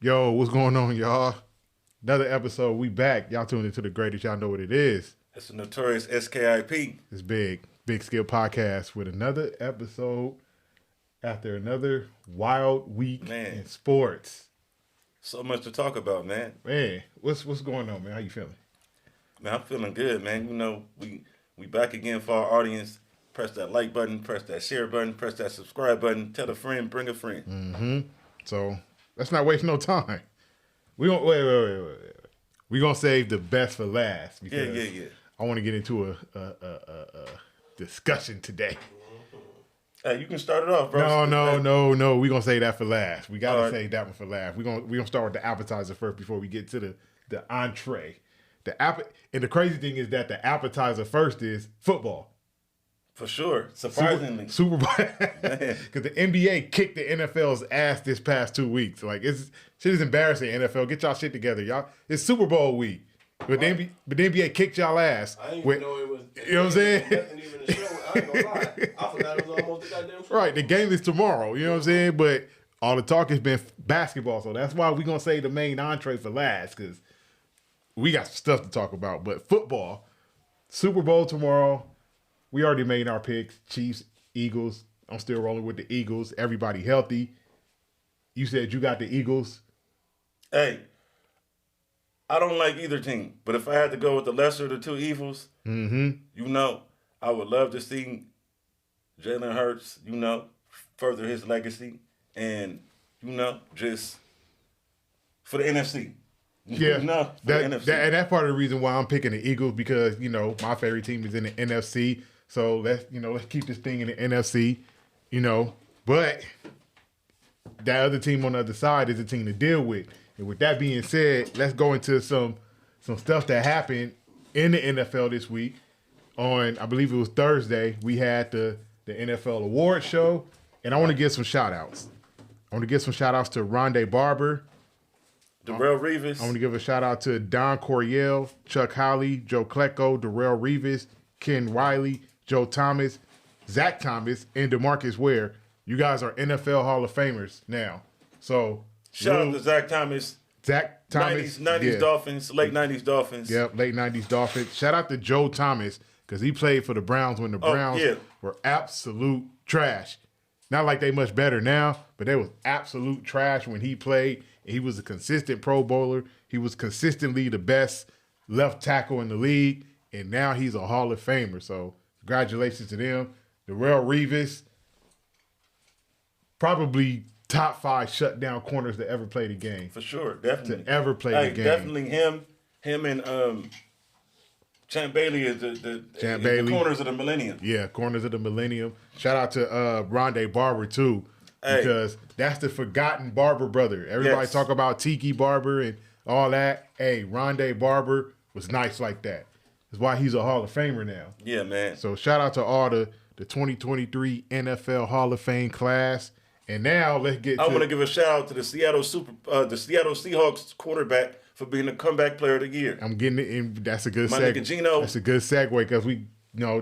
Yo, what's going on, y'all? Another episode. We back. Y'all tuned into the greatest. Y'all know what it is. It's the notorious SKIP. It's Big Skill Podcast with another episode after another wild week in sports. So much to talk about, man. Man, what's going on, man? How you feeling? Man, I'm feeling good, man. You know, we back again for our audience. Press that like button, press that share button, press that subscribe button. Tell a friend, bring a friend. Mm-hmm. So let's not waste no time. We gonna wait. We gonna save the best for last because yeah. I want to get into a discussion today. Hey, you can start it off, bro. No. We gonna save that for last. We gotta save that one for last. We gonna start with the appetizer first before we get to the entree. And the crazy thing is that the appetizer first is football. For sure, surprisingly. Super Bowl. Because the NBA kicked the NFL's ass this past 2 weeks. Like, shit is embarrassing, NFL. Get y'all shit together, y'all. It's Super Bowl week. But the NBA kicked y'all ass. I didn't even know it was. You know what I'm saying? Nothing even to show. I ain't gonna lie. I forgot it was almost a goddamn show. Right, the game is tomorrow. You know what I'm saying? But all the talk has been basketball. So that's why we're going to save the main entree for last. Because we got some stuff to talk about. But football, Super Bowl tomorrow. We already made our picks. Chiefs, Eagles. I'm still rolling with the Eagles. Everybody healthy. You said you got the Eagles. Hey, I don't like either team. But if I had to go with the lesser of the two evils, you know, I would love to see Jalen Hurts, further his legacy. And, just for the NFC. Yeah, NFC. And that's part of the reason why I'm picking the Eagles because, my favorite team is in the NFC. So let's keep this thing in the NFC, But that other team on the other side is a team to deal with. And with that being said, let's go into some stuff that happened in the NFL this week. On, I believe it was Thursday, we had the NFL award show. And I want to give some shout-outs. I want to give some shout-outs to Rondé Barber. Darrell Revis. I want to give a shout-out to Don Coryell, Chuck Howley, Joe Klecko, Darrell Revis, Ken Riley, Joe Thomas, Zach Thomas, and DeMarcus Ware. You guys are NFL Hall of Famers now. So shout out to Zach Thomas. 90s Dolphins, late 90s Dolphins. Yep, late 90s Dolphins. Shout out to Joe Thomas because he played for the Browns when the Browns were absolute trash. Not like they much better now, but they was absolute trash when he played. He was a consistent Pro Bowler. He was consistently the best left tackle in the league, and now he's a Hall of Famer. So congratulations to them. Darrell Revis, probably top 5 shutdown corners to ever play the game. For sure, definitely. To ever play the game. Definitely him and Champ Bailey is the corners of the millennium. Yeah, corners of the millennium. Shout out to Rondé Barber, too. Because that's the forgotten Barber brother. Everybody talk about Tiki Barber and all that. Hey, Rondé Barber was nice like that. That's why he's a Hall of Famer now. Yeah, man. So shout out to all the 2023 NFL Hall of Fame class. And now let's get I want to give a shout out to the Seattle Seahawks quarterback for being the comeback player of the year. I'm getting it in. That's a good My segue. nigga Gino. That's a good segue because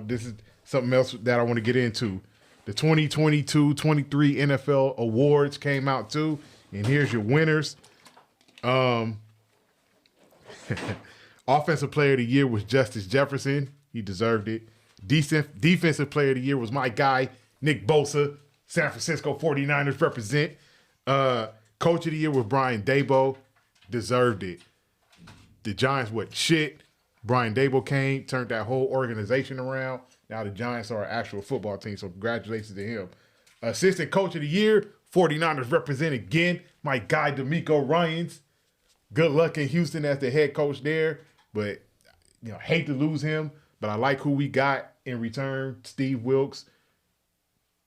this is something else that I want to get into. The 2022-23 NFL awards came out too, and here's your winners. Offensive Player of the Year was Justice Jefferson. He deserved it. Defensive Player of the Year was my guy, Nick Bosa. San Francisco 49ers represent. Coach of the Year was Brian Daboll. Deserved it. The Giants were shit. Brian Daboll came, turned that whole organization around. Now the Giants are an actual football team, so congratulations to him. Assistant Coach of the Year, 49ers represent again. My guy, D'Amico Ryans. Good luck in Houston as the head coach there, but hate to lose him, but I like who we got in return. Steve Wilkes.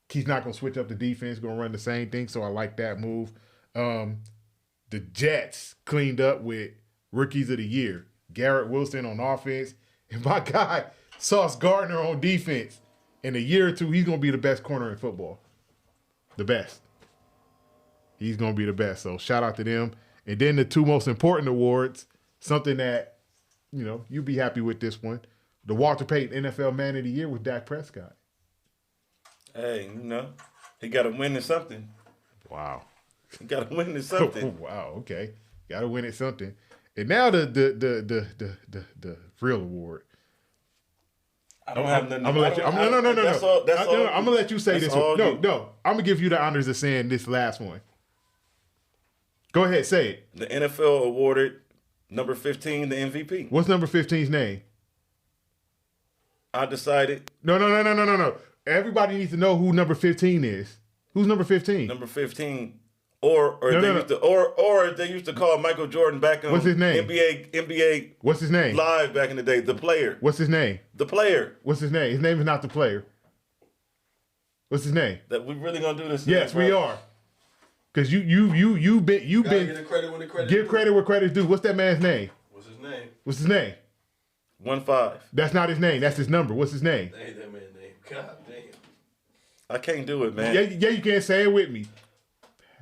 He's not going to switch up the defense, going to run the same thing, so I like that move. The Jets cleaned up with Rookies of the Year. Garrett Wilson on offense, and my guy, Sauce Gardner on defense. In a year or two, he's going to be the best corner in football. The best. He's going to be the best, so shout out to them. And then the 2 most important awards, something that, you'll be happy with this one. The Walter Payton NFL Man of the Year was Dak Prescott. Hey, he got to win in something. Wow. You got to win at Oh, something. wow. Okay. Got to win at something. And now the real award. I don't have nothing. I'm gonna let you. No. That's all. I'm gonna let you say that's this all one. No, you. no. I'm gonna give you the honors of saying this last one. Go ahead, say it. The NFL awarded number 15 the MVP. What's number 15's name? I decided No. Everybody needs to know who number 15 is. Who's number 15? number 15, or they used to call Michael Jordan back on What's his name? NBA What's his name? Live back in the day. The player. What's his name? The player. What's his name? His name is not the player. What's his name? That we really gonna do this? Yes, today, we bro? are. Because you Gotta been get the credit when the credit give due. credit where credit's due. What's that man's name? What's his name? What's his name? 1-5. That's not his name. That's his number. What's his name? That ain't that man's name. God damn. I can't do it, man. Yeah, you can't say it with me.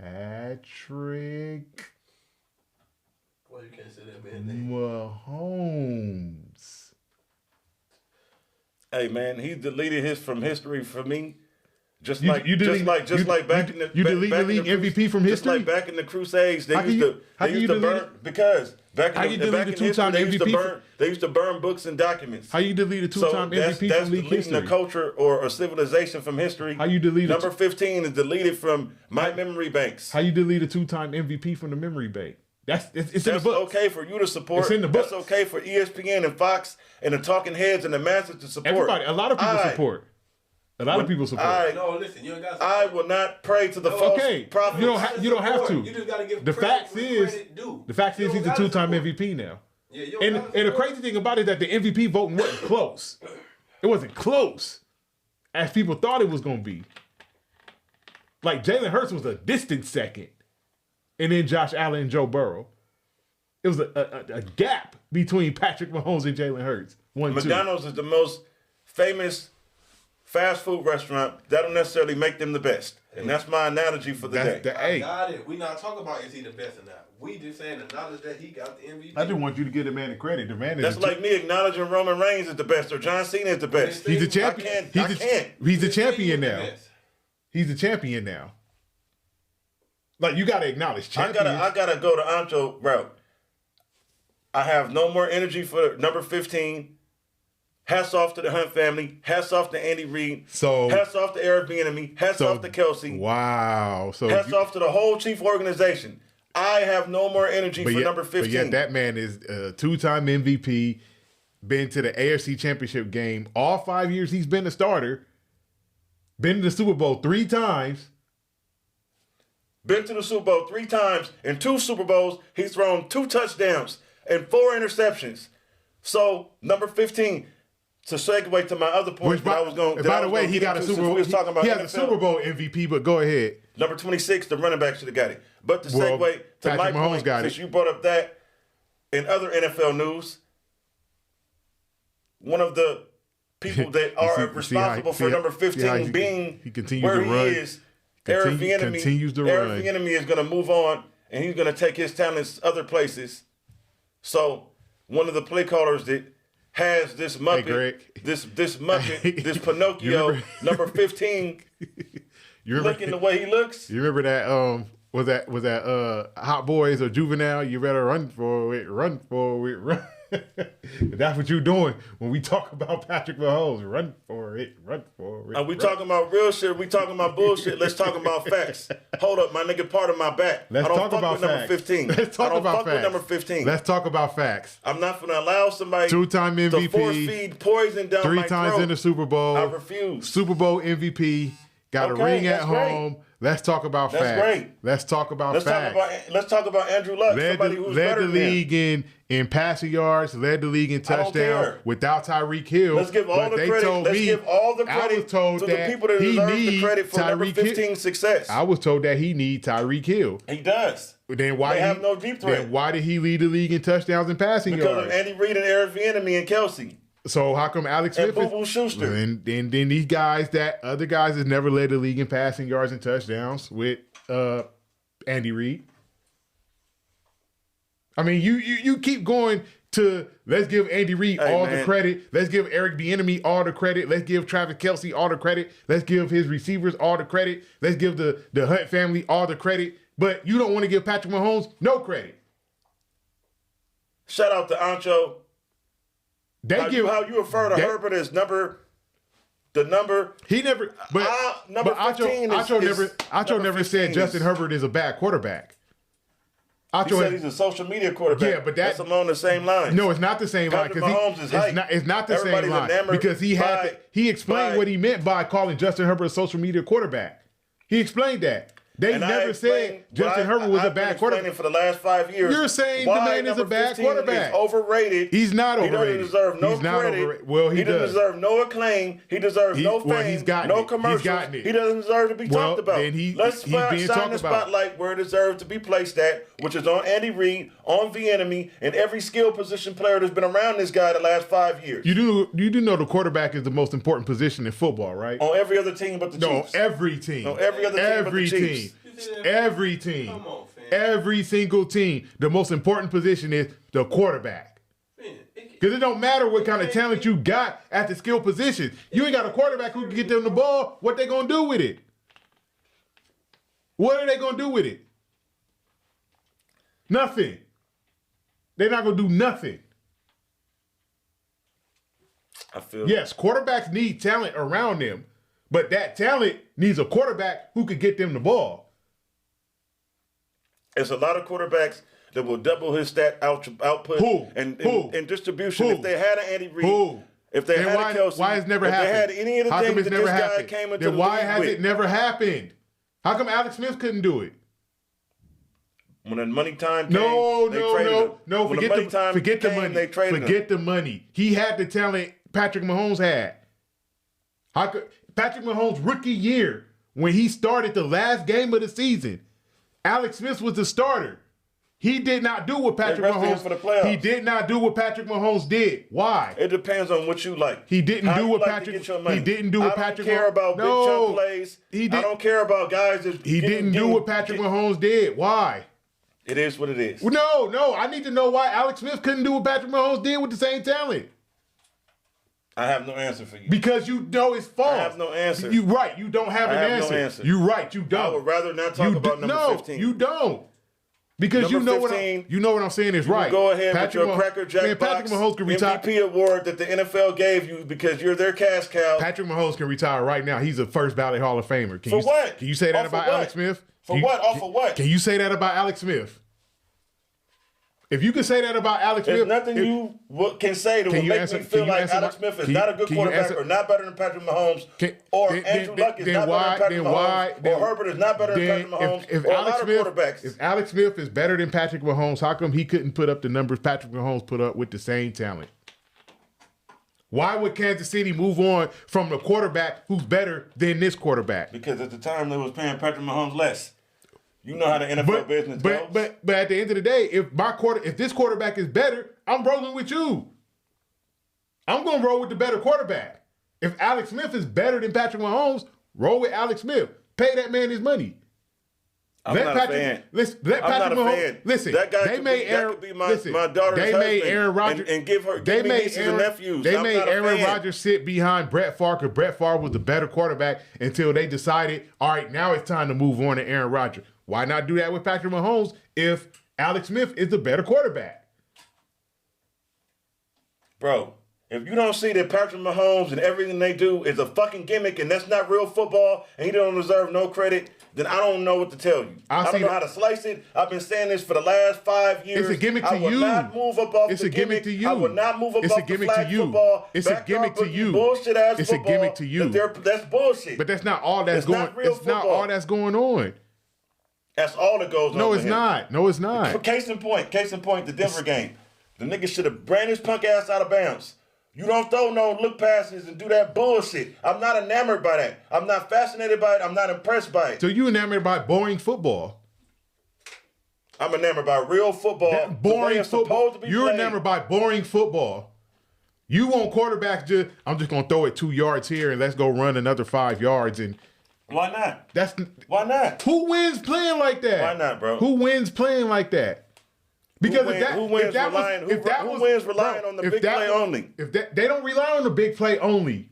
Patrick Why you can't say that man's name? Mahomes. Hey, man, he deleted his from history for me. Just You like delete- back in the you delete back the league in the MVP from just history? like back in the Crusades, they How can used you- to how they can used you to delete burn because back How in you the delete back the in history two-time they used to MVP burn they used to burn books and documents. How you delete a two-time MVP that's from league deleting history? a culture or a civilization from history. How you delete number 15 is deleted from my memory banks. How you delete a two-time MVP from the memory bank? It's in the That's book. okay for you to support. It's in the That's books. okay for ESPN and Fox and the talking heads and the masses to support. Everybody, a lot of people support. A lot of people support. No, listen, you ain't got. I will not pray to the false Okay, prophets. you don't have to. You just gotta give The credit fact where is, credit due. the fact You is, don't he's a gotta two-time support. MVP now. Yeah, you don't And gotta the support. crazy thing about it is that the MVP voting wasn't close. It wasn't close as people thought it was going to be. Like Jalen Hurts was a distant second, and then Josh Allen and Joe Burrow. It was a gap between Patrick Mahomes and Jalen Hurts. 1-2. McDonald's is the most famous fast food restaurant. That don't necessarily make them the best. And that's my analogy for the day. I got it. We not talking about is he the best or not. We just saying the knowledge that he got the MVP. I just want you to give the man the credit. The man is That's like me acknowledging Roman Reigns is the best or John Cena is the best. he's a champion. I can't. He's a champion the now. best. He's a champion now. Like you got to acknowledge champions. I gotta go the Ancho route. I have no more energy for number 15. Hats off to the Hunt family. Hats off to Andy Reid. Hats off to Eric Bieniemy. Hats off to Kelsey. Wow. Hats off to the whole chief organization. I have no more energy for number 15. But yet that man is a two-time MVP, been to the AFC Championship game all 5 years he's been a starter, been to the Super Bowl 3 times. Been to the Super Bowl 3 times. In 2 Super Bowls, he's thrown 2 touchdowns and 4 interceptions. So, number 15, to segue to my other point that I was going to. By the way, he got a Super Bowl. He has a Super Bowl MVP, but go ahead. Number 26, the running back should have got it. But to segue to my point, since you brought up that, in other NFL news, one of the people that are responsible for number 15 being where he is, Eric Bieniemy. Eric Bieniemy is going to move on, and he's going to take his talents other places. So one of the play callers that has this Muppet, this Muppet, this Pinocchio, number 15, looking the way he looks. You remember that? Was that Hot Boys or Juvenile? You better run for it, run. That's what you're doing when we talk about Patrick Mahomes. Run for it. Are we talking about real shit? We talking about bullshit? Let's talk about facts. Hold up, my nigga, part of my back. Let's talk about number 15. Let's talk about facts. With number 15. Let's talk about facts. I'm not going to allow somebody two-time MVP, to force feed poison down 3 my times throat. in the Super Bowl. I refuse. Super Bowl MVP. Got a ring at home. Great. Let's talk about facts. That's great. Let's talk about facts. Let's talk about Andrew Luck. Led the league in passing yards, led the league in touchdowns without Tyreek Hill. Let's give all the credit. Let's give all the credit to the people that deserve the credit for number 15 success. I was told that he needs Tyreek Hill. He does. Then why they have no deep threat? Then why did he lead the league in touchdowns and passing yards? Because of Andy Reid and Eric Bieniemy and Kelsey. So how come Alex Smith and Boo Schuster? And then these guys other guys has never led the league in passing yards and touchdowns with Andy Reid. I mean, you keep going to let's give Andy Reid all the credit. Let's give Eric Bieniemy all the credit. Let's give Travis Kelsey all the credit. Let's give his receivers all the credit. Let's give the Hunt family all the credit. but you don't want to give Patrick Mahomes no credit. Shout out to Ancho. How you refer to Herbert as the number. He never, but number 15 Ancho never said Justin Herbert is a bad quarterback. He said he's a social media quarterback. Yeah, but that's along the same line. No, it's not the same line because it's not the same line because he explained what he meant by calling Justin Herbert a social media quarterback. He explained that. They never said Justin Herbert was a bad quarterback. For the last 5 years. You're saying the man is a bad quarterback. Is overrated. He's not overrated. He doesn't deserve no credit. Well, he doesn't deserve no acclaim. He deserves no fame. No commercials. He doesn't deserve to be talked about. Let's shine the spotlight where it deserves to be placed at, which is on Andy Reid, on Vienemy, and every skill position player that's been around this guy the last 5 years. You do know the quarterback is the most important position in football, right? On every other team but the Chiefs. No, every team. On every other team but the Chiefs. Every team. Come on, fam. Every single team. The most important position is the quarterback. Because it don't matter what kind of talent you got at the skill position. You ain't got a quarterback who can get them the ball. What they going to do with it? What are they going to do with it? Nothing. They're not going to do nothing. Yes, quarterbacks need talent around them, but that talent needs a quarterback who could get them the ball. It's a lot of quarterbacks that will double his stat output and distribution. If they had an Andy Reid, if they had a Kelsey, why has never happened? If they had any of the things that this guy came into the league with. Why has it never happened? How come Alex Smith couldn't do it? When the money time came, they traded him. No, forget the money. They traded him. Forget the money. He had the talent Patrick Mahomes had. Patrick Mahomes' rookie year, when he started the last game of the season, Alex Smith was the starter. He did not do what Patrick Mahomes for the playoffs. He did not do what Patrick Mahomes did. Why? It depends on what you like. He didn't do what Patrick. He didn't do what Patrick. I don't care about big chunk plays. I don't care about guys that he didn't do what Patrick Mahomes did. Why? It is what it is. No. I need to know why Alex Smith couldn't do what Patrick Mahomes did with the same talent. I have no answer for you. Because you know it's false. I have no answer. You're right. You don't have an answer. No answer. You're right. You don't. I would rather not talk about number 15. No, you don't. Because you know what I'm saying is right. Go ahead with your Cracker Jack Patrick Mahomes can retire. MVP award that the NFL gave you because you're their cash cow. Patrick Mahomes can retire right now. He's a first ballot Hall of Famer. What? Can you say that about Alex Smith? Off of what? Can you say that about Alex Smith? If you can say that about Alex Smith, there's nothing you can say that will make me feel like Alex Smith is not a good quarterback or not better than Patrick Mahomes, or Andrew Luck is not better than Patrick Mahomes, or Herbert is not better than Patrick Mahomes, or a lot of quarterbacks. If Alex Smith is better than Patrick Mahomes, how come he couldn't put up the numbers Patrick Mahomes put up with the same talent? Why would Kansas City move on from a quarterback who's better than this quarterback? Because at the time they was paying Patrick Mahomes less. You know how the NFL business goes. But at the end of the day, if this quarterback is better, I'm rolling with you. I'm going to roll with the better quarterback. If Alex Smith is better than Patrick Mahomes, roll with Alex Smith. Pay that man his money. I'm not a fan. Listen, that guy could be my daughter's husband. Made Aaron Rodgers and give me nieces and nephews. They made Aaron Rodgers sit behind Brett Favre because Brett Favre was the better quarterback until they decided, all right, now it's time to move on to Aaron Rodgers. Why not do that with Patrick Mahomes if Alex Smith is the better quarterback? Bro, if you don't see that Patrick Mahomes and everything they do is a fucking gimmick and that's not real football and he don't deserve no credit, then I don't know what to tell you. I don't know how to slice it. I've been saying this for the last 5 years. It's a gimmick to you. I would not move up off the gimmick to you. I would not move up off the flag football. It's a gimmick to you. Bullshit ass football. It's a gimmick to you. That's bullshit. But that's not all that's going on. It's not all that's going on. That's all that goes on. No, it's not. No, it's not. Case in point, the Denver game. The nigga should have ran his punk ass out of bounds. You don't throw no look passes and do that bullshit. I'm not enamored by that. I'm not fascinated by it. I'm not impressed by it. So you enamored by boring football? I'm enamored by real football. Boring football. You're enamored by boring football. You want quarterbacks I'm just gonna throw it 2 yards here and let's go run another 5 yards and. Why not? Why not? Who wins playing like that? Why not, bro? Who wins playing like that? Because who wins relying on the big play only? They don't rely on the big play only.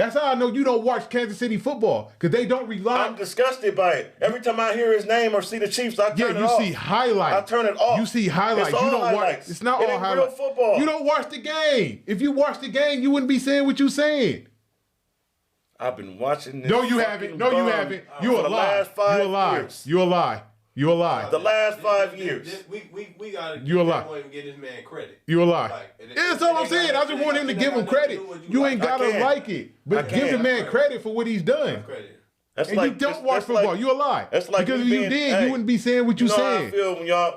That's how I know you don't watch Kansas City football because they don't rely. I'm disgusted by it. Every time I hear his name or see the Chiefs, I turn it off. You see highlights. I turn it off. You see highlights. It's all you don't highlights. watch. It's not it all ain't highlights. Real football. You don't watch the game. If you watch the game, you wouldn't be saying what you're saying. I've been watching this. No, you haven't. No, you haven't. You a lie. Last 5 You a lie. years. You a lie. You a lie. The last 5 years. We gotta. You a lie. Don't even give this man credit. You a lie. Like, That's all I'm saying. I just want him to give him credit. You ain't gotta like it, but give the man credit for what he's done. That's And like, you don't watch football. You a lie. That's like because if me you being- did, hey, you wouldn't be saying what you know how I saying. feel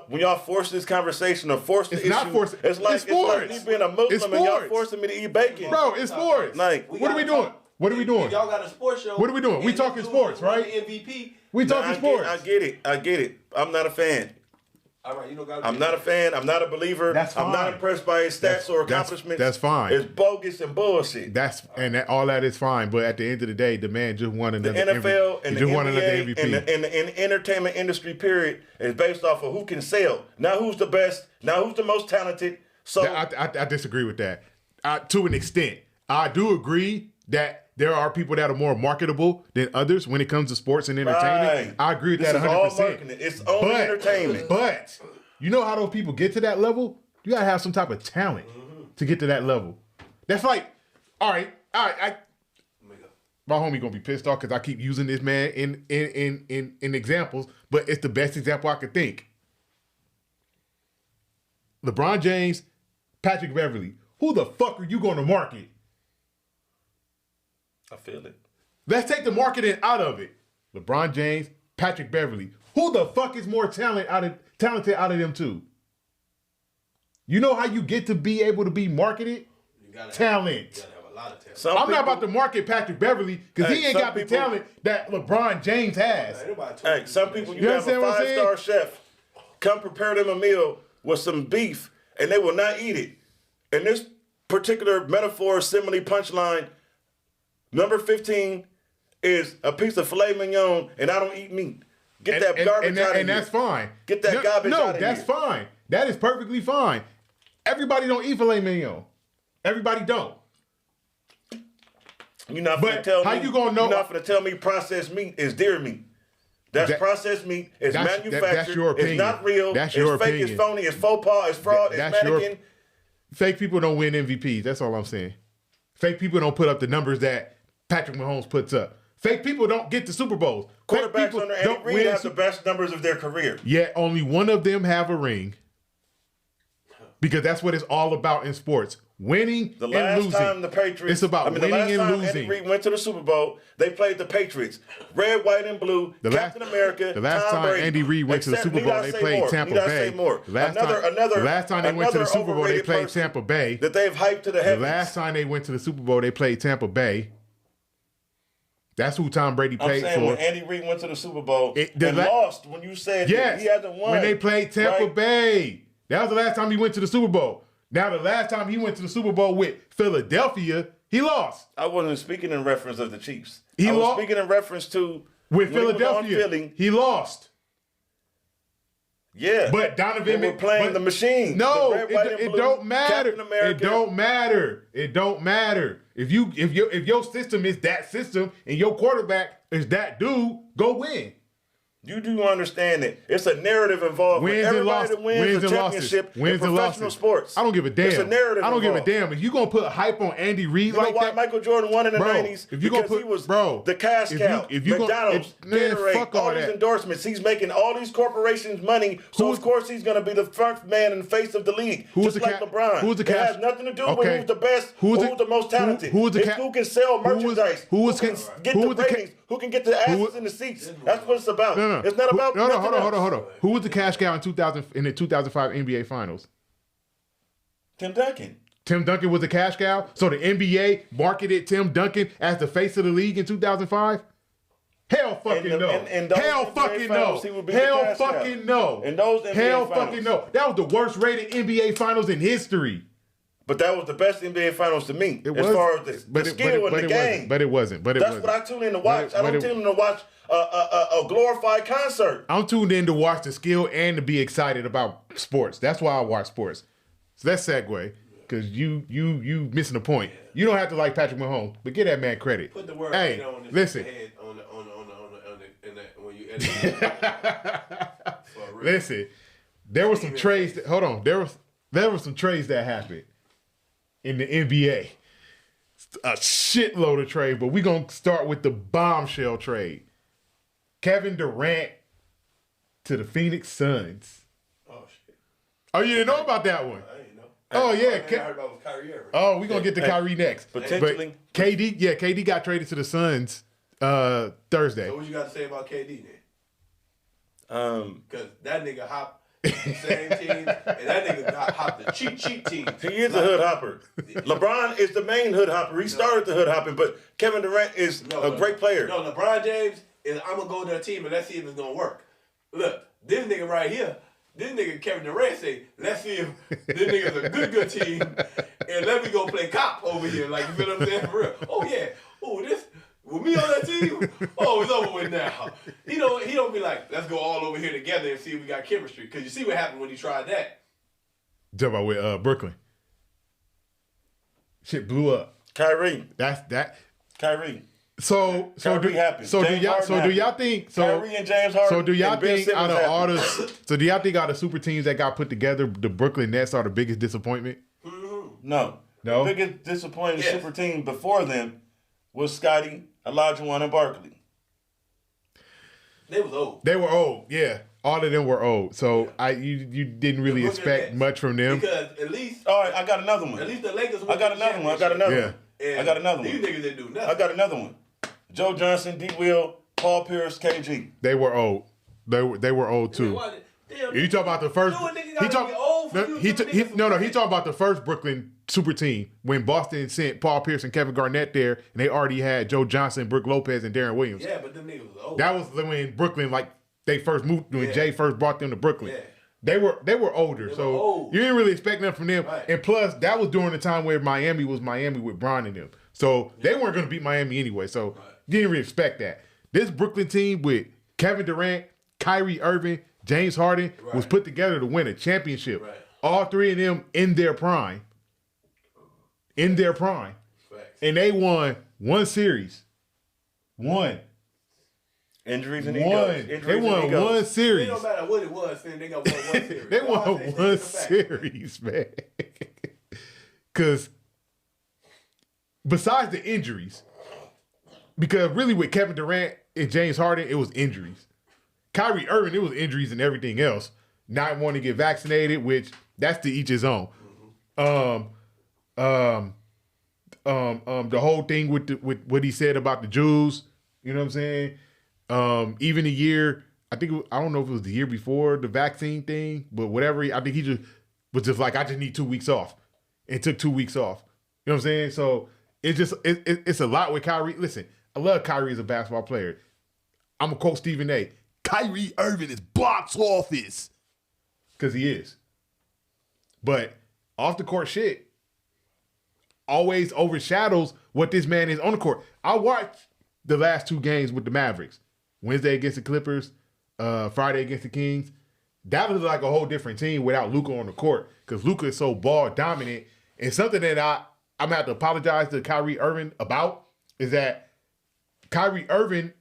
when y'all force this conversation or force the It's issue. not forcing. It's like It's sports. me being a Muslim It's and y'all sports. forcing me to eat bacon. Bro, it's sports. Like, What are we doing? What are we doing? Y'all got a sports show. What are we doing? We and talking this dude sports, won right? the MVP. We talking sports. I get it. I'm not a fan. All right, you don't got. I'm not a fan. I'm not a believer. That's I'm not fine. impressed by his stats or accomplishments. That's fine. It's bogus and bullshit. All that is fine. But at the end of the day, the man just won The another NFL MVP. and He the just won another NBA MVP. and the entertainment industry period is based off of who can sell. Not who's the best. Not who's the most talented. So I disagree with that. To an extent, I do agree that there are people that are more marketable than others when it comes to sports and entertainment. Right. I agree with This that is all 100%. marketing. It's only entertainment. But you know how those people get to that level? You gotta have some type of talent to get to that level. That's like, all right. My homie gonna be pissed off because I keep using this man in examples, but it's the best example I could think. LeBron James, Patrick Beverly. Who the fuck are you going to market? I feel it. Let's take the marketing out of it. LeBron James, Patrick Beverly. Who the fuck is more talented out of them two? You know how you get to be able to be marketed? Talent. You gotta have a lot of talent. I'm not about to market Patrick Beverly because he ain't got the talent that LeBron James has. Hey, some people, you have a understand what I'm saying? 5-star chef come prepare them a meal with some beef and they will not eat it. In this particular metaphor, simile, punchline, number 15 is a piece of filet mignon and I don't eat meat. Get that garbage out of here. And that's fine. Get that garbage out of here. No, that's fine. That is perfectly fine. Everybody don't eat filet mignon. Everybody don't. You're not But gonna tell how me. you gonna know- You're not gonna tell me processed meat is deer meat. That's processed meat. It's manufactured. That's your opinion. It's not real. That's your it's fake. opinion. It's phony. It's faux pas. It's fraud. It's mannequin. Fake people don't win MVPs. That's all I'm saying. Fake people don't put up the numbers that Patrick Mahomes puts up. Fake people don't get to Super Bowls. Fake Quarterbacks people under Andy don't Reid win have the best numbers of their career. Yet only one of them have a ring. Because that's what it's all about in sports. Winning The and last losing. time the Patriots, It's about the winning last and time losing. Andy Reid went to the Super Bowl, they played the Patriots. Red, white, and blue. Captain America. The last Tom time Brady. Andy Reid went to the Super Bowl, they played Tampa Bay. The The last time they went to the Super Bowl, they played Tampa Bay. That they've hyped to the The heavens. last time they went to the Super Bowl, they played Tampa Bay. That's who Tom Brady I'm played saying for. when Andy Reid went to the Super Bowl The and lost, when you said Yes, he hasn't won. when they played Tampa right? Bay. That was the last time he went to the Super Bowl. Now, the last time he went to the Super Bowl with Philadelphia, he lost. I wasn't speaking in reference of the Chiefs. He I was lost speaking in reference to with when he was on Philadelphia. Philly. He lost. Yeah, But Donovan they were playing the machine. No, The red, white, and it blue, don't matter. Captain America. It don't matter. It don't matter. If your system is that system and your quarterback is that dude, go win. You do understand it. It's a narrative involved. Wins and Everybody losses. that wins the championship Wins in and professional losses. sports. I don't give a damn. It's a narrative I don't give a involved. damn. If you gonna put hype on Andy Reid You know like why that, Michael Jordan won in the 90s? if you gonna Because put he was the cash cow. if you McDonald's, man, Gatorade, fuck all all these that. endorsements. He's making all these corporations money. So Who's- of course he's going to be the first man in the face of the league. Who's just the like ca- LeBron. who's the It cash- has nothing to do Okay. with who's the best, Who's who's the most talented. who's the It's ca- who can sell who was- merchandise. who was can ca- get who the was the ca- ratings. Who can get the asses in the seats. That's what it's about. No. It's not about no. nothing Hold else. on. Who was the cash cow in the 2005 NBA Finals? Tim Duncan. Tim Duncan was the cash cow. So the NBA marketed Tim Duncan as the face of the league in 2005. Hell fucking In no. those Hell NBA fucking no. finals, he would be the Hell cash cow. fucking no. In those NBA Hell finals. fucking no. That was the worst rated NBA Finals in history. But that was the best NBA Finals to me. It as was, far as the skill in the game. But it wasn't. That's what I tune in to watch. But I don't tune in to watch a glorified concert. I'm tuned in to watch the skill and to be excited about sports. That's why I watch sports. So let's segue. because you missing the point. You don't have to like Patrick Mahomes, but give that man credit. Put the word hey, on this listen. head on when you edit it. Listen, there were some trades. Hold on, there were some trades that happened in the NBA. A shitload of trade, but we're gonna start with the bombshell trade. Kevin Durant to the Phoenix Suns. Oh shit! Oh, you didn't know about that one? I didn't know. Oh yeah. I heard about Kyrie Irving. Oh, we're gonna get to Kyrie next. Potentially. But KD got traded to the Suns Thursday. So what you got to say about KD then? Because that nigga hopped the same team, and that nigga hopped the cheat team. He is a hood hopper. LeBron is the main hood hopper. He started the hood hopping, but Kevin Durant is a great player. No, LeBron James is, I'm going to go to a team and let's see if it's going to work. Look, this nigga right here, this nigga Kevin Durant say, let's see if this nigga's a good team, and let me go play cop over here. Like, you feel what I'm saying? For real. Oh, yeah. Oh, this... With me on that team, it's over with now. He don't be like, let's go all over here together and see if we got chemistry. Because you see what happened when he tried that. Talk about with Brooklyn. Shit blew up. Kyrie. That's that. Kyrie. So Kyrie happened. So James do y'all Harden do y'all think Kyrie and James Harden? So do y'all and Ben think Simmons out of all happened. the do y'all think out of super teams that got put together, the Brooklyn Nets are the biggest disappointment? No. No? The biggest disappointing super team before them was Scotty, Olajuwon, and Barkley. They was old. They were old, yeah. All of them were old. So you didn't really expect much from them. Because at least... All right, I got another one. At least the Lakers I got another one. And I got another one. These niggas didn't do nothing. I got another one. Joe Johnson, D. Will, Paul Pierce, KG. They were old. They were old too. Damn, You talk about the first. He talk about the first Brooklyn super team when Boston sent Paul Pierce and Kevin Garnett there, and they already had Joe Johnson, Brook Lopez, and Darren Williams. Yeah, but them niggas was old. That was when Brooklyn, like they first moved when Jay first brought them to Brooklyn. Yeah. They were older, you didn't really expect them from them. Right. And plus, that was during the time where Miami was Miami with Bron and them, so they weren't going to beat Miami anyway. So you didn't really expect that. This Brooklyn team with Kevin Durant, Kyrie Irving, James Harden was put together to win a championship. Right. All three of them in their prime. Facts. And they won one series. One. Injuries and One. They won one series. It don't matter what it was, then they got one series. They won one series, man. Because besides the injuries, because really with Kevin Durant and James Harden, it was injuries. Kyrie Irving, it was injuries and everything else. Not wanting to get vaccinated, which that's to each his own. The whole thing with what he said about the Jews, you know what I'm saying? Even the year, I don't know if it was the year before the vaccine thing, but whatever. I think he just was just like, I just need 2 weeks off, and took 2 weeks off. You know what I'm saying? So it's a lot with Kyrie. Listen, I love Kyrie as a basketball player. I'm gonna quote Stephen A. Kyrie Irving is box office. Because he is. But off the court shit always overshadows what this man is on the court. I watched the last 2 games with the Mavericks. Wednesday against the Clippers, Friday against the Kings. That was like a whole different team without Luka on the court. Because Luka is so ball dominant. And something that I'm going to have to apologize to Kyrie Irving about is that Kyrie Irving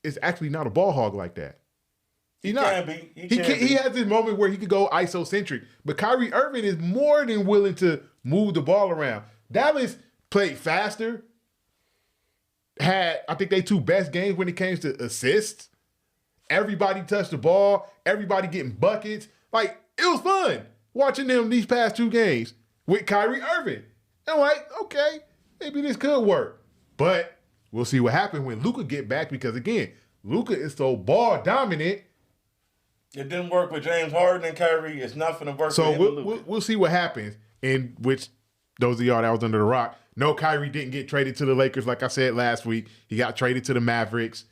is actually not a ball hog like that. He's not. Can be. He has this moment where he could go isocentric. But Kyrie Irving is more than willing to move the ball around. Dallas played faster. Had, I think, they 2 best games when it came to assists. Everybody touched the ball. Everybody getting buckets. Like, it was fun watching them these past 2 games with Kyrie Irving. And I'm like, okay, maybe this could work. But we'll see what happens when Luka get back because, again, Luka is so ball dominant. It didn't work with James Harden and Kyrie. It's not going to work with him and Luka. We'll see what happens. In which, those of y'all that was under the rock, no, Kyrie didn't get traded to the Lakers like I said last week. He got traded to the Mavericks.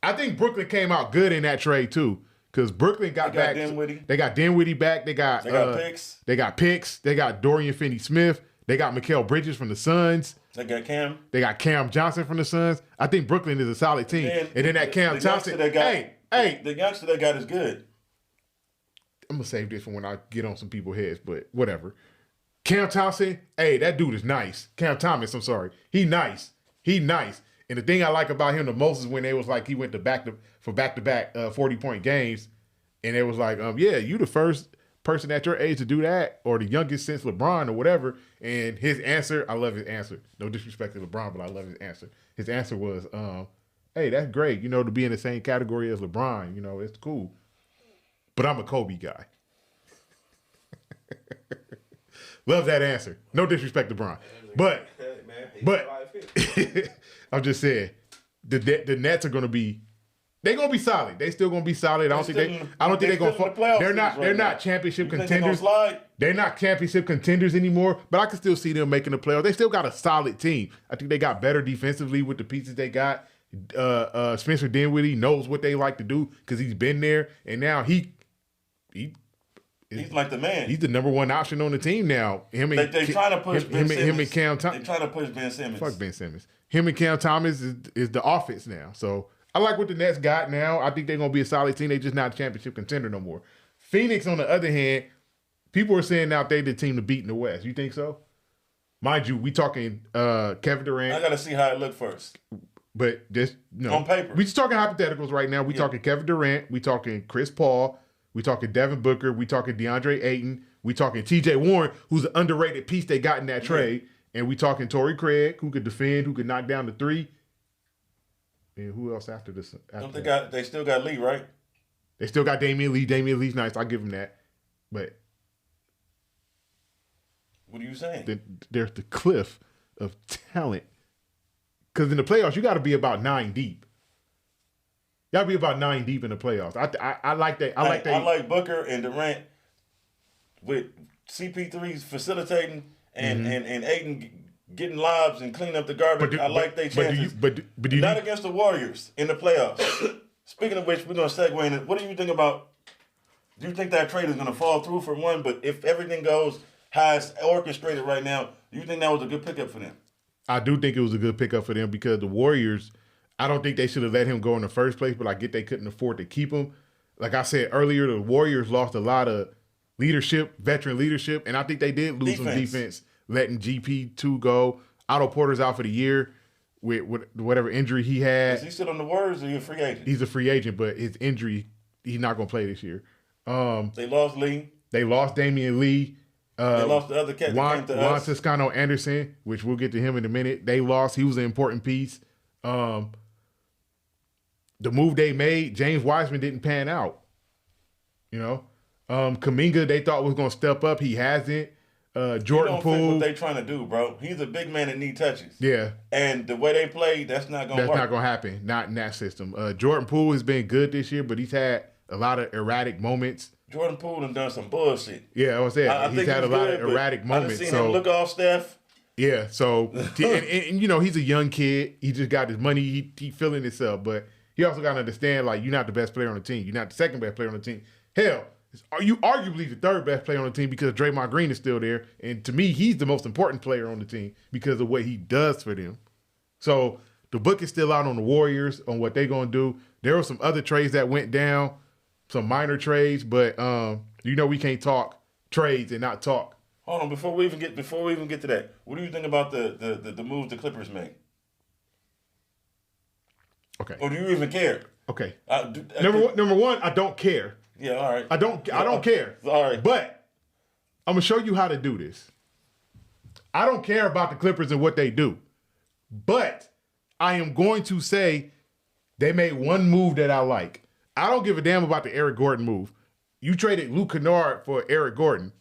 I think Brooklyn came out good in that trade too because Brooklyn got back. They got Dinwiddie back. They got picks. They got picks. They got Dorian Finney-Smith. They got Mikal Bridges from the Suns. They got Cam. They got Cam Johnson from the Suns. I think Brooklyn is a solid team. And then that Cam Johnson. The youngster they got is good. I'm going to save this for when I get on some people's heads, but whatever. Cam Thompson, hey, that dude is nice. Cam Thomas, I'm sorry. He nice. And the thing I like about him the most is when they was like he went to back-to-back 40-point games, and it was like, yeah, you the first person at your age to do that, or the youngest since LeBron or whatever. And his answer, I love his answer. No disrespect to LeBron, but I love his answer. His answer was, hey, that's great, to be in the same category as LeBron. It's cool. But I'm a Kobe guy. Love that answer. No disrespect to LeBron. But I'm just saying, the Nets are gonna be, they're gonna be solid. They still gonna be solid. I don't think they're gonna fall. They're not championship contenders. They're not championship contenders anymore. But I can still see them making the playoffs. They still got a solid team. I think they got better defensively with the pieces they got. Spencer Dinwiddie knows what they like to do because he's been there, and now he's like the man. He's the number one option on the team now. They trying to push Ben Simmons. Him and Cam Thomas. They trying to push Ben Simmons. Fuck Ben Simmons. Him and Cam Thomas is the offense now. So I like what the Nets got now. I think they're gonna be a solid team. They're just not a championship contender no more. Phoenix, on the other hand, people are saying now they're the team to beat in the West. You think so? Mind you, we talking Kevin Durant. I gotta see how it look first. But just on paper, we just talking hypotheticals right now. We talking Kevin Durant. We talking Chris Paul. We talking Devin Booker. We talking DeAndre Ayton. We talking T.J. Warren, who's an underrated piece they got in that trade. And we talking Torrey Craig, who could defend, who could knock down the three. And who else after this? They still got Lee, right? They still got Damian Lee. Damian Lee's nice. I'll give him that. But what are you saying? There's the cliff of talent. Because in the playoffs, you got to be about 9 deep. You got to be about 9 deep in the playoffs. I like that. I like Booker and Durant with CP3's facilitating and Ayton getting lobs and cleaning up the garbage. I like their chances. But not against the Warriors in the playoffs. Speaking of which, we're going to segue in. What do you think about? Do you think that trade is going to fall through for one? But if everything goes how it's orchestrated right now, do you think that was a good pickup for them? I do think it was a good pickup for them because the Warriors, I don't think they should have let him go in the first place, but I get they couldn't afford to keep him. Like I said earlier, the Warriors lost a lot of veteran leadership, and I think they did lose some defense, letting GP2 go. Otto Porter's out for the year with whatever injury he had. Is he still on the Warriors or is he a free agent? He's a free agent, but his injury, he's not going to play this year. They lost Lee. They lost Damian Lee. They lost the other cat that came to Juan us. Toscano Anderson, which we'll get to him in a minute. They lost. He was an important piece. The move they made, James Wiseman didn't pan out. Kuminga they thought was going to step up. He hasn't. Jordan Poole. Fit what they trying to do, bro. He's a big man that need touches. Yeah. And the way they play, that's not going to work. That's not going to happen. Not in that system. Jordan Poole has been good this year, but he's had a lot of erratic moments. Jordan Poole done some bullshit. Yeah, I was saying he's had a lot of erratic moments. I've seen him look off Steph. Yeah, so and he's a young kid. He just got his money. He feeling himself, but he also got to understand you're not the best player on the team. You're not the second best player on the team. Hell, are you arguably the third best player on the team because Draymond Green is still there, and to me, he's the most important player on the team because of what he does for them. So the book is still out on the Warriors on what they're gonna do. There were some other trades that went down. Some minor trades, but we can't talk trades and not talk. Hold on, before we even get to that, what do you think about the moves the Clippers made? Okay. Or do you even care? Okay. Number one, I don't care. Yeah, all right. I don't care. All right. But I'm gonna show you how to do this. I don't care about the Clippers and what they do, but I am going to say they made one move that I like. I don't give a damn about the Eric Gordon move. You traded Luke Kennard for Eric Gordon.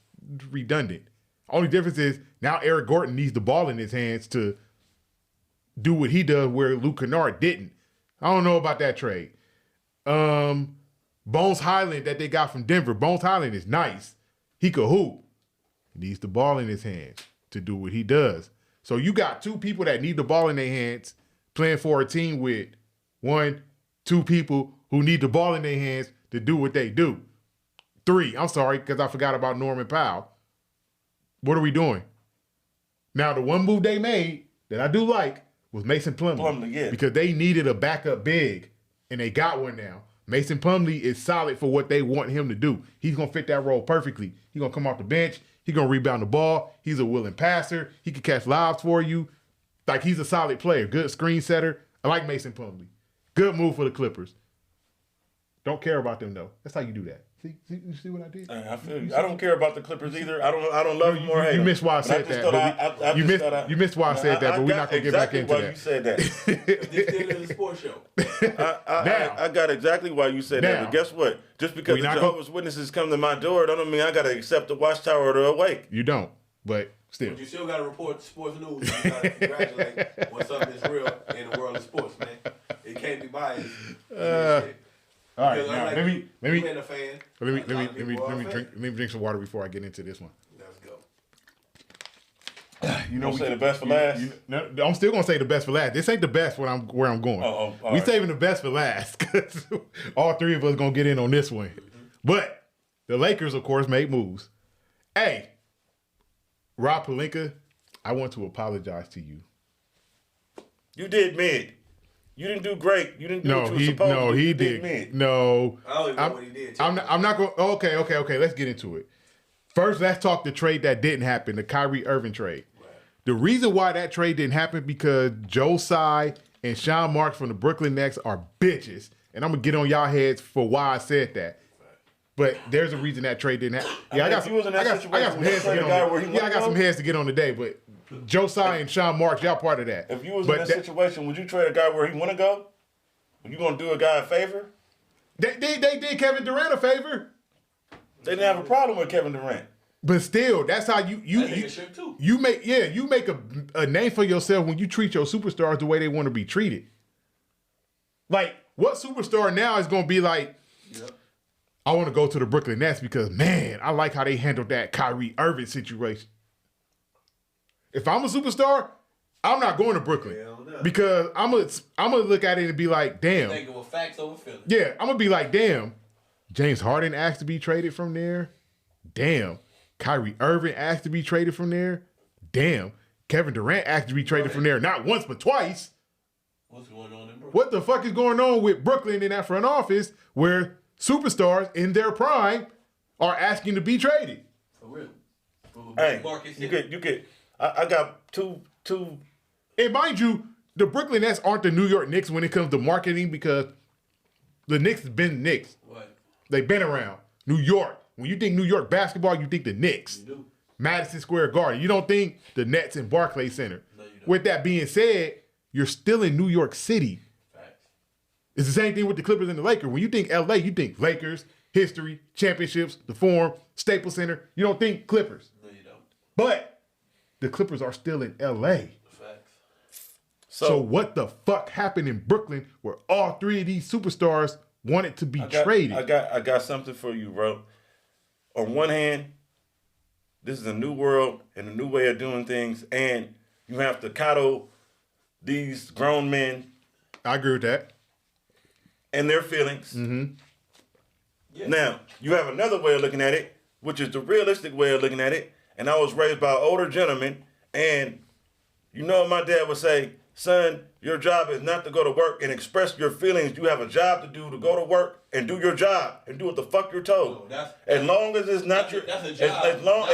Redundant. Only difference is now Eric Gordon needs the ball in his hands to do what he does where Luke Kennard didn't. I don't know about that trade. Bones Highland that they got from Denver. Bones Highland is nice. He could hoop. He needs the ball in his hands to do what he does. So you got two people that need the ball in their hands playing for a team with 1, 2 people who need the ball in their hands to do what they do. 3, I'm sorry, because I forgot about Norman Powell. What are we doing? Now, the one move they made that I do like was Mason Plumlee. Yeah. Because they needed a backup big, and they got one now. Mason Plumlee is solid for what they want him to do. He's going to fit that role perfectly. He's going to come off the bench. He's going to rebound the ball. He's a willing passer. He can catch lobs for you. Like, he's a solid player. Good screen setter. I like Mason Plumlee. Good move for the Clippers. Don't care about them, though. That's how you do that. You see what I did? I feel you. I don't care about the Clippers either. I don't love them or hate them. You missed why I said that. You missed why I said that, but we're not going to get back into that. You said that. This is a sports show. I got exactly why you said that. But guess what? Just because the Jehovah's Witnesses come to my door, that don't mean I got to accept the watchtower to awake. You don't, but still. But you still got to report sports news. You got to congratulate when something is real in the world of sports, man. It can't be biased. All right, now let me a fan. Let me drink some water before I get into this one. Let's go. You know, say the best for last. I'm still gonna say the best for last. This ain't the best where I'm going. We saving the best for last because all three of us gonna get in on this one. But the Lakers, of course, made moves. Hey, Rob Pelinka, I want to apologize to you. You did mid. You didn't do great. You didn't do what you were supposed to do. No, he did. No. I don't even know what he did. I'm not going. Okay. Let's get into it. First, let's talk the trade that didn't happen, the Kyrie Irving trade. Right. The reason why that trade didn't happen because Joe Tsai and Sean Marks from the Brooklyn Nets are bitches, and I'm gonna get on y'all heads for why I said that. But there's a reason that trade didn't happen. Yeah, I got some heads to get on today, but Joe Tsai and Sean Marks, y'all part of that. If you was in that situation, would you trade a guy where he want to go? Are you going to do a guy a favor? They did Kevin Durant a favor. They didn't have a problem with Kevin Durant. But still, that's how you make a name for yourself when you treat your superstars the way they want to be treated. Like, what superstar now is going to be like, I want to go to the Brooklyn Nets because, man, I like how they handled that Kyrie Irving situation. If I'm a superstar, I'm not going to Brooklyn because I'm gonna look at it and be like, damn. Thinking with facts over feelings. Yeah, I'm gonna be like, damn. James Harden asked to be traded from there. Damn. Kyrie Irving asked to be traded from there. Damn. Kevin Durant asked to be traded from there not once but twice. What's going on in Brooklyn? What the fuck is going on with Brooklyn in that front office where superstars in their prime are asking to be traded? For real. Hey, you could. I got two. And mind you, the Brooklyn Nets aren't the New York Knicks when it comes to marketing because the Knicks have been Knicks. What? They've been around. New York. When you think New York basketball, you think the Knicks. You do. Madison Square Garden. You don't think the Nets and Barclays Center. No, you don't. With that being said, you're still in New York City. Facts. It's the same thing with the Clippers and the Lakers. When you think LA, you think Lakers, history, championships, the Forum, Staples Center. You don't think Clippers. No, you don't. But the Clippers are still in LA. Facts. So what the fuck happened in Brooklyn where all three of these superstars wanted to be traded? I got something for you, bro. On one hand, this is a new world and a new way of doing things, and you have to coddle these grown men. I agree with that. And their feelings. Mm-hmm. Yeah. Now, you have another way of looking at it, which is the realistic way of looking at it. And I was raised by an older gentleman, and you know what my dad would say, son, your job is not to go to work and express your feelings. You have a job to do, to go to work and do your job and do what the fuck you're told. No, as long as it's not your, that's a job, as long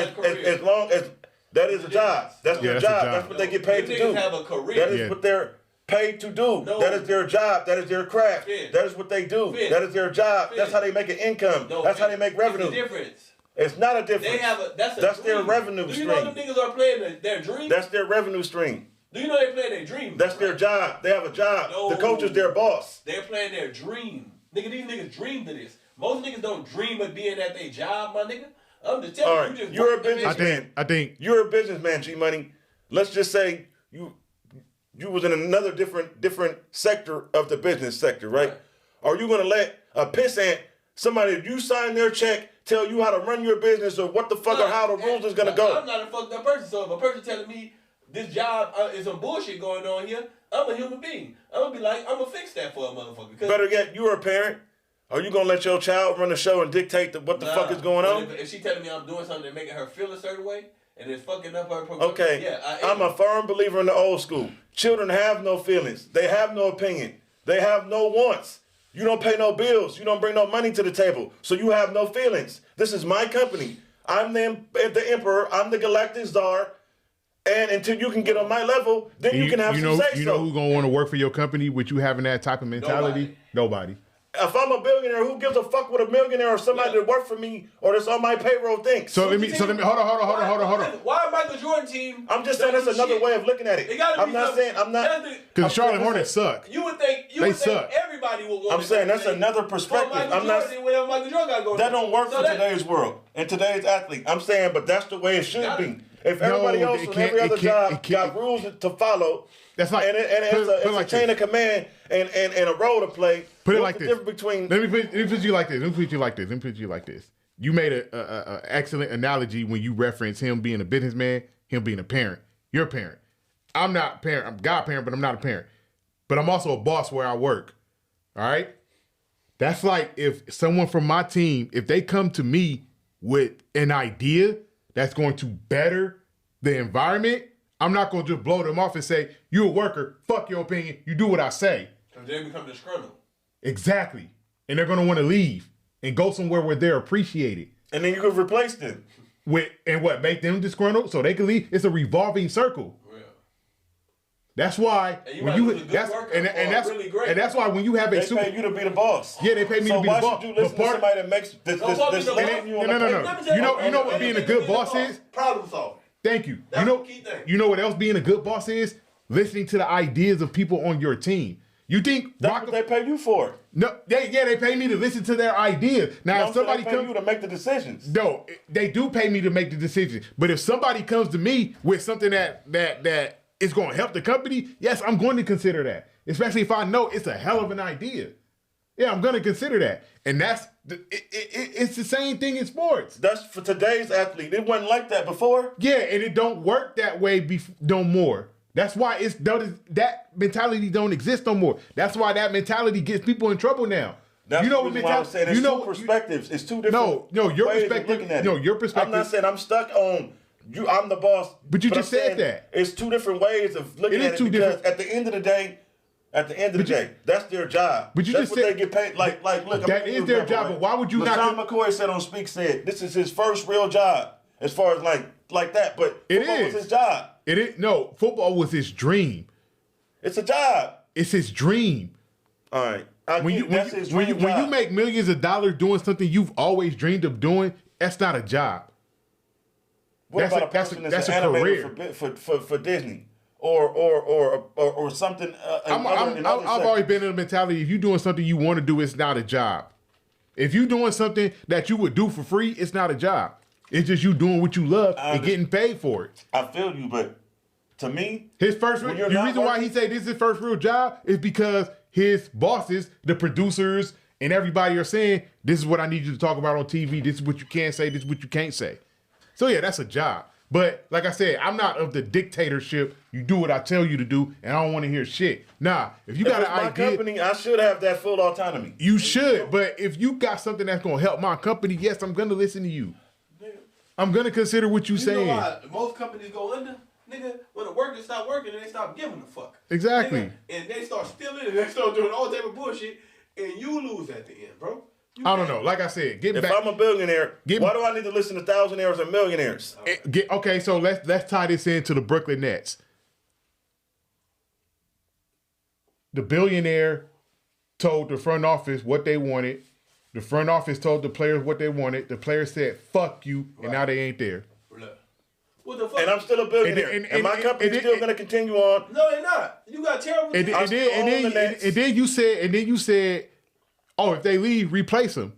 as that is a job. That's their job. That's what they get paid to do. Have a career. That is what they're paid to do. No. That is their job. That is their craft. Finn. That is what they do. Finn. That is their job. Finn. That's how they make an income. No, that's how they make revenue. It's a difference. It's not a difference. They have that's their revenue stream. stream. Do you know them niggas are playing their dream? That's their revenue stream. Do you know they playing their dream? That's their job. They have a job. No. The coach is their boss. They're playing their dream. Nigga, these niggas dream to this. Most niggas don't dream of being at their job, my nigga. I'm just telling All right. You're a businessman. I think you're a businessman, G Money. Let's just say you was in another different sector of the business sector, right? Are you gonna let a pissant, somebody you sign their check, tell you how to run your business or what the fuck or how the rules is gonna go? I'm not a fucked up person. So if a person telling me this job is some bullshit going on here, I'm a human being. I'm gonna be like, I'm gonna fix that for a motherfucker. Better yet, you're a parent. Are you gonna let your child run the show and dictate what the fuck is going on? If she telling me I'm doing something that making her feel a certain way and it's fucking up her progression, okay, I'm a firm believer in the old school. Children have no feelings. They have no opinion. They have no wants. You don't pay no bills. You don't bring no money to the table. So you have no feelings. This is my company. I'm the emperor. I'm the galactic czar. And until you can get on my level, then you can have some say-so. You know who's going to want to work for your company with you having that type of mentality? Nobody. If I'm a billionaire, who gives a fuck what a millionaire or somebody that work for me or that's on my payroll thinks? So let me hold on. Why Michael Jordan team? I'm just saying that's another way of looking at it. I'm not. Because Charlotte Hornets suck. You would think everybody would want. I'm saying that's another perspective. I'm not. Michael Jordan that don't work for today's world and today's athlete. I'm saying, but that's the way it should be. If everybody else on every other job got rules to follow. That's like, and it's a chain of command and a role to play. Put it like this. Between let me put you like this. You made an excellent analogy when you referenced him being a businessman, him being a parent. You're a parent. I'm not a parent. I'm a godparent, but I'm not a parent. But I'm also a boss where I work. All right? That's like if someone from my team, if they come to me with an idea that's going to better the environment, I'm not going to just blow them off and say, you're a worker, fuck your opinion, you do what I say. Because they become disgruntled. Exactly. And they're going to want to leave and go somewhere where they're appreciated. And then you could replace them. Make them disgruntled so they can leave? It's a revolving circle. Yeah. That's why when you that's why when you have they pay you to be the boss. Yeah, they pay me to be the boss. So why should you listen to somebody that makes this No. You know what being a good boss is? Problem solving. Thank you. That's the key thing. You know what else being a good boss is? Listening to the ideas of people on your team. You think that's what they pay you for? No, they pay me to listen to their ideas. Now, if somebody comes you to make the decisions. No, they do pay me to make the decisions. But if somebody comes to me with something that is going to help the company, yes, I'm going to consider that. Especially if I know it's a hell of an idea. Yeah, I'm going to consider that. And it's the same thing in sports. That's for today's athlete. It wasn't like that before. Yeah, and it don't work that way no more. That's why that mentality don't exist no more. That's why that mentality gets people in trouble now. That's what I'm saying. It's two perspectives. It's two different your perspective. Your perspective. I'm not saying I'm stuck on you. I'm the boss. But you just said that. It's two different ways of looking at it. Because at the end of the day, that's their job. But you that's just what said they get paid. Like, look, that is their job. But why would you not? John McCoy said on Speak said this is his first real job as far as like that. But football was his job. It is no football was his dream. It's a job. It's his dream. All right. When you make millions of dollars doing something you've always dreamed of doing, that's not a job. What about a person that's an animator for Disney or something? I've always been in the mentality: if you're doing something you want to do, it's not a job. If you're doing something that you would do for free, it's not a job. It's just you doing what you love and getting paid for it. I feel you, but to me, the reason why he say this is his first real job is because his bosses, the producers, and everybody are saying, this is what I need you to talk about on TV. This is what you can say. This is what you can't say. So yeah, that's a job. But like I said, I'm not of the dictatorship. You do what I tell you to do, and I don't want to hear shit. Nah, if you got an idea, my company, I should have that full autonomy. You should, but if you got something that's gonna help my company, yes, I'm gonna listen to you. I'm gonna consider what you're saying. Know why most companies go under, nigga, when the workers stop working and they stop giving a fuck. Exactly. Nigga, and they start stealing and they start doing all type of bullshit, and you lose at the end, bro. I don't know. Like I said, if I'm a billionaire, why do I need to listen to thousandaires and millionaires? Okay, so let's tie this into the Brooklyn Nets. The billionaire told the front office what they wanted. The front office told the players what they wanted. The players said, fuck you, and now they ain't there. What the fuck? And I'm still a billionaire. And my company's still going to continue on. No, they're not. You got terrible team. And then you said, oh, if they leave, replace them.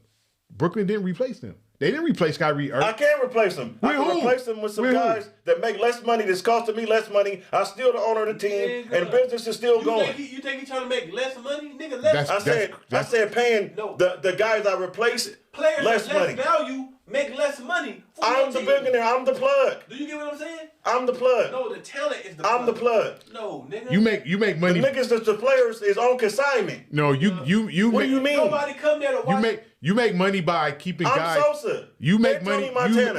Brooklyn didn't replace them. They didn't replace Kyrie Irving. I can't replace them. I can replace them with some guys that make less money, that's costing me less money. I'm still the owner of the team, and business is still going. You think he's trying to make less money? Nigga, less. I said paying the guys I replace players less money. Value make less money. I'm the billionaire. I'm the plug. Do you get what I'm saying? I'm the plug. No, the talent is the plug. I'm the plug. No, nigga. You make money. The niggas that the players is on consignment. No, you What make, do you mean? Nobody come there to watch. You make money by keeping guys. I'm Sosa. You make money.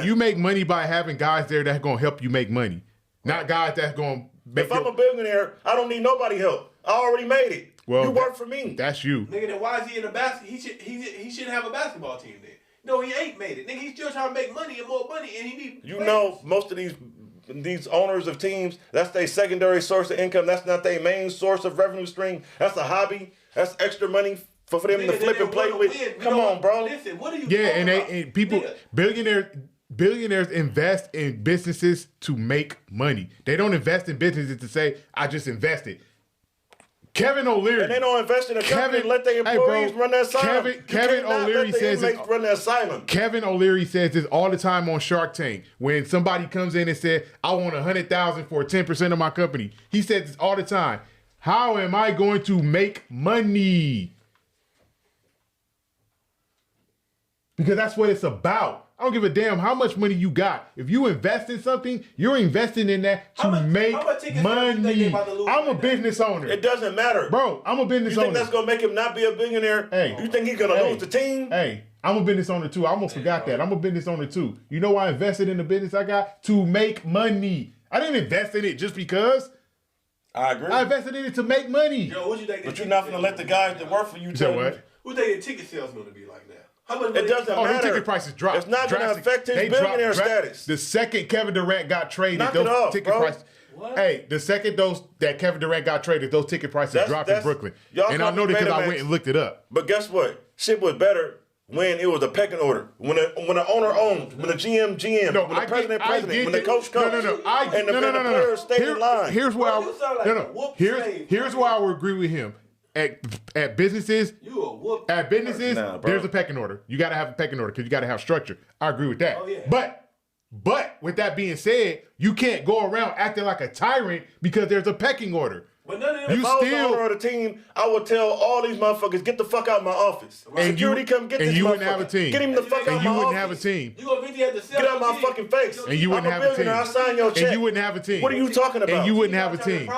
You make money by having guys there that's gonna help you make money, not guys that's gonna. If I'm a billionaire, I don't need nobody help. I already made it. Well, you work for me. That's you. Nigga, then why is he in a basket? He should have a basketball team then. No, he ain't made it. Nigga, he's still trying to make money and more money, and he need. You know, most of these owners of teams, that's their secondary source of income. That's not their main source of revenue stream. That's a hobby. That's extra money for them to flip and play with. Come on, bro. Listen, what are you? Yeah, and people, billionaires invest in businesses to make money. They don't invest in businesses to say, I just invested. Kevin O'Leary. And they don't invest in a company and let their employees run their asylum. Kevin O'Leary says run their asylum. Kevin O'Leary says this all the time on Shark Tank. When somebody comes in and says, I want $100,000 for 10% of my company. He says this all the time. How am I going to make money? Because that's what it's about. I don't give a damn how much money you got. If you invest in something, you're investing in that to make money. I'm a business owner. It doesn't matter. Bro, I'm a business owner. You think that's going to make him not be a billionaire? Hey. You think he's going to lose the team? Hey, I'm a business owner too. I almost forgot that. I'm a business owner too. You know why I invested in the business I got? To make money. I didn't invest in it just because. I agree. I invested in it to make money. Yo, what you think? But you're not going to let the guys that work for you tell you. What? Who think the ticket sales going to be like now? How much It doesn't matter. The ticket prices dropped. It's not going to affect his billionaire status. The second Kevin Durant got traded, Knock those it off, ticket bro. prices. What? Hey, the second that Kevin Durant got traded, those ticket prices dropped in Brooklyn. And I know that because I went and looked it up. But guess what? Shit was better when it was a pecking order. When the owner owned, when the GM, when the president, when the coach. And the players stayed in line. Here's where here's where I would agree with him. At businesses, there's a pecking order. You got to have a pecking order because you got to have structure. I agree with that. Oh, yeah. But with that being said, you can't go around acting like a tyrant because there's a pecking order. But none of them. If I was the owner of the team, I would tell all these motherfuckers, get the fuck out of my office. And Security, come get this motherfucker. And you wouldn't have a team. Get him the fuck out of my office. And you wouldn't have a team. You gonna really have to sell get out of my fucking face. And you wouldn't have a team. I sign your check. And you wouldn't have a team. What are you talking about? And you wouldn't have a team.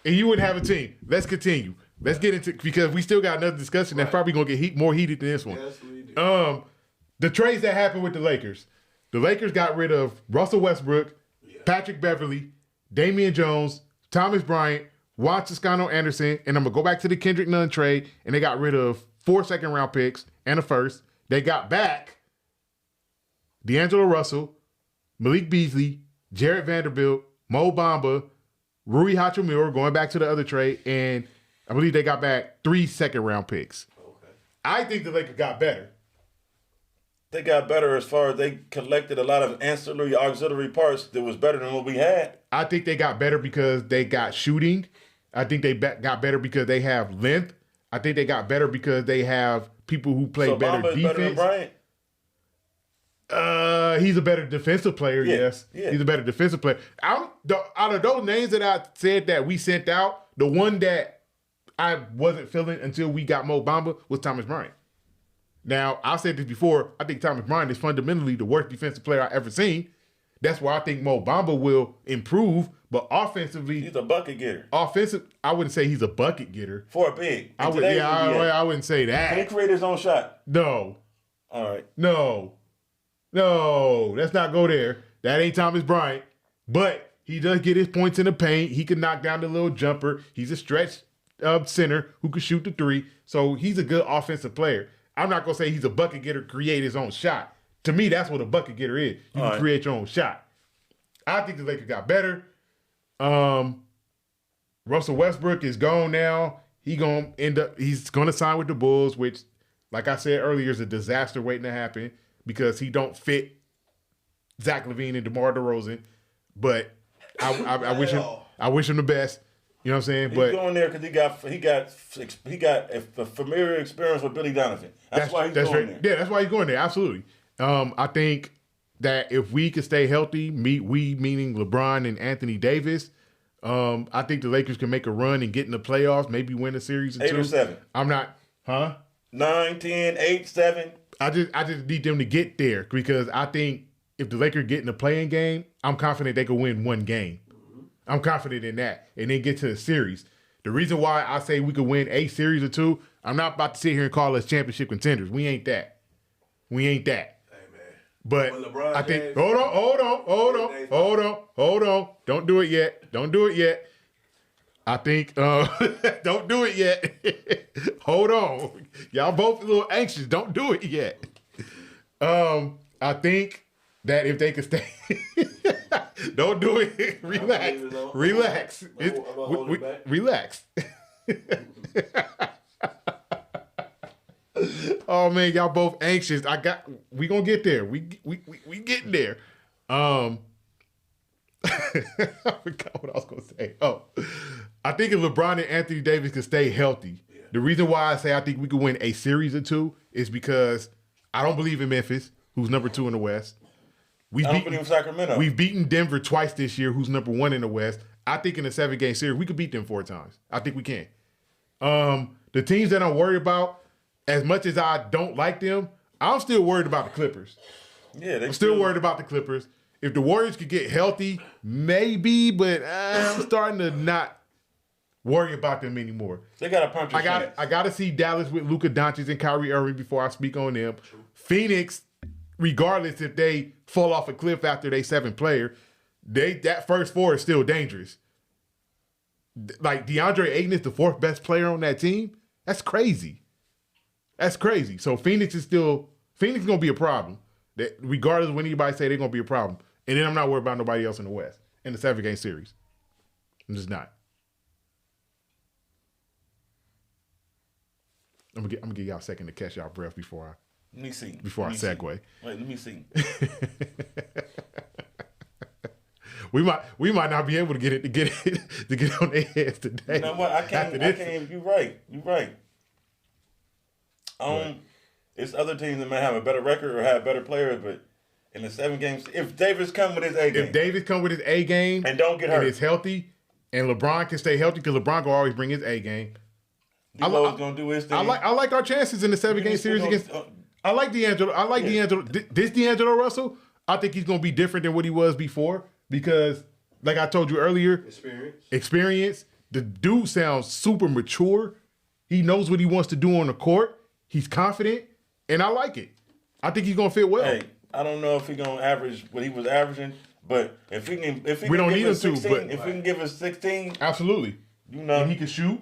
And you wouldn't have a team. Let's continue. Let's get into, because we still got another discussion that's probably gonna get more heated than this one. Yes, we do. The trades that happened with the Lakers. The Lakers got rid of Russell Westbrook, Patrick Beverley, Damian Jones, Thomas Bryant, Juan Toscano Anderson, and I'm gonna go back to the Kendrick Nunn trade, and they got rid of 4 second-round picks and a first. They got back D'Angelo Russell, Malik Beasley, Jarrett Vanderbilt, Mo Bamba, Rui Hachimura, going back to the other trade, and I believe they got back 3 second-round picks. Okay. I think the Lakers got better. They got better as far as they collected a lot of ancillary auxiliary parts that was better than what we had. I think they got better because they got shooting. I think they got better because they have length. I think they got better because they have people who play better Bamba is defense. Better than Bryant? He's a better defensive player, yes. Yeah. He's a better defensive player. Out of those names that I said that we sent out, the one that I wasn't feeling until we got Mo Bamba was Thomas Bryant. Now, I said this before, I think Thomas Bryant is fundamentally the worst defensive player I've ever seen. That's why I think Mo Bamba will improve, but offensively... He's a bucket getter. I wouldn't say he's a bucket getter. For a big. I wouldn't say that. Can he create his own shot? No. All right. No, let's not go there. That ain't Thomas Bryant. But he does get his points in the paint. He can knock down the little jumper. He's a stretch center who can shoot the three. So he's a good offensive player. I'm not going to say he's a bucket getter, create his own shot. To me, that's what a bucket getter is. You can create your own shot. I think the Lakers got better. Russell Westbrook is gone now. He's going to sign with the Bulls, which, like I said earlier, is a disaster waiting to happen because he don't fit Zach LaVine and DeMar DeRozan. But I wish him the best. You know what I'm saying? He's going there because he got a familiar experience with Billy Donovan. That's why he's going there. Yeah, that's why he's going there. Absolutely. I think that if we could stay healthy, we meaning LeBron and Anthony Davis, I think the Lakers can make a run and get in the playoffs, maybe win a series or 8 two. or 7. I'm not, 9, 10, 8, 7. I just need them to get there because I think if the Lakers get in the playing game, I'm confident they could win one game. I'm confident in that. And then get to the series. The reason why I say we could win a series or two, I'm not about to sit here and call us championship contenders. We ain't that. Hey, man. But LeBron I think, James, hold on. Don't do it yet. I think don't do it yet. Hold on. Y'all both a little anxious. Don't do it yet. I think that if they could stay, don't do it. Relax. Relax. Relax. Oh man, y'all both anxious. We gonna get there. We getting there. I forgot what I was gonna say. Oh, I think if LeBron and Anthony Davis can stay healthy, the reason why I say I think we could win a series or two is because I don't believe in Memphis, who's number 2 in the West. I don't believe in Sacramento. We've beaten Denver twice this year, who's number 1 in the West. I think in a 7-game series, we could beat them 4 times. I think we can. The teams that I'm worried about, as much as I don't like them, I'm still worried about the Clippers. Yeah, I'm still worried about the Clippers. If the Warriors could get healthy, maybe, but I'm starting to not worry about them anymore. They got a punch. I got to see Dallas with Luka Doncic and Kyrie Irving before I speak on them. Phoenix, regardless if they fall off a cliff after they 7th player, that first 4 is still dangerous. Like DeAndre Ayton is the 4th best player on that team. That's crazy. That's crazy. So Phoenix is going to be a problem. That regardless of when anybody say they're going to be a problem. And then I'm not worried about nobody else in the West in the 7-game series. I'm just not. I'm gonna give y'all a second to catch y'all breath before Let me see. I segue. Wait, let me see. We might not be able to get on their heads today. You know what? I can't. You're right. It's other teams that may have a better record or have better players, but in the 7 games, if Davis come with his A game, and don't get hurt, and is healthy, and LeBron can stay healthy because LeBron will always bring his A game. D'Lo's gonna do his thing. I like our chances in the 7-game series against. I like D'Angelo. D'Angelo. This D'Angelo Russell, I think he's gonna be different than what he was before because, like I told you earlier, experience. The dude sounds super mature. He knows what he wants to do on the court. He's confident, and I like it. I think he's gonna fit well. Hey, I don't know if he's gonna average what he was averaging, but if we don't need him 16, to. But if we can give us 16, absolutely, and he can shoot.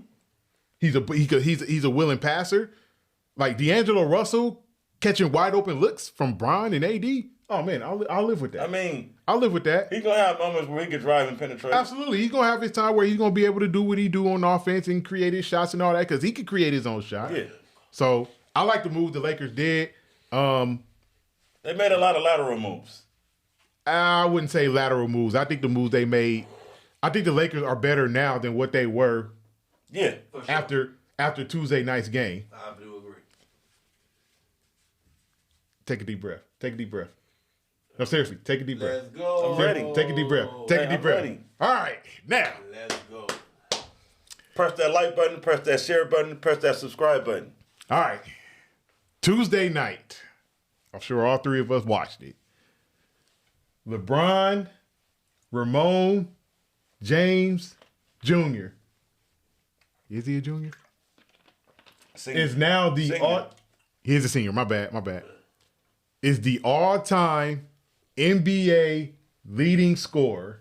He's a willing passer. Like D'Angelo Russell catching wide open looks from Bron and AD. Oh man, I'll live with that. I mean, I'll live with that. He's gonna have moments where he can drive and penetrate. Absolutely, he's gonna have his time where he's gonna be able to do what he do on offense and create his shots and all that because he can create his own shot. Yeah. So I like the move the Lakers did. They made a lot of lateral moves. I wouldn't say lateral moves. I think the moves they made. I think the Lakers are better now than what they were. Yeah. Sure. After Tuesday night's game. I do agree. Take a deep breath. Take a deep breath. No, seriously, take a deep breath. Let's go. I'm ready. Take a deep breath. Take a deep breath. Ready. All right, now. Let's go. Press that like button, press that share button, press that subscribe button. All right. Tuesday night. I'm sure all 3 of us watched it. LeBron, Ramon, James, Jr. Is he a junior? Senior. Is now the Senior. He's a senior. My bad. Is the all-time NBA leading scorer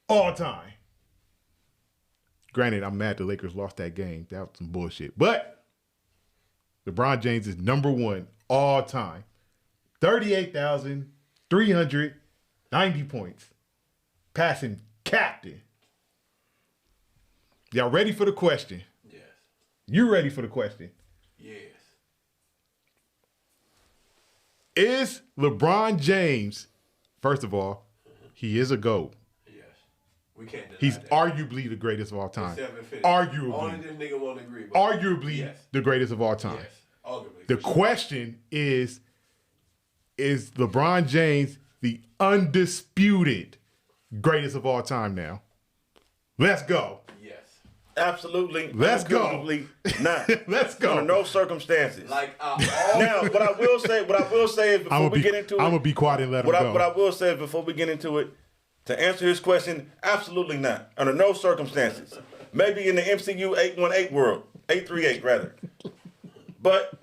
all time. Granted, I'm mad the Lakers lost that game. That was some bullshit. But LeBron James is number 1 all time. 38,390 points. Passing captain. Y'all ready for the question? Yes. You ready for the question? Yes. Is LeBron James, first of all, he is a GOAT. Yes. We can't deny He's that. arguably the greatest of all time. Only Arguably. this nigga won't agree. But Arguably yes. the greatest of all time. Yes. Arguably. The for sure. question is LeBron James the undisputed greatest of all time now? Let's go. Yes. Absolutely. Let's go. Absolutely not. Let's go. Under no circumstances. Like Now, what I will say is before we get into it. I'm gonna be quiet and let him go. What I will say is before we get into it, to answer his question, absolutely not. Under no circumstances. Maybe in the MCU 818 world. 838 rather. But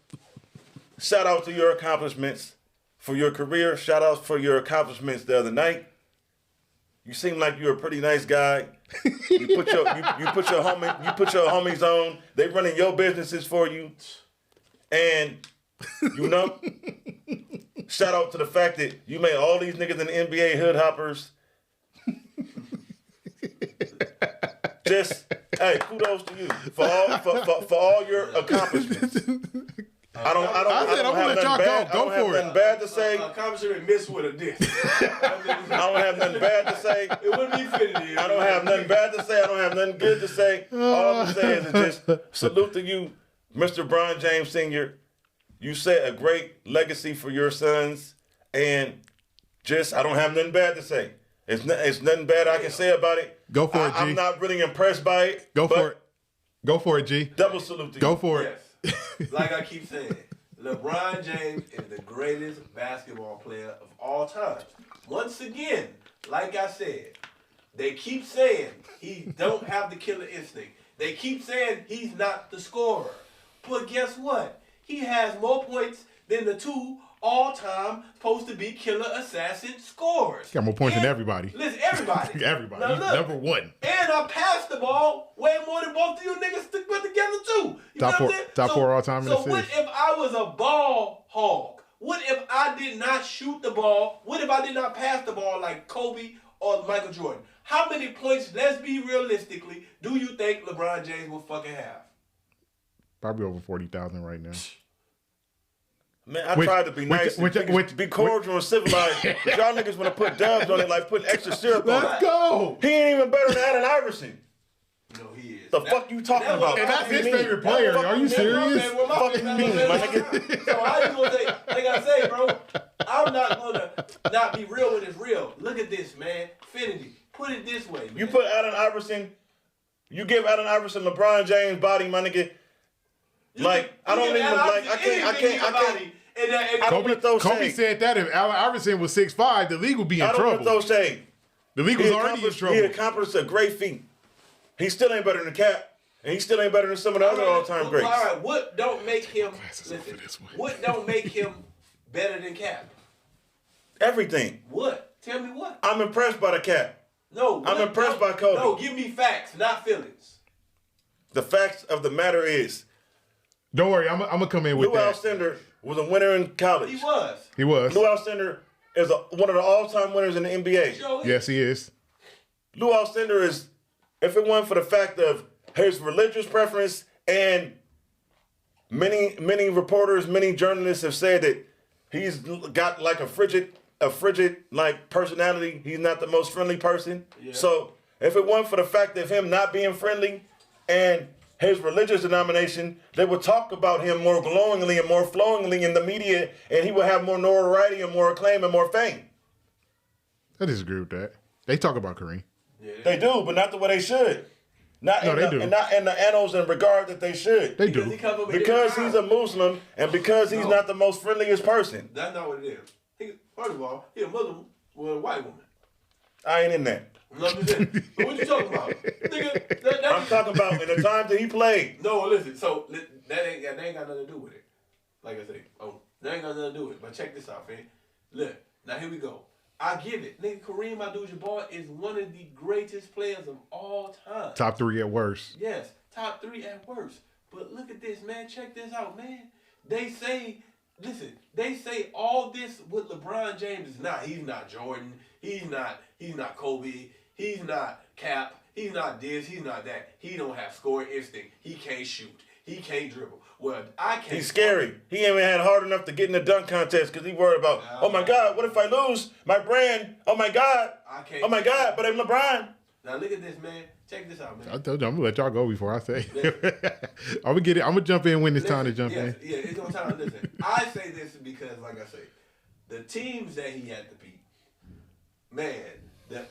shout out to your accomplishments for your career. Shout out for your accomplishments the other night. You seem like you're a pretty nice guy. You put your homies on. They running your businesses for you. And you know, shout out to the fact that you made all these niggas in the NBA hood hoppers. Just hey, kudos to you for all your accomplishments. I don't have nothing bad to say. Accomplishment missed with a diss. I don't have nothing bad to say. It wouldn't be fitting. I don't have nothing bad to say. I don't have nothing good to say. All I'm saying is just salute to you, Mr. LeBron James Sr. You set a great legacy for your sons, and just I don't have nothing bad to say. It's nothing bad I can say about it. Go for it, G. I'm not really impressed by it. Go for it. Go for it, G. Double salute to you. Go for it. Yes. Like I keep saying, LeBron James is the greatest basketball player of all time. Once again, like I said, they keep saying he don't have the killer instinct. They keep saying he's not the scorer. But guess what? He has more points than the two all-time supposed to be killer assassin scorers. Got more points than everybody. Listen, everybody. Everybody. Now He's look, number one. And I passed the ball way more than both of you niggas put together too. You know what I'm saying? Top four all time in the So what if I was a ball hog? What if I did not shoot the ball? What if I did not pass the ball like Kobe or Michael Jordan? How many points, let's be realistically, do you think LeBron James will fucking have? Probably over 40,000 right now. Man, I tried to be nice, be cordial and civilized. But y'all niggas want to put dubs on it, like putting extra syrup on it. Let's go. He ain't even better than Allen Iverson. No, he is. The fuck you talking about? And that's his favorite player. Are you serious? Fuck you mean, my nigga? So how you gonna say, like I say, bro, I'm not gonna not be real when it's real. Look at this, man. Finity. Put it this way, man. You put Allen Iverson, you give Allen Iverson LeBron James body, my nigga. Like, I don't even, like, I can't. Kobe said that if Allen Iverson was 6'5", the league would be in trouble. I don't throw shade. The league was already in trouble. He accomplished a great feat. He still ain't better than Cap, and he still ain't better than some of the other all-time greats. All right, what don't make him, what don't make him better than Cap? Everything. What? Tell me what? I'm impressed by the Cap. No. I'm impressed by Kobe. No, give me facts, not feelings. The facts of the matter is, don't worry, I'm gonna come in with Lou Alcindor was a winner in college. He was. Lou Alcindor is one of the all-time winners in the NBA. Sure yes, he is. Lou Alcindor is, if it weren't for the fact of his religious preference, and many reporters, many journalists have said that he's got like a frigid like personality. He's not the most friendly person. Yeah. So if it weren't for the fact of him not being friendly and his religious denomination, they would talk about him more glowingly and more flowingly in the media, and he would have more notoriety and more acclaim and more fame. I disagree with that. They talk about Kareem. Yeah, they do, but not the way they should. Not in the annals and regard that they should. They do. Because he's a Muslim and because he's not the most friendliest person. That's not what it is. First of all, he's a Muslim with a white woman. I ain't in that. So what you talking about? Nigga, I'm talking about in the time that he played. No, listen. So that ain't got nothing to do with it. Like I say, that ain't got nothing to do with it. But check this out, man. Look, now here we go. I give it. Nigga, Kareem Abdul-Jabbar is one of the greatest players of all time. Top 3 at worst. Yes, top 3 at worst. But look at this, man. Check this out, man. They say all this with LeBron James is not. He's not Jordan. He's not Kobe. He's not Cap. He's not this. He's not that. He don't have scoring instinct. He can't shoot. He can't dribble. Well, I can't. He's scary. He ain't even had hard enough to get in the dunk contest because he worried about, oh my God, what if I lose my brand? Oh my God. I can't. Oh my God, but I'm LeBron. Now look at this, man. Check this out, man. I told you, I'm gonna let y'all go before I say. I'm gonna jump in when it's time to jump in. Yeah, it's gonna time. Listen, I say this because, like I say, the teams that he had to beat, man, the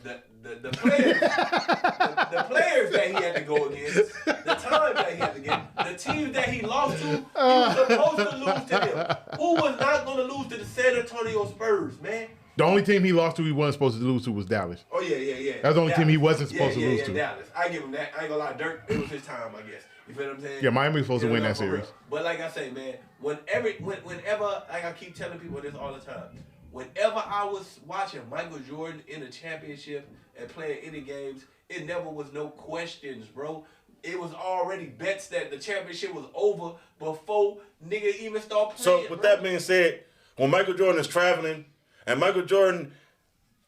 players, the players that he had to go against, the time that he had to get, the teams that he lost to, he was supposed to lose to them. Who was not gonna lose to the San Antonio Spurs, man? The only team he lost to, he wasn't supposed to lose to, was Dallas. Oh yeah. That's the only team he wasn't supposed to lose to. Dallas. I give him that. I ain't gonna lie, Dirk. It was his time, I guess. You feel what I'm saying? Yeah, Miami was supposed to win that series. But like I say, man, whenever, like I keep telling people this all the time, whenever I was watching Michael Jordan in a championship and playing any games, it never was no questions, bro. It was already bets that the championship was over before nigga even start playing. So with that being said, when Michael Jordan is traveling and Michael Jordan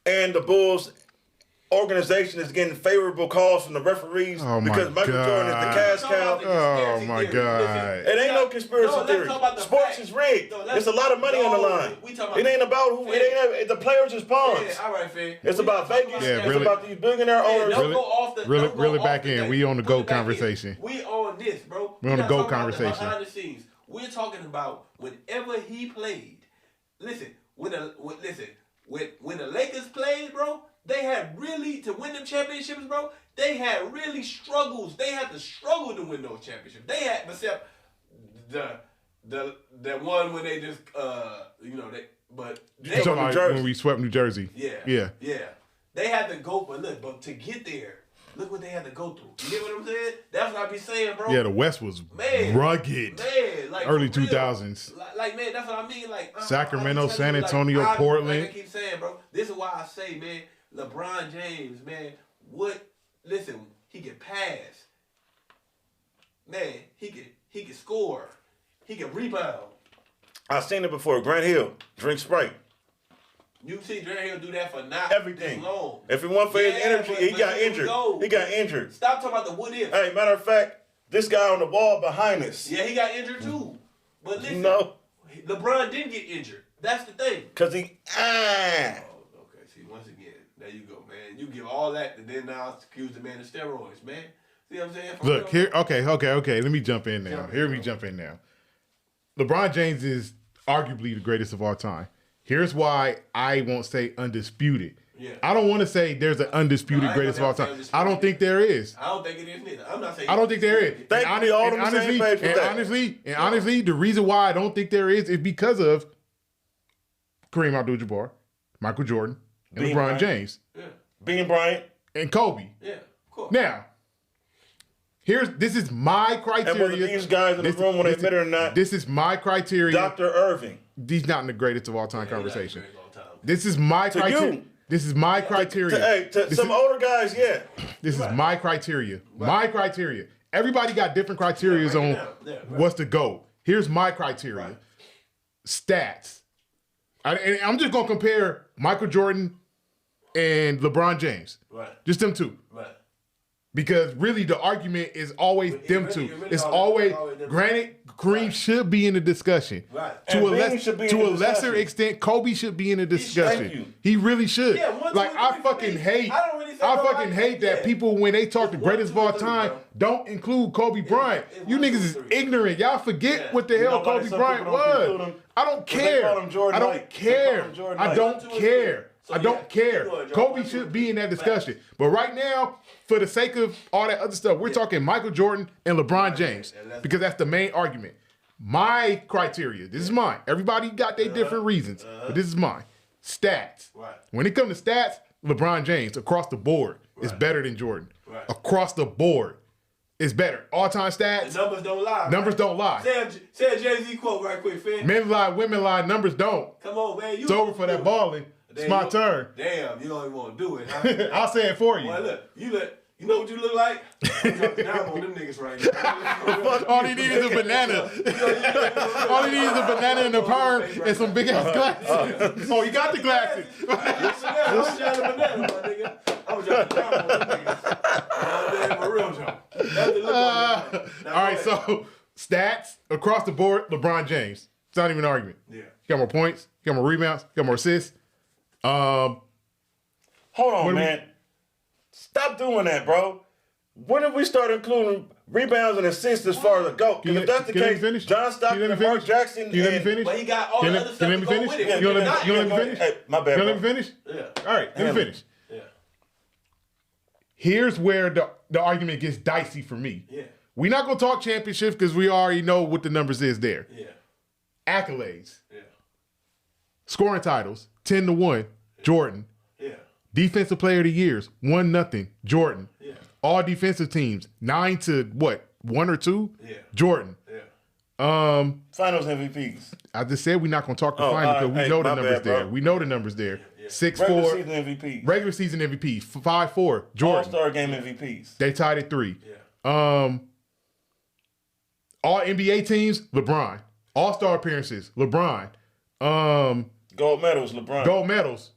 and the Bulls organization is getting favorable calls from the referees because Michael Jordan is the cash cow. Oh my God! It ain't no conspiracy theory. Sports is rigged. There's a lot of money on the line. It ain't about who. It ain't the players is pawns. Yeah, all right, Fed. It's about Vegas. Yeah, It's about these billionaire owners. Reel it back in. We on the GOAT conversation. We on this, bro. We on the GOAT conversation. Behind the scenes, we're talking about whenever he played. Listen, when the Lakers played, bro. They had really, to win them championships, bro, they had really struggles. They had to struggle to win those championships. They had, except the one when they just, they when we swept New Jersey. Yeah. They had to go, but to get there, look what they had to go through. You get what I'm saying? That's what I be saying, bro. Yeah, the West was rugged. Man, like early 2000s. Like, man, that's what I mean. Like Sacramento, San Antonio, Portland. Like I keep saying, bro, this is why I say, man, LeBron James, man, he can pass. Man, he can score. He can rebound. I've seen it before. Grant Hill, drink Sprite. You see Grant Hill do that for not everything. Long. If it wasn't for his energy, he got injured. He got injured. Stop talking about the what if. Hey, matter of fact, this guy on the wall behind us. Yeah, he got injured too. But listen, LeBron didn't get injured. That's the thing. Cause he okay. See, once again, there you go, man. You give all that, and then now accuse the man of steroids, man. See what I'm saying? Look here. Okay. Let me jump in now. Jump in now. LeBron James is arguably the greatest of all time. Here's why I won't say undisputed. Yeah. I don't want to say there's an undisputed greatest of all time. I don't think there is. I don't think it is neither. I'm not saying. I don't think there is. Honestly, the reason why I don't think there is because of Kareem Abdul-Jabbar, Michael Jordan, and LeBron James. Yeah. Bean Bryant. And Kobe. Yeah, of course. Now, this is my criteria. And whether these guys in the room, when they admit it or not. This is my criteria. Dr. Irving. He's not in the greatest of all time conversation. This is my criteria. This is my criteria. To some older guys, yeah. This is my criteria. My criteria. Everybody got different criteria on what's the GOAT. Here's my criteria. Stats. And I'm just going to compare Michael Jordan and LeBron James. Right. Just them two. Right. Because really the argument is always them two. It's always, granted, Kareem should be in the discussion. Right. To a lesser extent, Kobe should be in the discussion. He really should. Yeah, I fucking hate that people, when they talk the greatest of all time, don't include Kobe Bryant. You niggas is ignorant. Y'all forget what the hell Kobe Bryant was. I don't care. I don't care. I don't care. I don't care. Kobe should be in that discussion. But right now, for the sake of all that other stuff, we're talking Michael Jordan and LeBron James because that's the main argument. My criteria, this is mine. Everybody got their different reasons, but this is mine. Stats. When it comes to stats, LeBron James across the board is better than Jordan. Across the board is better. All-time stats. The numbers don't lie. Numbers don't lie. Say a Jay-Z quote right quick, Finn. Men lie, women lie, numbers don't. Come on, man. It's over for that balling. It's my turn. Damn, you don't even want to do it. Huh? I'll say it for you. Well, look, you know what you look like? I'm dropping down on them niggas right now. All he needs is a banana. All he needs is a banana and a perm and some big ass glasses. Oh, you got the glasses. I'm trying to banana, my nigga. I'm dropping down on them niggas. For real, Joe. All right, so stats across the board, LeBron James. It's not even an argument. Yeah. He got more points. He got more rebounds. He got more assists. Hold on, man. Stop doing that, bro. When did we start including rebounds and assists as far as a GOAT? Because if that's the case, John Stockton and Mark Jackson. Can you let me finish? But he got all the other stuff to go with it. You let me finish? Hey, my bad, You let me finish? Yeah. All right, let me finish. Yeah. Here's where the argument gets dicey for me. Yeah. We're not going to talk championships because we already know what the numbers is there. Yeah. Accolades. Yeah. Scoring titles, 10-1, Jordan. Yeah. Defensive Player of the Years, 1-0, Jordan. Yeah. All defensive teams, 9-1 or 2, Yeah. Jordan. Yeah. Finals MVPs. I just said we're not going to talk the Oh, final because we hey, know the my numbers bad, there. bro. We know the numbers there. 6-4. Regular season MVPs. Regular season MVP, 5-4. Jordan. All-Star game MVPs. They tied at 3. Yeah. All NBA teams, LeBron. All-Star appearances, LeBron. Gold medals, LeBron. Gold medals.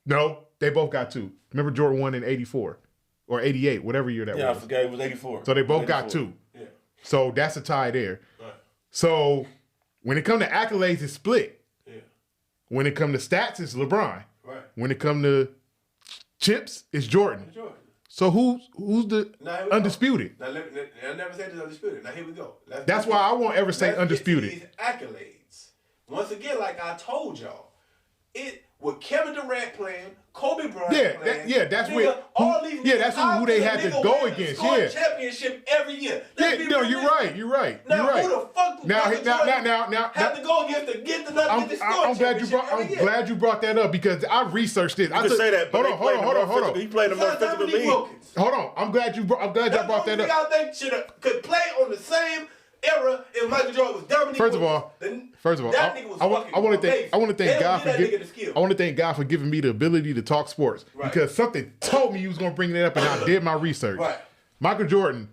No, they both got 2. Remember Jordan won in 84 or 88, whatever year that Yeah, I was. forgot it was 84. So they both got 84. 2. Yeah. So that's a tie there. Right. So when it comes to accolades, it's split. Yeah. When it comes to stats, it's LeBron. Right. When it comes to chips, it's Jordan. Jordan. So who's the Now, here we undisputed? Go. Now, I never said this undisputed. Now here we go. That's why I won't ever say Let's undisputed. get to these accolades. Once again, like I told y'all, it with Kevin Durant playing, Kobe Bryant playing. That's nigga, where. all these That's who they had to go against. Yeah, championship every year. yeah. No, you're right. You're right. Now You're right. who the fuck Now, have to go against to get the score I'm glad you brought. I'm glad you brought that up because I researched this. You can say that, but hold on. He played in a more physical league. Hold on. I'm glad y'all brought that up. I think could play on the same era if Michael Jordan was Dominique First of all, that nigga was I want to thank God for I want to thank God for giving me the ability to talk sports because something told me you was gonna bring that up and I did my research. Right. Michael Jordan.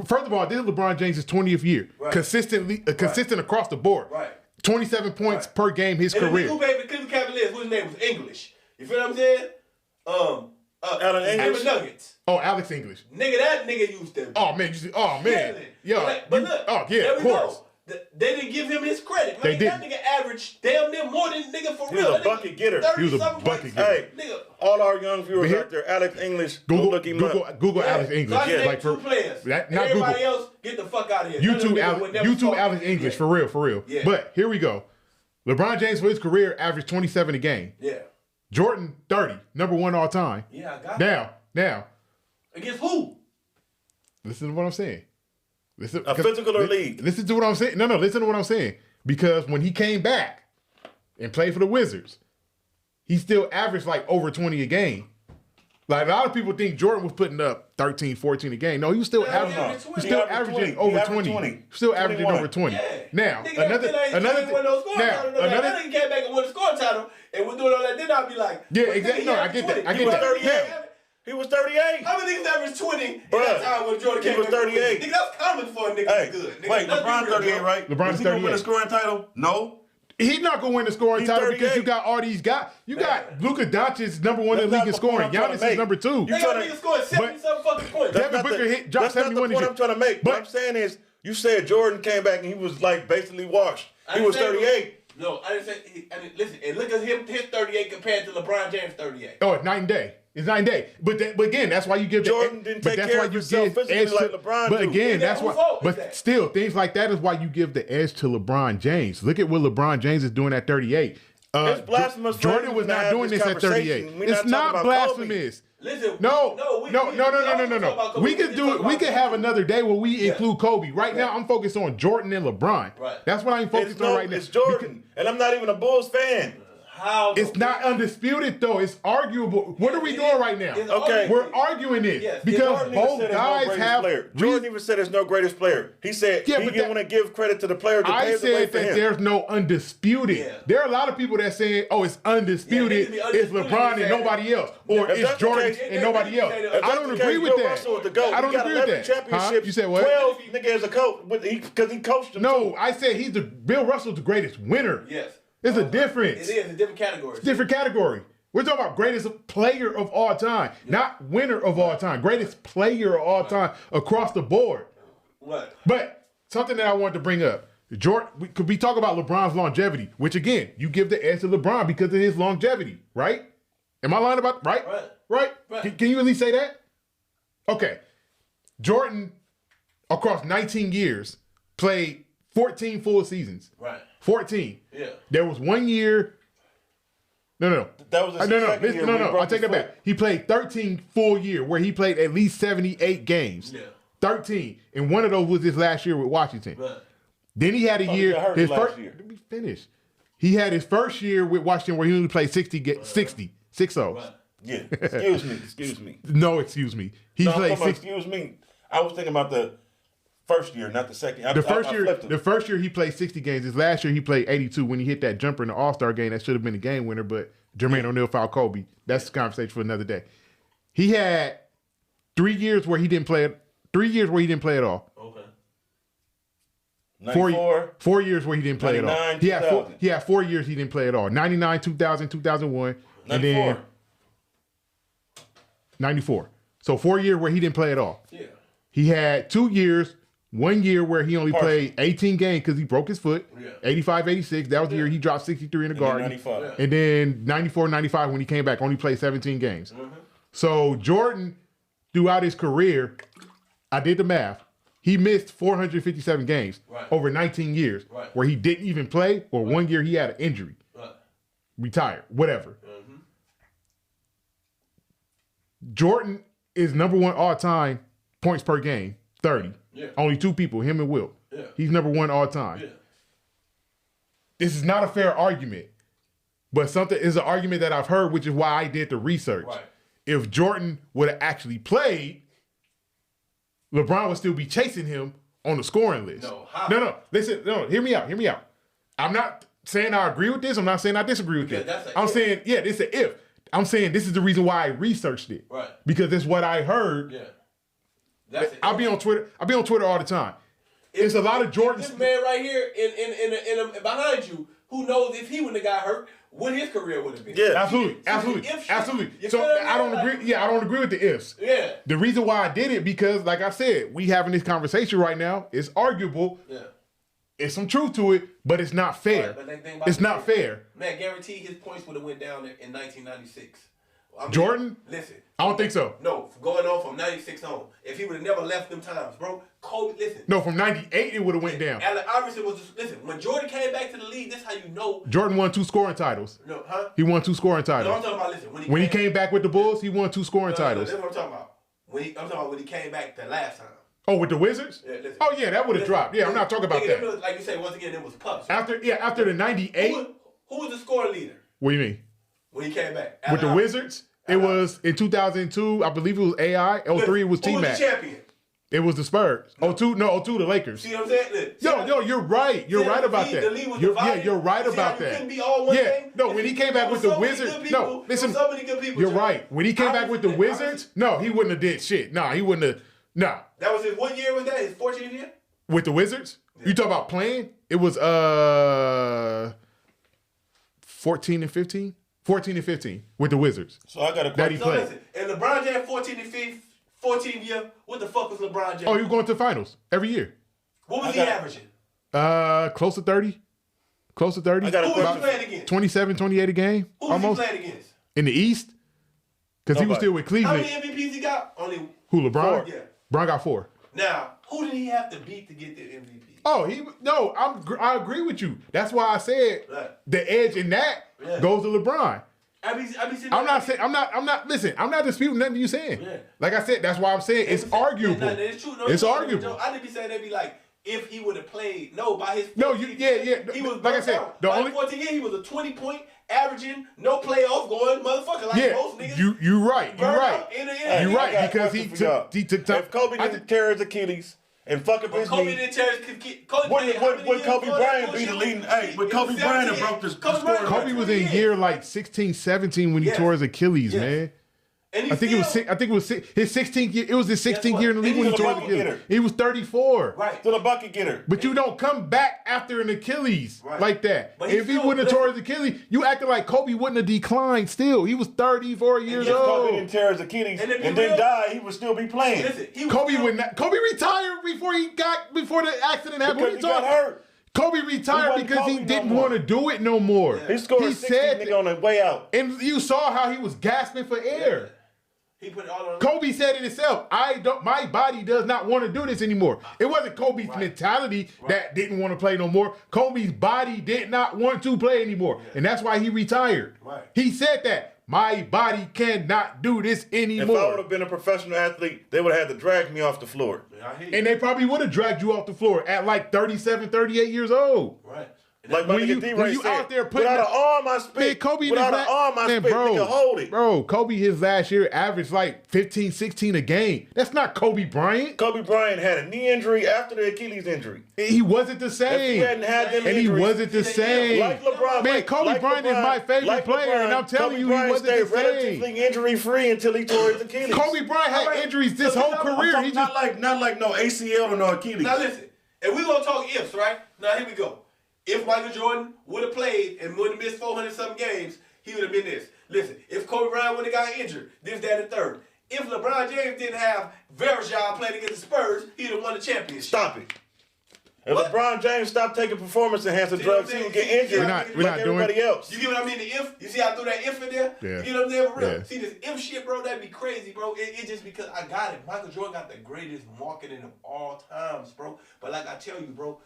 First of all, this is LeBron James' 20th year, consistent across the board. Right. 27 points per game his career. And the Cleveland Cavaliers, whose name was English. You feel what I'm saying? Alan English? Nuggets. Oh, Alex English. Nigga, that nigga used them. Oh man, yeah. But look, yeah, there of we course. go. They didn't give him his credit. They That didn't. nigga averaged damn near more than nigga for He real. was a bucket getter. He was a 30-something bucket points. getter. Hey, Nigga. all our young viewers Here- out there, Alex English, go look him up. Google Yeah. Alex So I English. named Like two players. not Everybody Google. else, get the fuck out of here. None of them niggas would never YouTube fuck Alex with English me. for real. Yeah. But here we go. LeBron James for his career averaged 27 a game. Yeah. Jordan 30, number 1 all time. Yeah, I got it. Now, Against who? listen to what I'm saying. Listen, A physical or league? Listen to what I'm saying. No, listen to what I'm saying. Because when he came back and played for the Wizards, he still averaged like over 20 a game. Like a lot of people think Jordan was putting up 13, 14 a game. No, he was still averaging. He still averaging over 20. Still averaging over 20. Yeah. Now, Nigga, another nigga came back and won the scoring title and was doing all that. Then I'd be like, yeah, but exactly. nigga, No, he I get that. averaged I 20. get that. 38. Now, He was 38. How many niggas averaged 20 in Bruh. that time when Jordan came was back? 38. Nigga, that's common for a nigga Hey, to be good. Nigga, wait, let's be LeBron real, 38, bro. right? LeBron's Is he gonna win 38. a scoring title? No. he's not gonna win the scoring He's title because 38. you got all these guys. You got Luka Doncic number 1 in the That's league in not the point scoring. I'm trying to Giannis is make. number 2. They got niggas scoring 77 fucking points. That's Devin not Booker dropped that's not 71 the point I'm trying to make. But- What I'm saying is, you said Jordan came back and he was like basically washed. He was 38. No, I didn't say. Listen, and look at his 38 compared to LeBron James 38. Oh, it's night and day. It's night and day. But again, that's why you give Jordan didn't take care of himself physically like LeBron But do. again, Yeah, that's whose why. fault is But that? still, things like that is why you give the edge to LeBron James. Look at what LeBron James is doing at 38. It's blasphemous for Jordan him was to not have doing this this at 38. conversation. We're It's not not talking about Kobe. blasphemous. Listen, No. we We could do it. We could have another day where we include Kobe. Right now, I'm focused on Jordan and LeBron. Right. That's what I'm focused on right now. It's Jordan, and I'm not even a Bulls fan. How? It's not undisputed though. It's arguable. What are we doing right now? It's Okay. We're arguing it Yes. because Jordan even both said there's no guys greatest have. player. Jordan even said there's no greatest player. He said Yeah, he but didn't want to give credit to the player that I paved the way said for that him. there's no undisputed. Yeah. There are a lot of people that saying, "Oh, it's undisputed. Yeah, it It's needs to be LeBron undisputed. and nobody else, or If it's that's the Jordan case- and nobody else." If I that's don't the agree case, with Bill that. Russell was the GOAT. I don't He got agree with 11 that. championships. Huh? You said what? 12 nigga as a coach because he coached them. No, I said he's Bill Russell's the greatest winner. Yes. There's a difference. It is a different category. Different category. We're talking about greatest player of all time, not winner of all time. Greatest player of all time across the board. What? But something that I wanted to bring up, Jordan. Could we talk about LeBron's longevity? Which again, you give the edge to LeBron because of his longevity, right? Am I lying about right? Right. Can you at least say that? Okay. Jordan, across 19 years, played 14 full seasons. Right. 14. Yeah. There was 1 year. No. That was his second year when he broke I'll take his that back. He played 13 full year where he played at least 78 games. Yeah. 13. And one of those was his last year with Washington. Right. Then he had a he year. got hurt His last first year. Let me finish. He had his first year with Washington where he only played 60. Right. Yeah. Excuse me. No, excuse me. He No, I'm played talking about, 60. excuse me. I was thinking about the First year, not the second. The first year he played 60 games. His last year he played 82 when he hit that jumper in the All-Star game. That should have been a game winner, but Jermaine O'Neal fouled Kobe. That's the conversation for another day. He had 3 years where he didn't play it. 3 years where he didn't play at all. Okay. 4 years where he didn't play at all. He had 4 years he didn't play at all. 99, 2000, 2001, 94. And then 94. So 4 years where he didn't play at all. Yeah. He had 2 years, 1 year where he only played 18 games because he broke his foot. Yeah. 85, 86. That was the year he dropped 63 in the Garden. 95. And then 94, 95 when he came back, only played 17 games. Mm-hmm. So Jordan, throughout his career, I did the math. He missed 457 games over 19 years where he didn't even play, or 1 year he had an injury. Retired, whatever. Mm-hmm. Jordan is number one all time points per game, 30. Yeah. Only 2 people, him and Wilt. Yeah. He's number one all time. Yeah. This is not a fair argument, but something is an argument that I've heard, which is why I did the research. Right. If Jordan would have actually played, LeBron would still be chasing him on the scoring list. No. Listen, hear me out. I'm not saying I agree with this. I'm not saying I disagree with this. I'm saying, this is an if. I'm saying this is the reason why I researched it. Right. Because it's what I heard. Yeah. I'll be on Twitter. I'll be on Twitter all the time. It's a lot of Jordan. This man right here in behind you, who knows if he wouldn't have got hurt, what his career would have been. Yeah, absolutely. So I don't agree. Yeah, I don't agree with the ifs. Yeah. The reason why I did it because, like I said, we having this conversation right now. It's arguable. Yeah. It's some truth to it, but it's not fair. Right, it's not fair. Man, guarantee his points would have went down in 1996. Jordan? Listen. I don't think so. No, going on from 96 on. If he would have never left them times, bro. Kobe, listen. No, from 98 it would have went down. Allen Iverson was just, listen, when Jordan came back to the league, this is how you know. Jordan won 2 scoring titles. No, huh? He won 2 scoring titles. No, I'm talking about, listen. When he came back with the Bulls, he won 2 scoring titles. That's what I'm talking about. I'm talking about when he came back the last time. Oh, with the Wizards? Yeah, listen. Oh, yeah, that would have dropped. Yeah, I'm not talking about that. Like you say, once again, it was pups. After the 98. Who was the scoring leader? What do you mean? When he came back. With the Wizards? It was in 2002, I believe it was AI. 03 it was T-Mac. Who was the champion? It was the Spurs. 02 the Lakers. See what I'm saying? Yo, you're right. You're right about that. You're right about that. Couldn't be all one thing? No, when he came back with the Wizards, no, listen. So many good people. You're right. When he came back with the Wizards, no, he wouldn't have did shit. No, he wouldn't have. No. That was his, what year was that? His 14th year? With the Wizards? Yeah. You talk about playing? It was 14 and 15? 14 and 15 with the Wizards. So I got a question. So listen, and LeBron James 14th year, what the fuck was LeBron James? Oh, he was going to the finals every year. What was he averaging? Close to 30. Close to 30. Who was he playing against? 27, 28 a game. Who was he playing against? In the East? Because he was still with Cleveland. How many MVPs he got? Only who, LeBron? 4. Yeah. LeBron got 4. Now, who did he have to beat to get the MVP? I agree with you. That's why I said the edge in that goes to LeBron. I'm not disputing nothing you saying. Yeah. Like I said, that's why I'm saying it's arguable. It's true. It's arguable. I didn't be saying they'd be like, if he would have played, by his. He was like I said, the only 14 years he was a 20-point averaging, no playoff going motherfucker like most niggas. You're right. You're right because he took time. If Kobe didn't tear his Achilles. And fucking Kobe didn't tear his Would Kobe Bryant be the leading? Hey, but Kobe Bryant broke the score. Kobe was in year like 16, 17 when he tore his Achilles, man. And I think it was his 16th year. It was his 16th year in the league when he tore his Achilles. He was 34. Right. To the bucket getter. But you don't come back after an Achilles like that. If he wouldn't have tore his Achilles, you acting like Kobe wouldn't have declined still. He was 34 years old. Kobe didn't tear his Achilles and then die, he would still be playing. Listen, Kobe retired before the accident happened. Because he got hurt. Kobe retired because he didn't want to do it no more. He scored 60 on the way out. And you saw how he was gasping for air. He put it all on. Kobe said it himself. My body does not want to do this anymore. It wasn't Kobe's mentality that didn't want to play no more. Kobe's body did not want to play anymore. Yeah. And that's why he retired. Right. He said that. My body cannot do this anymore. If I would have been a professional athlete, they would have had to drag me off the floor. And they probably would have dragged you off the floor at like 37, 38 years old. Right. Like my when nigga you D-Ray said, out there putting without an arm, I spit. Man, Kobe without an arm, I spit. Nigga, hold it. Bro, Kobe his last year averaged like 15, 16 a game. That's not Kobe Bryant. Kobe Bryant had a knee injury after the Achilles injury. He wasn't the If same. he hadn't had them And he injuries, wasn't the same. like LeBron. Man, Kobe Bryant is my favorite player, and I'm telling you, he wasn't the stayed same. relatively injury-free until he tore his Achilles. Kobe Bryant had injuries this whole career. He just not like no ACL or no Achilles. Now listen, if we're gonna talk ifs, right? Now here we go. If Michael Jordan would have played and would have missed 400-something games, he would have been this. Listen, if Kobe Bryant would have got injured, this, that, and third. If LeBron James didn't have Verjao playing against the Spurs, he'd have won the championship. Stop it. If What? LeBron James stopped taking performance-enhancing See what I'm drugs, he would saying? get injured We're not like doing- everybody else. You get what I mean? The if. You see how I threw that if in there? Yeah. You know what I'm saying? For real. Yeah. See this if shit, bro, that'd be crazy, bro. It just because I got it. Michael Jordan got the greatest marketing of all times, bro. But like I tell you, bro,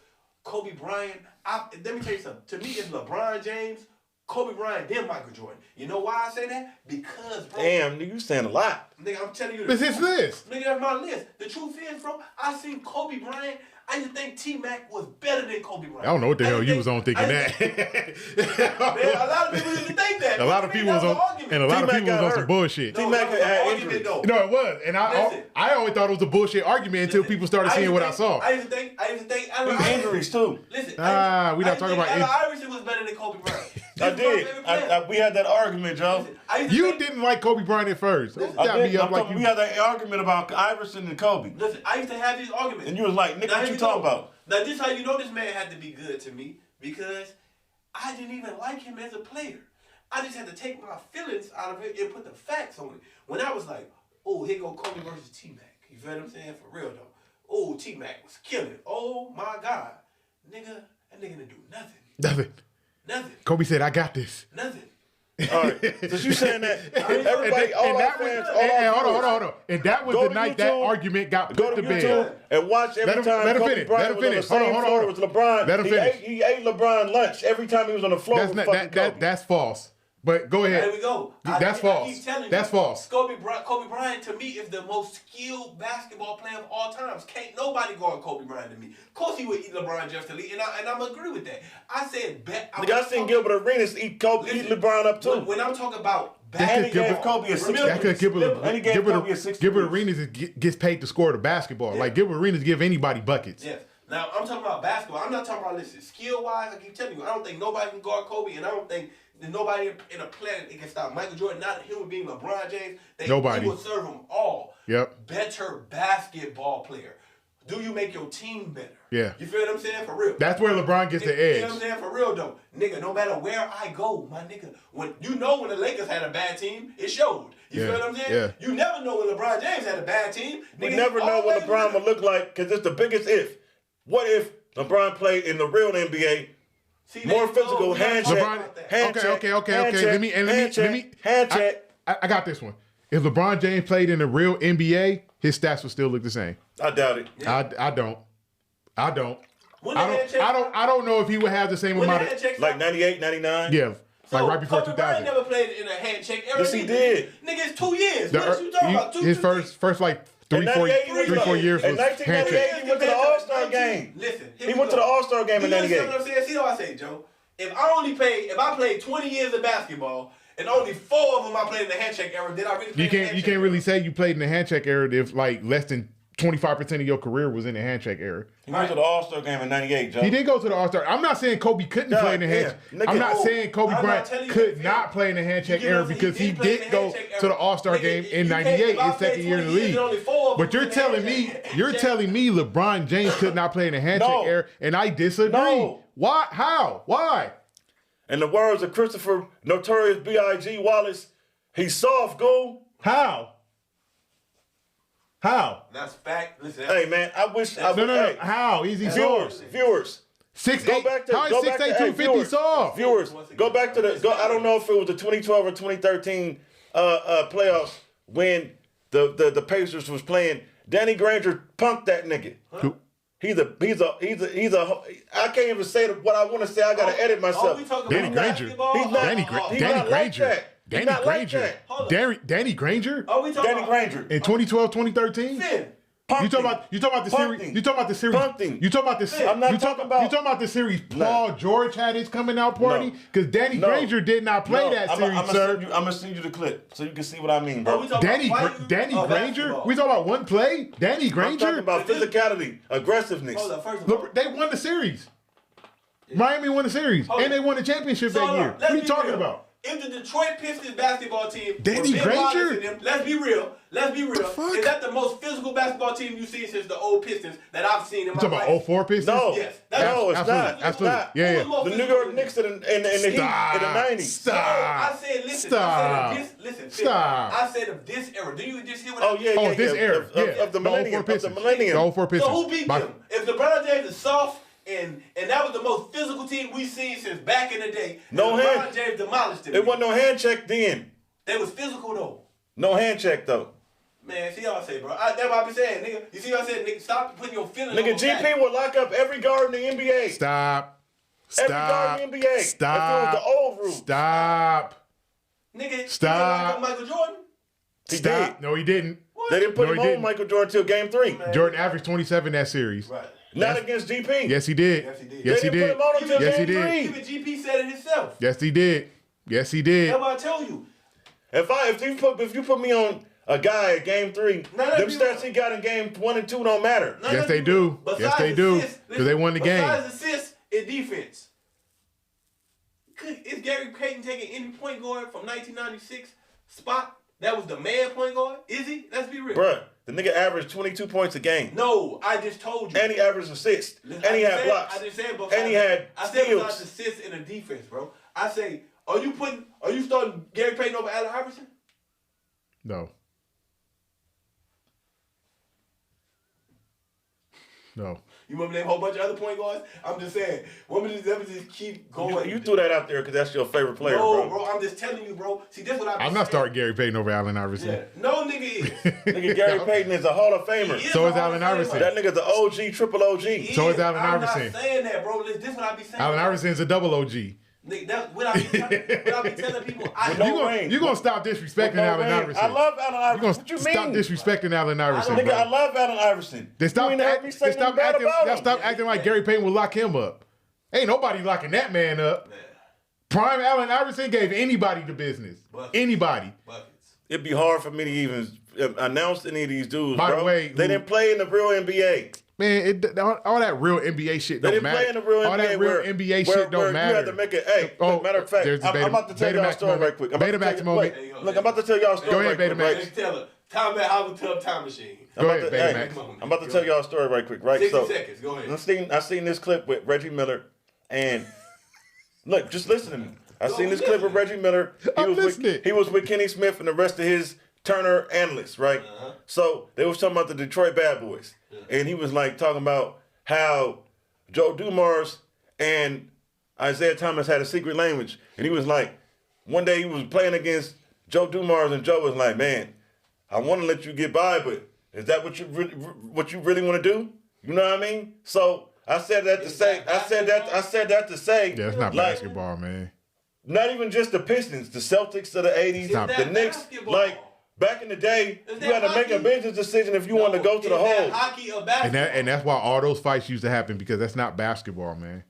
Kobe Bryant, let me tell you something. To me, it's LeBron James, Kobe Bryant, then Michael Jordan. You know why I say that? Because, bro. Damn, nigga, you saying a lot. Nigga, I'm telling you It's his list. Nigga, that's my list. The truth is, bro, I seen Kobe Bryant. I used to think T-Mac was better than Kobe Bryant. I don't know what the hell you was on thinking that. Man, a lot of people used to think that. A lot of people was on, and a lot of T-Mac people was got on some hurt. bullshit. No, T-Mac that was an had argument, injuries. though. No, it was, and Listen. I always thought it was a bullshit argument until people started seeing what I saw. I used to think Allen These Iverson. injuries, too. Listen, We not talking about Allen Iverson was better than Kobe Bryant. I did. We had that argument, Joe. You didn't like Kobe Bryant at first. Don't I stop did. me up I'm like talking- you. We had that argument about Iverson and Kobe. Listen, I used to have these arguments. And you was like, nigga, Now, what here you we talking go. about? Now, this how you know this man had to be good to me, because I didn't even like him as a player. I just had to take my feelings out of it and put the facts on it. When I was like, oh, here go Kobe versus T-Mac. You feel what I'm saying? For real, though. Oh, T-Mac was killing. Oh, my God. Nigga, that nigga didn't do nothing. Nothing. Nothing. Kobe said, "I got this." Nothing. All right. Since you saying that, everybody, all our fans, all and our hold viewers, on. And that was Go the to night that YouTube, argument got go put to to YouTube bed. and watch every Let him- time let him Kobe finish. Bryant Let him was on the finish. same Hold on. floor with LeBron. Let him finish. He ate LeBron lunch every time he was on the floor That's with not, fucking Kobe. that's false. But go ahead. There we go. That's I false. keep telling you, That's false. Kobe Bryant to me is the most skilled basketball player of all times. Can't nobody guard Kobe Bryant to me. Of course he would eat LeBron James to lead, and I'm agree with that. I said bet. Nigga, I seen Gilbert Arenas eat LeBron up too. When I'm talking about And he gave basketball, Kobe a 60. remember, That could And he gave Kobe a 60 Gilbert piece. Arenas gets paid to score the basketball. Like Gilbert Arenas give anybody buckets. Yes. Now I'm talking about basketball. I'm not talking about skill wise. I keep telling you, I don't think nobody can guard Kobe, and I don't think there's nobody in a planet that can stop Michael Jordan. Not him being LeBron James. Nobody. He will serve them all. Yep. Better basketball player. Do you make your team better? Yeah. You feel what I'm saying? For real. That's where LeBron gets the You know edge. what I'm saying? For real though. Nigga, no matter where I go, my nigga, when the Lakers had a bad team, it showed. You Yeah, feel what I'm saying? yeah. You never know when LeBron James had a bad team. We Nigga, never know what always LeBron would look like because it's the biggest if. What if LeBron played in the real NBA? See, More there you go. physical We gotta hand talk check. about that. Hand check, Okay. hand check, Let me hand check. I got this one. If LeBron James played in the real NBA, his stats would still look the same. I doubt it. I don't. When the hand check I don't know if he would have the same When the amount hand of check Like 98, 99? yeah, like right before Kobe Bryant 2000. never played in a hand check era. Yes, he either. did. Nigga, it's 2 years. The- What you talking about? his first like In 3-4 98, years in was 1998, handshake. he went to the All-Star game. Listen, He went to the All-Star game in You understand 98. what I'm saying? See what I say, Joe? If I played 20 years of basketball and only 4 of them I played in the handshake era, did I really play You in the can't handshake era? really say you played in the handshake era if like less than 25% of your career was in the handshake era. He went to the All-Star game in 98, Joe. He did go to the All-Star. I'm not saying Kobe couldn't God play in the handshake. damn. Nigga, I'm not oh, saying Kobe I'm not Bryant telling you could that. not play in the handshake You get what era I'm saying? because he play in did the go handshake to the era. All-Star Nigga, game you in can't- 98, if I his second played year in the 20 years league. and only 4 of But them you're in the telling me handshake. LeBron James could not play in the handshake No. era, and I disagree. No. Why? How? Why? In the words of Christopher Notorious B.I.G. Wallace, he's soft, go. How? That's fact. Listen, Hey, man, I wish. No. Hey, How? Easy viewers, soft. viewers. 6'8". How is go back 6'8", to 250 viewers, soft? Viewers, go back to the. I don't know if it was the 2012 or 2013 playoffs when the Pacers was playing. Danny Granger punked that nigga. Who? He's a. I can't even say what I want to say. I gotta edit myself. we talking Danny about Granger. basketball? He's not- Danny He's Danny not like Granger. that. He's Danny not like Granger. that. Hold on. Danny Granger? Are we talking Danny about Granger. In 2012, 2013? Finn? You talking about the series? You talking about the series? Punting. You talking about the? I'm not talking about. You talking about the series? Paul George had his coming out party because Danny Granger did not play that series, sir. I'm gonna send you the clip so you can see what I mean, bro. Danny Granger? We talking about one play? Danny Granger? I'm talking about physicality, aggressiveness. Hold up, first of all, Look, they won the series. Miami won the series, and they won the championship that year. What are you talking about? If the Detroit Pistons basketball team, Danny Granger, let's be real. Is that the most physical basketball team you've seen since the old Pistons that I've seen in my life? You talking about 04 Pistons? No, yes, no, it's not. Absolutely. Yeah. The New York Knicks in the Heat in the 90s. Stop. I said, listen. Stop. Stop. I said of this era. Do you just hear what Oh I yeah, this era. Of the millennium. Of the millennium. The 04 Pistons. So who beat them? If LeBron James is soft and that was the most physical team we've seen since back in the day, No LeBron hand. James demolished them. It wasn't no hand check then. They was physical though. No hand check though. Man, see what I say, bro. That's what I be saying, nigga. You see what I said, nigga? Stop putting your feelings Nigga, on GP would lock up every guard in the NBA. Stop. Every guard in the NBA. Stop. If it was the old rule. Stop. Nigga, Stop. He did Michael Jordan? He Stop. did. No, he didn't. What? They didn't put No, him he on didn't. Michael Jordan until game 3. Man. Jordan averaged 27 that series. Right. Not against GP. Yes, he did. Yes, he did. Yes, he They didn't did. put him on until Yes, he game did. 3. Even GP said it himself. Yes, he did. Yes, he did. That's what I tell you. If you put me on a guy at game 3, No, them stats he got in game 1 and 2 don't matter. No, Yes, they do. Yes, they do. Because they won the game. Besides assists, it's defense. Is Gary Payton taking any point guard from 1996 spot? That was the man point guard? Is he? Let's be real. Bruh, the nigga averaged 22 points a game. No, I just told you. And he averaged assists. And he had blocks. I just said besides, And he had I said besides steals. assists in the defense, bro. I say, are you starting Gary Payton over Allen Iverson? No. No. You remember that whole bunch of other point guards? I'm just saying. Let me just keep going. You threw that out there because that's your favorite player, No, bro. I'm just telling you, bro. See, that's what I'm I'm not starting Gary Payton over Allen Iverson. Yeah. No nigga is. Nigga, Gary Payton is a Hall of Famer. He So a is Hall Allen of Famer. Iverson. That nigga's an OG, triple OG. He So is Allen Iverson. I'm not saying that, bro. This what I be saying. Allen Iverson's a double OG. Nigga, that's what I be telling people. You're going to stop disrespecting Allen Iverson. I love Allen You're Iverson. going What to you stop mean? disrespecting Allen Iverson, Nigga, bro. I love Allen Iverson. Then stop, You ain't heard me say nothing bad about him. acting like Gary Payton will lock him up. Ain't nobody locking that man up. Prime Allen Iverson gave anybody the business. Buckets. Anybody. Buckets. It'd be hard for me to even announce any of these dudes, By the bro. way, they didn't play in the real NBA. Man, all that real NBA shit They don't didn't matter. play in the real all NBA. that real NBA shit don't matter. You have to make it. Hey, look, matter of fact, there's the I'm about to tell y'all a story right quick. Betamax moment. Look, I'm about to tell y'all a story Go ahead, right quick. Betamax. Right? Tell her. Time at Howard Tub Time Machine. Go ahead, Betamax. I'm about to tell y'all a story right quick, right? 60 seconds. Go ahead. I seen this clip with Reggie Miller, and look, just listen to me. I seen this clip with Reggie Miller. He was with Kenny Smith and the rest of his Turner analysts, right? So they was talking about the Detroit Bad Boys, and he was like talking about how Joe Dumars and Isaiah Thomas had a secret language, and he was like, one day he was playing against Joe Dumars, and Joe was like, "Man, I want to let you get by, but is that what you really want to do?" You know what I mean? So I said that to say. I said that to say. Yeah, it's not like, basketball, man. Not even just the Pistons, the Celtics of the '80s, the Knicks. Basketball. Like back in the day, Is you had to that make a hockey? business decision if you wanted to go to the Is that hole. hockey or basketball? And that's why all those fights used to happen because that's not basketball, man.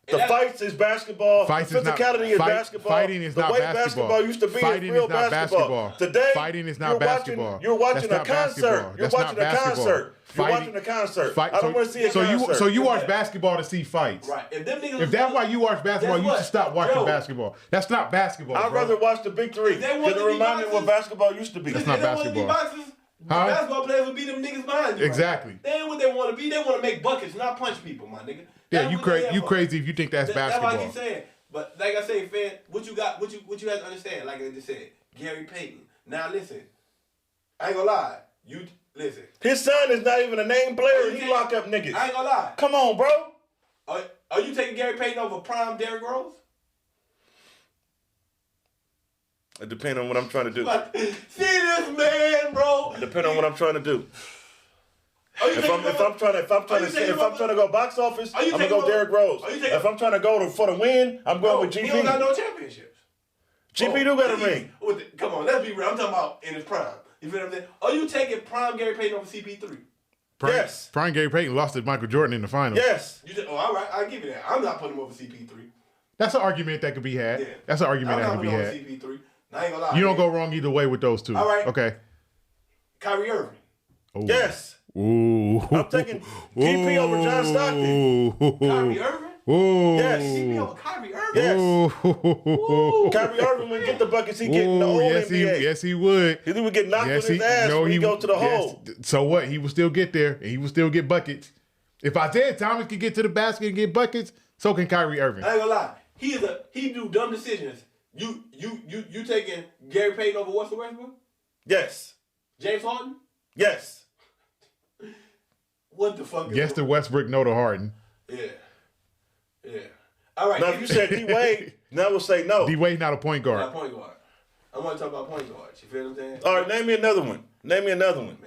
The fights is basketball. Fights the is not- physicality is fight- basketball. fighting is not the way basketball. used to be Fighting is real is not basketball. Today, Fighting is not you're basketball. Watching, you're watching That's a not concert. basketball. You're That's watching not a basketball. concert. You're Fighting- watching a concert. Fight- I don't want to see a so concert. So you watch basketball to see fights. Right. If them niggas If that's why you watch basketball, Guess you what? should stop watching Yo. basketball. That's not basketball. I'd bro. rather watch the Big Three If they because wanna it be reminds me of what boxers- basketball used to be. That's They not don't want to be basketball. boxers. Huh? Basketball players will beat them niggas behind you. Exactly. Right? They ain't what they want to be. They want to make buckets, not punch people, my nigga. Yeah, That's you what they crazy. there You for. crazy if you think that's That's why I basketball. keep saying. But like I say, fan, what you got? What you have to understand? Like I just said, Gary Payton. Now listen, I ain't gonna lie. You listen. His son is not even a name player. you He can't- lock up niggas. I ain't gonna lie. Come on, bro. Are you taking Gary Payton over prime Derrick Rose? It depends on what I'm trying to do. See this man, bro. It depends on what I'm trying to do. Are you If taking I'm trying to go box office, Are you I'm gonna taking go Derrick Rose. Are you taking- If I'm trying to go for the win, I'm going with He don't got GP. no championships. GP do got a ring. Come on, let's be real. I'm talking about in his prime. You feel what I'm saying? Are you taking prime Gary Payton over CP3? Prime Gary Payton lost to Michael Jordan in the finals. Yes. All right, I'll give you that. I'm not putting him over CP3. That's an argument that could be had. Yeah. That's an argument that could be I'm not had. putting him over CP3. I ain't gonna lie. You don't go wrong either way with those two. All right. Okay. Kyrie Irving. Ooh. Yes. Ooh. I'm taking KP over John Stockton. Kyrie Irving? Ooh. Yes. CP over Kyrie Irving? Yes. Ooh. Kyrie Irving would get the buckets he get in the old NBA. Yes, he would. He would get knocked on his ass when he go to the hole. So what? He would still get there, and he would still get buckets. If Isaiah Thomas can get to the basket and get buckets, so can Kyrie Irving. I ain't gonna lie. He do dumb decisions. You taking Gary Payton over Russell Westbrook? Yes. James Harden? Yes. What the fuck? Yes to Westbrook, no to Harden. Yeah. All right. Now if you said D Wade, now we'll say no. D Wade not a point guard. Not point guard. I want to talk about point guards. You feel what I'm saying? All right, name me another one.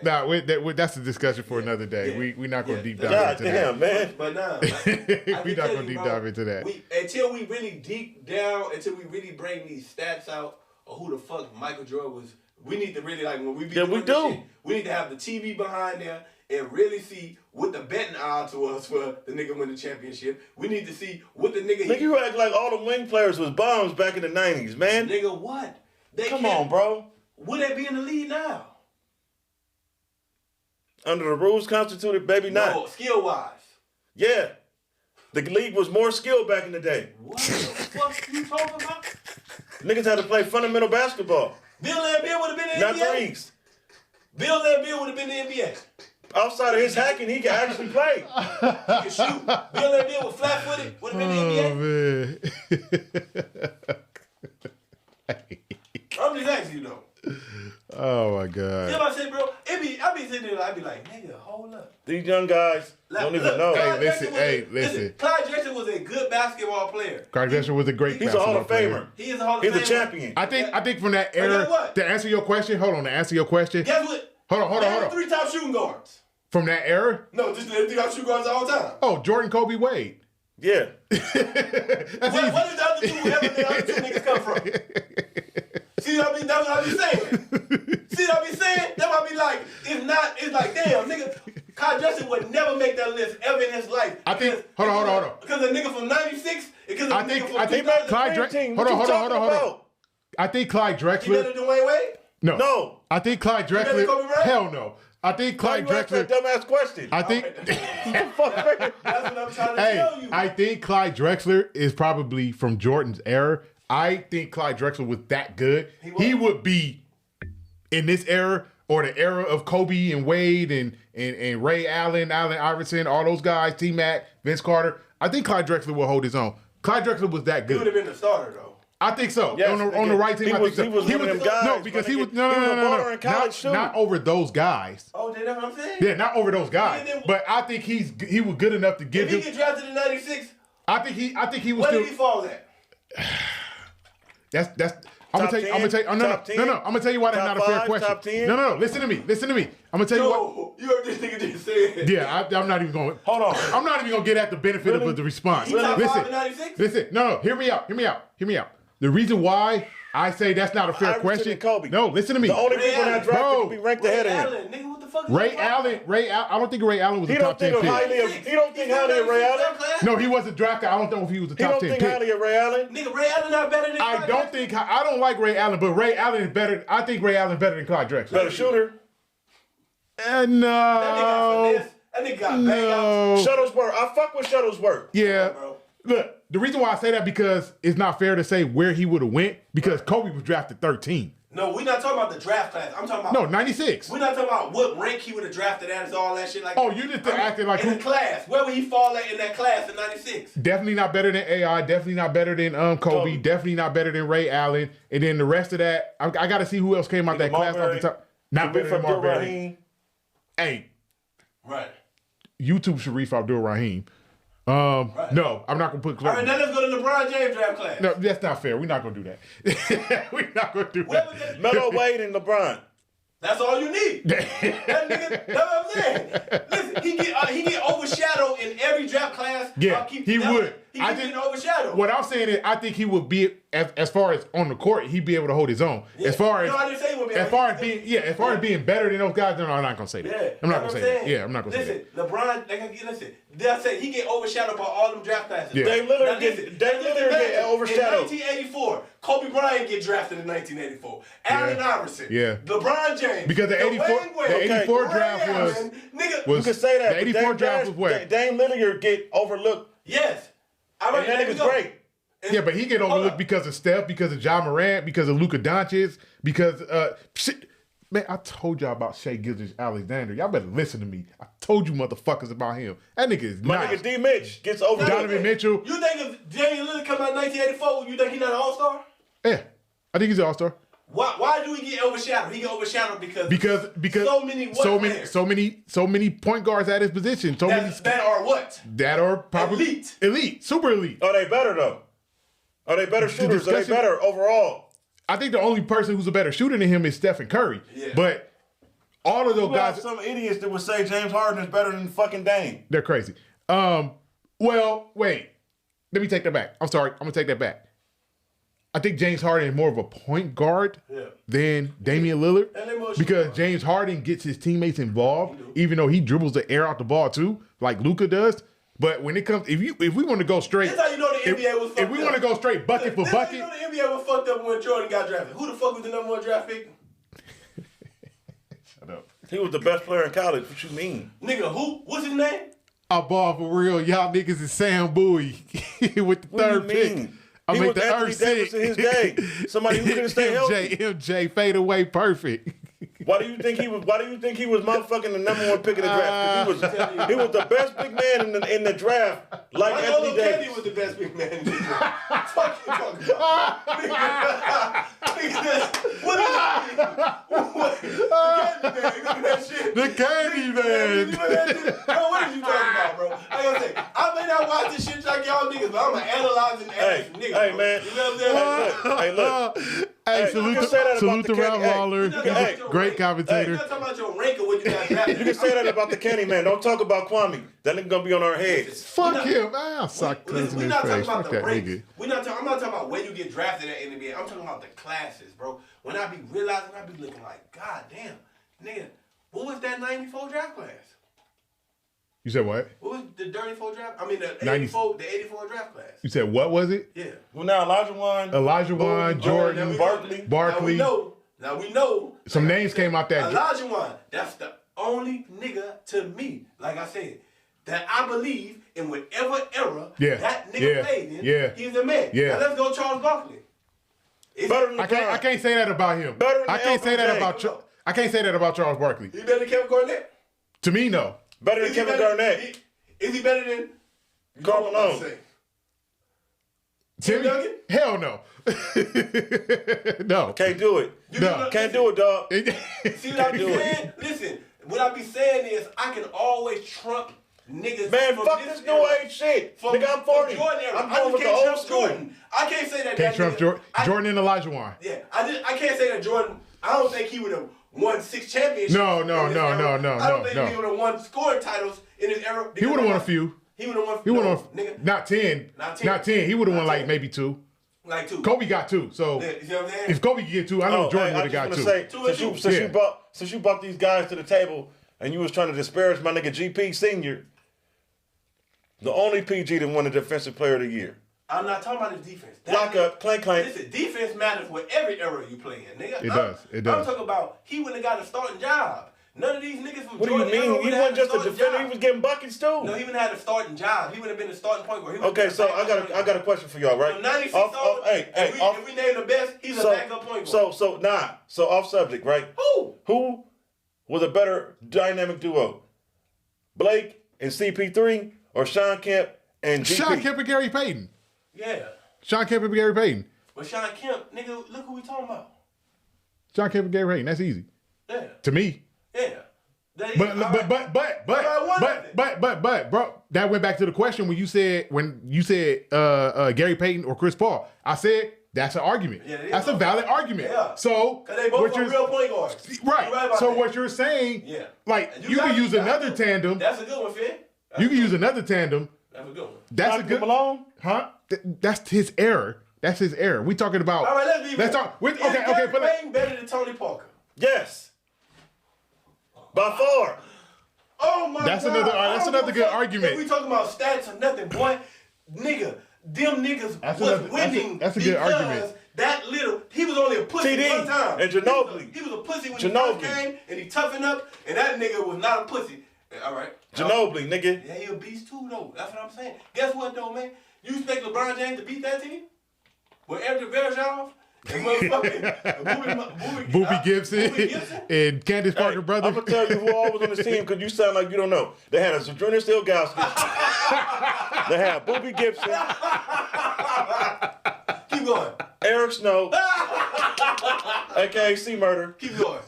Nah, that's a discussion for another day. Yeah. We're not going to deep dive God into damn, man. But nah, We're not going to deep dive into that. Until we really deep down, until we really bring these stats out of who the fuck Michael Jordan was, we need to really, like, when we be doing this shit, we need to have the TV behind there and really see what the betting odds was for the nigga win the championship. We need to see what the nigga... Nigga, you act like all the wing players was bums back in the 90s, man. Nigga, what? Come on, bro. Would they be in the lead now? Under the rules constituted, baby, not. No, skill-wise. Yeah. The league was more skilled back in the day. What the fuck you talking about? Niggas had to play fundamental basketball. Bill Laimbeer would have been in the Not NBA. threes. Bill Laimbeer would have been in the NBA. Outside of his hacking, he can actually play. He can shoot. Bill Laimbeer was flat-footed, would have been in the NBA. Oh, man. I'm just asking you, though. Oh, my You know God. what I said, bro? I be sitting there, I be like, nigga, hold up. These young guys don't even know. Hey, listen. Clyde Drexler was a good basketball player. Clyde Drexler was a great He's a Hall of basketball Famer. He is a Hall of He's Famer. a champion. I think from that guess era, what? to answer your question, to answer your question, Guess what? hold They on. had 3 top shooting guards. From that era, No, just the 3 top shooting guards all the time. oh, Jordan, Kobe, Wade. Yeah. That's Where easy. did the other two, wherever the other 2 niggas come from? See what I mean? That's what I be saying. See what I be saying? That might be like, it's like, damn, nigga, Kyle Drexler would never make that list ever in his life. I think, hold on. Because a nigga from 96, because a I nigga think from Clyde 2000, Drexler. Hold on. I think Clyde he better Drexler. than Dwayne Wade? No. I think Clyde better than Kobe Drexler. Bryant? Hell no. I think Clyde Why you ask that Drexler. dumbass question? I think. That's what I'm trying to tell you. I think Clyde Drexler is probably from Jordan's era. I think Clyde Drexler was that good. He would be in this era or the era of Kobe and Wade and Ray Allen, Allen Iverson, all those guys, T-Mac, Vince Carter. I think Clyde Drexler will hold his own. Clyde Drexler was that He would have good. been the starter, though. I think so. Yes, on the right team, he I was- think so. he was one of them guys, No, because my he was nigga. He was a baller in college, too. not over those guys. Oh, that's what I'm saying? Yeah, not over those guys. Yeah, then- But I think he was good enough to give If he him. get drafted in 96, I think he was where still. did he fall at? That's. I'm gonna tell you. I'm gonna tell you. Oh, no. I'm gonna tell you why that's Top not a fair 5, question. top 10? No. Listen to me. I'm gonna tell you what. No, you heard this nigga just say. Yeah, I'm not even going. Hold on. I'm not even gonna get at the benefit of the response. He top 5 in 96? Listen. No. Hear me out. The reason why I say that's not a fair Iverson question. and Kobe. No, listen to me. The only Ray people that Allen. drafted Bro. could be ranked ahead of him. Allen, nigga, what the fuck is Ray Allen. I don't think Ray Allen was He a don't top 10 think pick. highly of. He don't think highly of Ray Allen. No, he wasn't drafted. I don't know if he was a He top don't 10 think pick. highly of Ray Allen. Nigga, Ray Allen not better than I don't like Ray Allen, but Ray Allen is better. I think Ray Allen is better than Clyde Drexler. Better shooter. That nigga got finesse. That nigga got bang out. No. Shuttlesworth. I fuck with Shuttlesworth. Yeah. Bro. Look, the reason why I say that because it's not fair to say where he would have went because Kobe was drafted 13. No, we're not talking about the draft class. I'm talking about. No, 96. We're not talking about what rank he would have drafted at and all that shit like Oh, that. you just acting like in who- the class. Where would he fall at in that class in 96? Definitely not better than AI. Definitely not better than Kobe. Definitely not better than Ray Allen. And then the rest of that, I got to see who else came out that class off the top. Not better than Marbury. Hey, Right. YouTube Sharif Abdul Rahim. No, I'm not gonna put. All right, now let's go to LeBron James draft class. No, that's not fair. We're not gonna do that. We're not gonna do Where was that. that? Melo, Wade, and LeBron. That's all you need. That nigga, that's what I'm saying. Listen, he get overshadowed in every draft class. Yeah, he would. He keep getting overshadowed. What I'm saying is, I think he would be as far as on the court, he'd be able to hold his own. Yeah. As far as no, I didn't say he would be. as far as being better than those guys, no, I'm not gonna say that. Yeah, I'm not gonna say that. Yeah, I'm not gonna say that. Listen, LeBron, listen. I said he get overshadowed by all them draft classes. Yeah. Dame Lillard get overshadowed. In 1984, Kobe Bryant get drafted in 1984. Allen Iverson. Yeah. LeBron James. Because the 84 draft was You can say that. the 84 draft was what? Dame Lillard get overlooked. Yes. And that nigga's great. Yeah, but he get overlooked because of Steph, because of Ja Morant, because of Luka Doncic, because shit. Man, I told y'all about Shai Gilgeous-Alexander. Y'all better listen to me. I told you motherfuckers about him. That nigga is My nice. nigga D. Mitch gets overlooked. Donovan Mitchell. You think if Damian Lillard come out in 1984, you think he's not an all-star? Yeah, I think he's an all-star. Why do he get overshadowed? He get overshadowed because so many point guards at his position. that are what? That are probably elite, super elite. Are they better though? Are they better shooters? Are they better overall? I think the only person who's a better shooter than him is Stephen Curry. Yeah. But all of those You have guys, some idiots that would say James Harden is better than fucking Dame. they're crazy. Well, wait. Let me take that back. I'm sorry. I'm gonna take that back. I think James Harden is more of a point guard than Damian Lillard because James Harden gets his teammates involved, even though he dribbles the air out the ball too, like Luka does. But when it comes, if we want to go straight, That's how you know the NBA was fucked up. If we want to go straight bucket for bucket, you know the NBA was fucked up when Jordan got drafted. Who the fuck was the number 1 draft pick? Shut up. He was the best player in college. What you mean? Nigga, who? What's his name? I ball for real. Y'all niggas is Sam Bowie with the What third do you pick. mean? I He make was the Anthony earth Davis sick. in his day. Somebody who couldn't stay healthy. MJ fade away perfect. Why do you think he was? Why do you think he was motherfucking the number 1 pick in the draft? 'Cause he was the best big man in the draft, like Anthony Kennedy Davis. was the best big man in the draft. Fuck you talking about? What is that? The candy man. Bro, what are you talking about, bro? Like I say, I may not watch this shit like y'all niggas, but I'm an analyzing ass nigga. Hey, bro. man. You know what I'm saying? Hey, look. Hey, you salute can say that salute to about the Ralph Kenny- Waller. You're not He's talking a about your great rank. commentator. You're not talking about your rank or what you got drafted. You can say that about the Kenny man. Don't talk about Kwame. That nigga gonna be on our heads. Fuck him, man. I'll sock We're cussing in his not talking face. about Fuck the that ranks. nigga. I'm not talking about where you get drafted at in the NBA. I'm talking about the classes, bro. When I be realizing, I be looking like, God damn, nigga, what was that 94 draft class? You said what? What was the 34 draft? I mean, the 90 84 draft class. You said what was it? Yeah. Well, now Elijah won. Elijah Wan, Jordan, Barkley. Now we know. Some names came out that. Elijah Wan, that's the only nigga to me, like I said, that I believe in whatever era that nigga played in, he's the man. Yeah. Now let's go Charles Barkley. Better than I can't say that about him. Better than I can't say that LBJ. about I can't say that about Charles Barkley. He better than Kevin Garnett? To me, no. Better than Is he Kevin better- Garnett. Is he better than Karl Malone. Say? Timmy? Duggan? Hell no. No. Can't do it. No. Can't do it, dog. See what I be saying? Listen, what I be saying is I can always trump niggas. Man, from fuck this this new era. age shit. From, Nigga, I'm 40. from Jordan era. I'm I going just with the can't old trump school. Jordan. I can't say that. Can't trump nigga- Jordan and Elijah Wan. Yeah, I can't say that Jordan. I don't think he would have won 6 championships. No. in this era. No, I don't think no. he would have won scoring titles in his era. He would have won a few. He would have won. He would no, have nigga, not 10. Not 10. Not 10. He would have won Not like 10. maybe 2. like 2. Kobe got 2. So Yeah, you know what I'm saying? if Kobe could get 2, I know Jordan would have got 2. Say, Two and two. since you brought these guys to the table and you was trying to disparage my nigga GP Senior, the only PG that won the Defensive Player of the Year. I'm not talking about his defense. Lock up, clank. Listen, defense matters for every era you play in, nigga. It does. I'm talking about he wouldn't have got a starting job. None of these niggas from What do you Jordan era mean? He would've had wasn't just a starting defender. job. He was getting buckets too. No, he wouldn't have had a starting job. He would have been a starting point guard. He would've Okay, been so a I got a question for y'all, right? From 96 Off- on, hey, if we name the best, he's a backup point guard. So off subject, right? Who was a better dynamic duo? Blake and CP3 or Sean Kemp and GP? Sean Kemp and Gary Payton. Yeah. Sean Kemp and Gary Payton. But Sean Kemp, nigga, look who we talking about. Sean Kemp and Gary Payton. That's easy. Yeah. To me. Yeah. But, bro, that went back to the question when you said Gary Payton or Chris Paul. I said that's an argument. Yeah, it is. That's a valid argument. Yeah. So Because they both are real point guards. right. You're about So that. what you're saying, Yeah. like And you got- could use got another it. tandem. That's a good one, Finn. You can use another tandem. That's a good one. That's a good Malone. Huh? That's his error. That's his error. We talking about. All right, let's be real. talk. Is Gary Payton better than Tony Parker? Yes. By far. Oh my That's God. another. I That's don't another give a good fuck argument. If we talking about stats or nothing, boy, nigga, them niggas That's was another- winning that's a good because argument. that little, he was only a pussy TD one time. and Ginobili. He was a pussy when Ginobili. he first came, and he toughened up, and that nigga was not a pussy. All right. Ginobili, nigga. Yeah, he a beast too, though. That's what I'm saying. Guess what, though, man? You expect LeBron James to beat that team? With Eric Verjov and motherfucking Boopy Gibson and Candace Parker brother. I'm gonna tell you who all was on this team because you sound like you don't know. They had a Zadrunas Stilgowski. They had Boopy Gibson, Keep going. Eric Snow, aka C Murder. Keep going.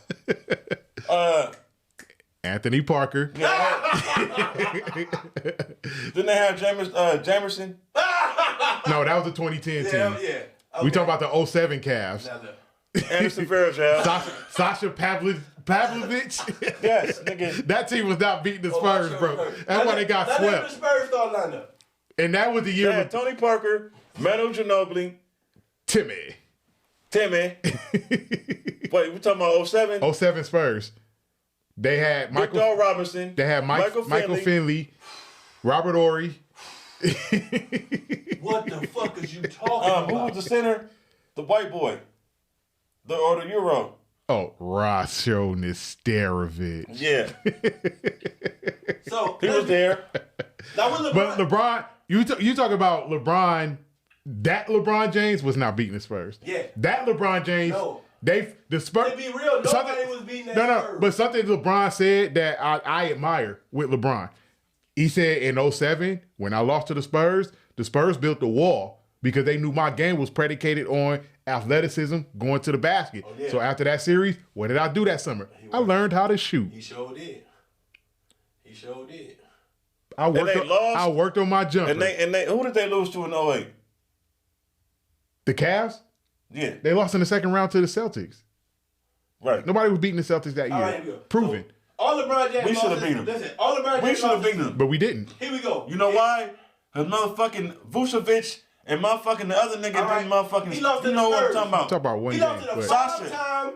Anthony Parker. Then they had Jamerson. No, that was the 2010 team. Yeah. We talking about the 07 Cavs. Now look. Anderson Varejao. Sasha Pavlovich. Yes, nigga. That team was not beating the Spurs, bro. That's why they got Now swept. the Spurs start lineup. And that was the They year had with Tony Parker, Manu Ginobili, Timmy. Timmy. Wait, we talking about 07? 07 Spurs. They had Big Dog Robinson. They had Michael Finley, Robert Ory. What the fuck is you talking about? Who was the center? The white boy. The Euro. Oh, Rasho Nesterovic. Yeah. So He was there. Now with But LeBron, LeBron, you talk about LeBron. That LeBron James was not beating the Spurs. Yeah. That LeBron James. No. The Spurs. to be real, nobody was beating that Spurs. But something LeBron said that I admire with LeBron. He said in 07, when I lost to the Spurs built the wall because they knew my game was predicated on athleticism going to the basket. yeah. So after that series, what did I do that summer? I learned how to shoot. He sure did. He sure did. I lost. worked on my jumper. And they who did they lose to in 08? The Cavs, Yeah. they lost in the second round to the Celtics. Right. Nobody was beating the Celtics that year. All right, here we go. Proven. All LeBron James We should have losses- beat him. Listen, all LeBron James We should have losses- beaten them. But we didn't. Here we go. You know why? Because motherfucking Vucevic and motherfucking the other nigga All right. didn't motherfucking. He lost to you the know what I'm Spurs. talking about? Talk about one He game. lost to the but- five-time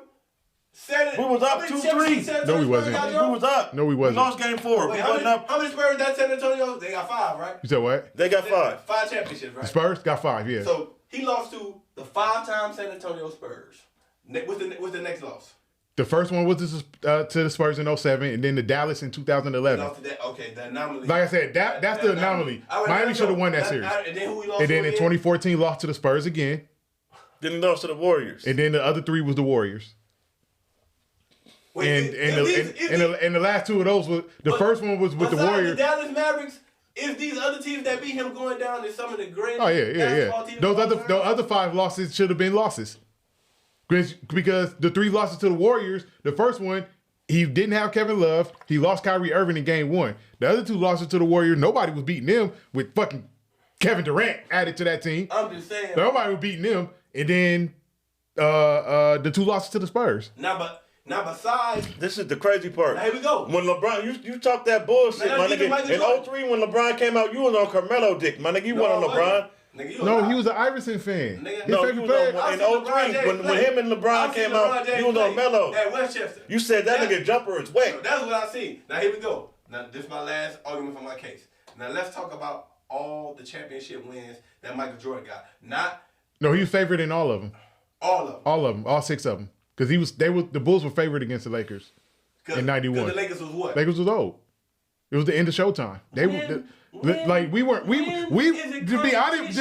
We was up 2-3. No, we wasn't. We was up. No, we wasn't. We lost game 4. Wait, We how wasn't many, up. how many Spurs that San Antonio? They got 5, right? You said what? They got 5. 5 championships, right? Spurs got 5, yeah. So he lost to the 5-time San Antonio Spurs. What's the next loss? The first one was to the Spurs in 07, and then the Dallas in He 2011. lost to that. Okay, the anomaly. Like I said, that's the anomaly. All right, Miami let's should have go. won that series. And then who he lost And then to in again? 2014, lost to the Spurs again. Then he lost to the Warriors. And then the other 3 was the Warriors. Wait, And the last 2 of those was the first one was with the besides Warriors. The Dallas Mavericks, is these other teams that beat him going down is some of the greatest Oh yeah. basketball teams Those of all time? the other 5 losses should have been losses. Because the 3 losses to the Warriors, the first one, he didn't have Kevin Love. He lost Kyrie Irving in game 1. The other 2 losses to the Warriors, nobody was beating them with fucking Kevin Durant added to that team. I'm just saying. Nobody was beating them. And then the 2 losses to the Spurs. Now besides, This is the crazy part. now here we go. When LeBron, you talk that bullshit, Man, my that's even nigga. Michael In Jordan. 03, when LeBron came out, you was on Carmelo dick, my nigga. You No, went on I wasn't. LeBron. Nigga, you No, a he lie. was an Iverson fan. Nigga. His No, favorite you was player. I in seen LeBron 03, James when play. him and I LeBron seen came LeBron out, James you was on play Melo. At Westchester. You said that nigga jumper is wet. That's what I see. Now here we go. Now this is my last argument for my case. Now let's talk about all the championship wins that Michael Jordan got. Not No, he was favored in all of them. all of them. All of them. All 6 of them. Because the Bulls were favored against the Lakers. In 91. Because the Lakers was what? Lakers was old. It was the end of Showtime. They were like we weren't we to be honest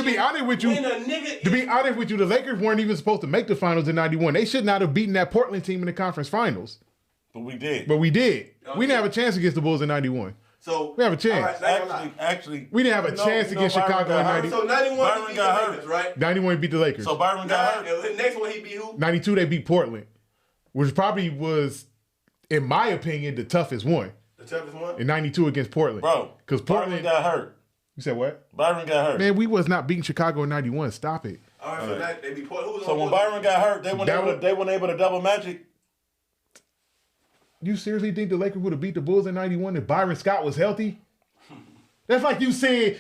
with you. When a nigga To be honest with you, the Lakers weren't even supposed to make the finals in 91. They should not have beaten that Portland team in the conference finals. But we did. But we did. We didn't have a chance against the Bulls in 91. So We have a chance. All right, not gonna lie. Actually, We didn't have a chance against Chicago in 90. So 91 Byron he beat the got hurt. Lakers, right? 91 beat the Lakers. So Byron got hurt. And the next one he beat who? 92 they beat Portland, which probably was, in my opinion, the toughest one. The toughest one? In 92 against Portland. Bro, Because Byron Portland got hurt. You said what? Byron got hurt. Man, we was not beating Chicago in 91. Stop it. All right, so that, they beat Portland. Who was So on when Portland? Byron got hurt, they That weren't able to double magic. You seriously think the Lakers would have beat the Bulls in 91 if Byron Scott was healthy? That's like you saying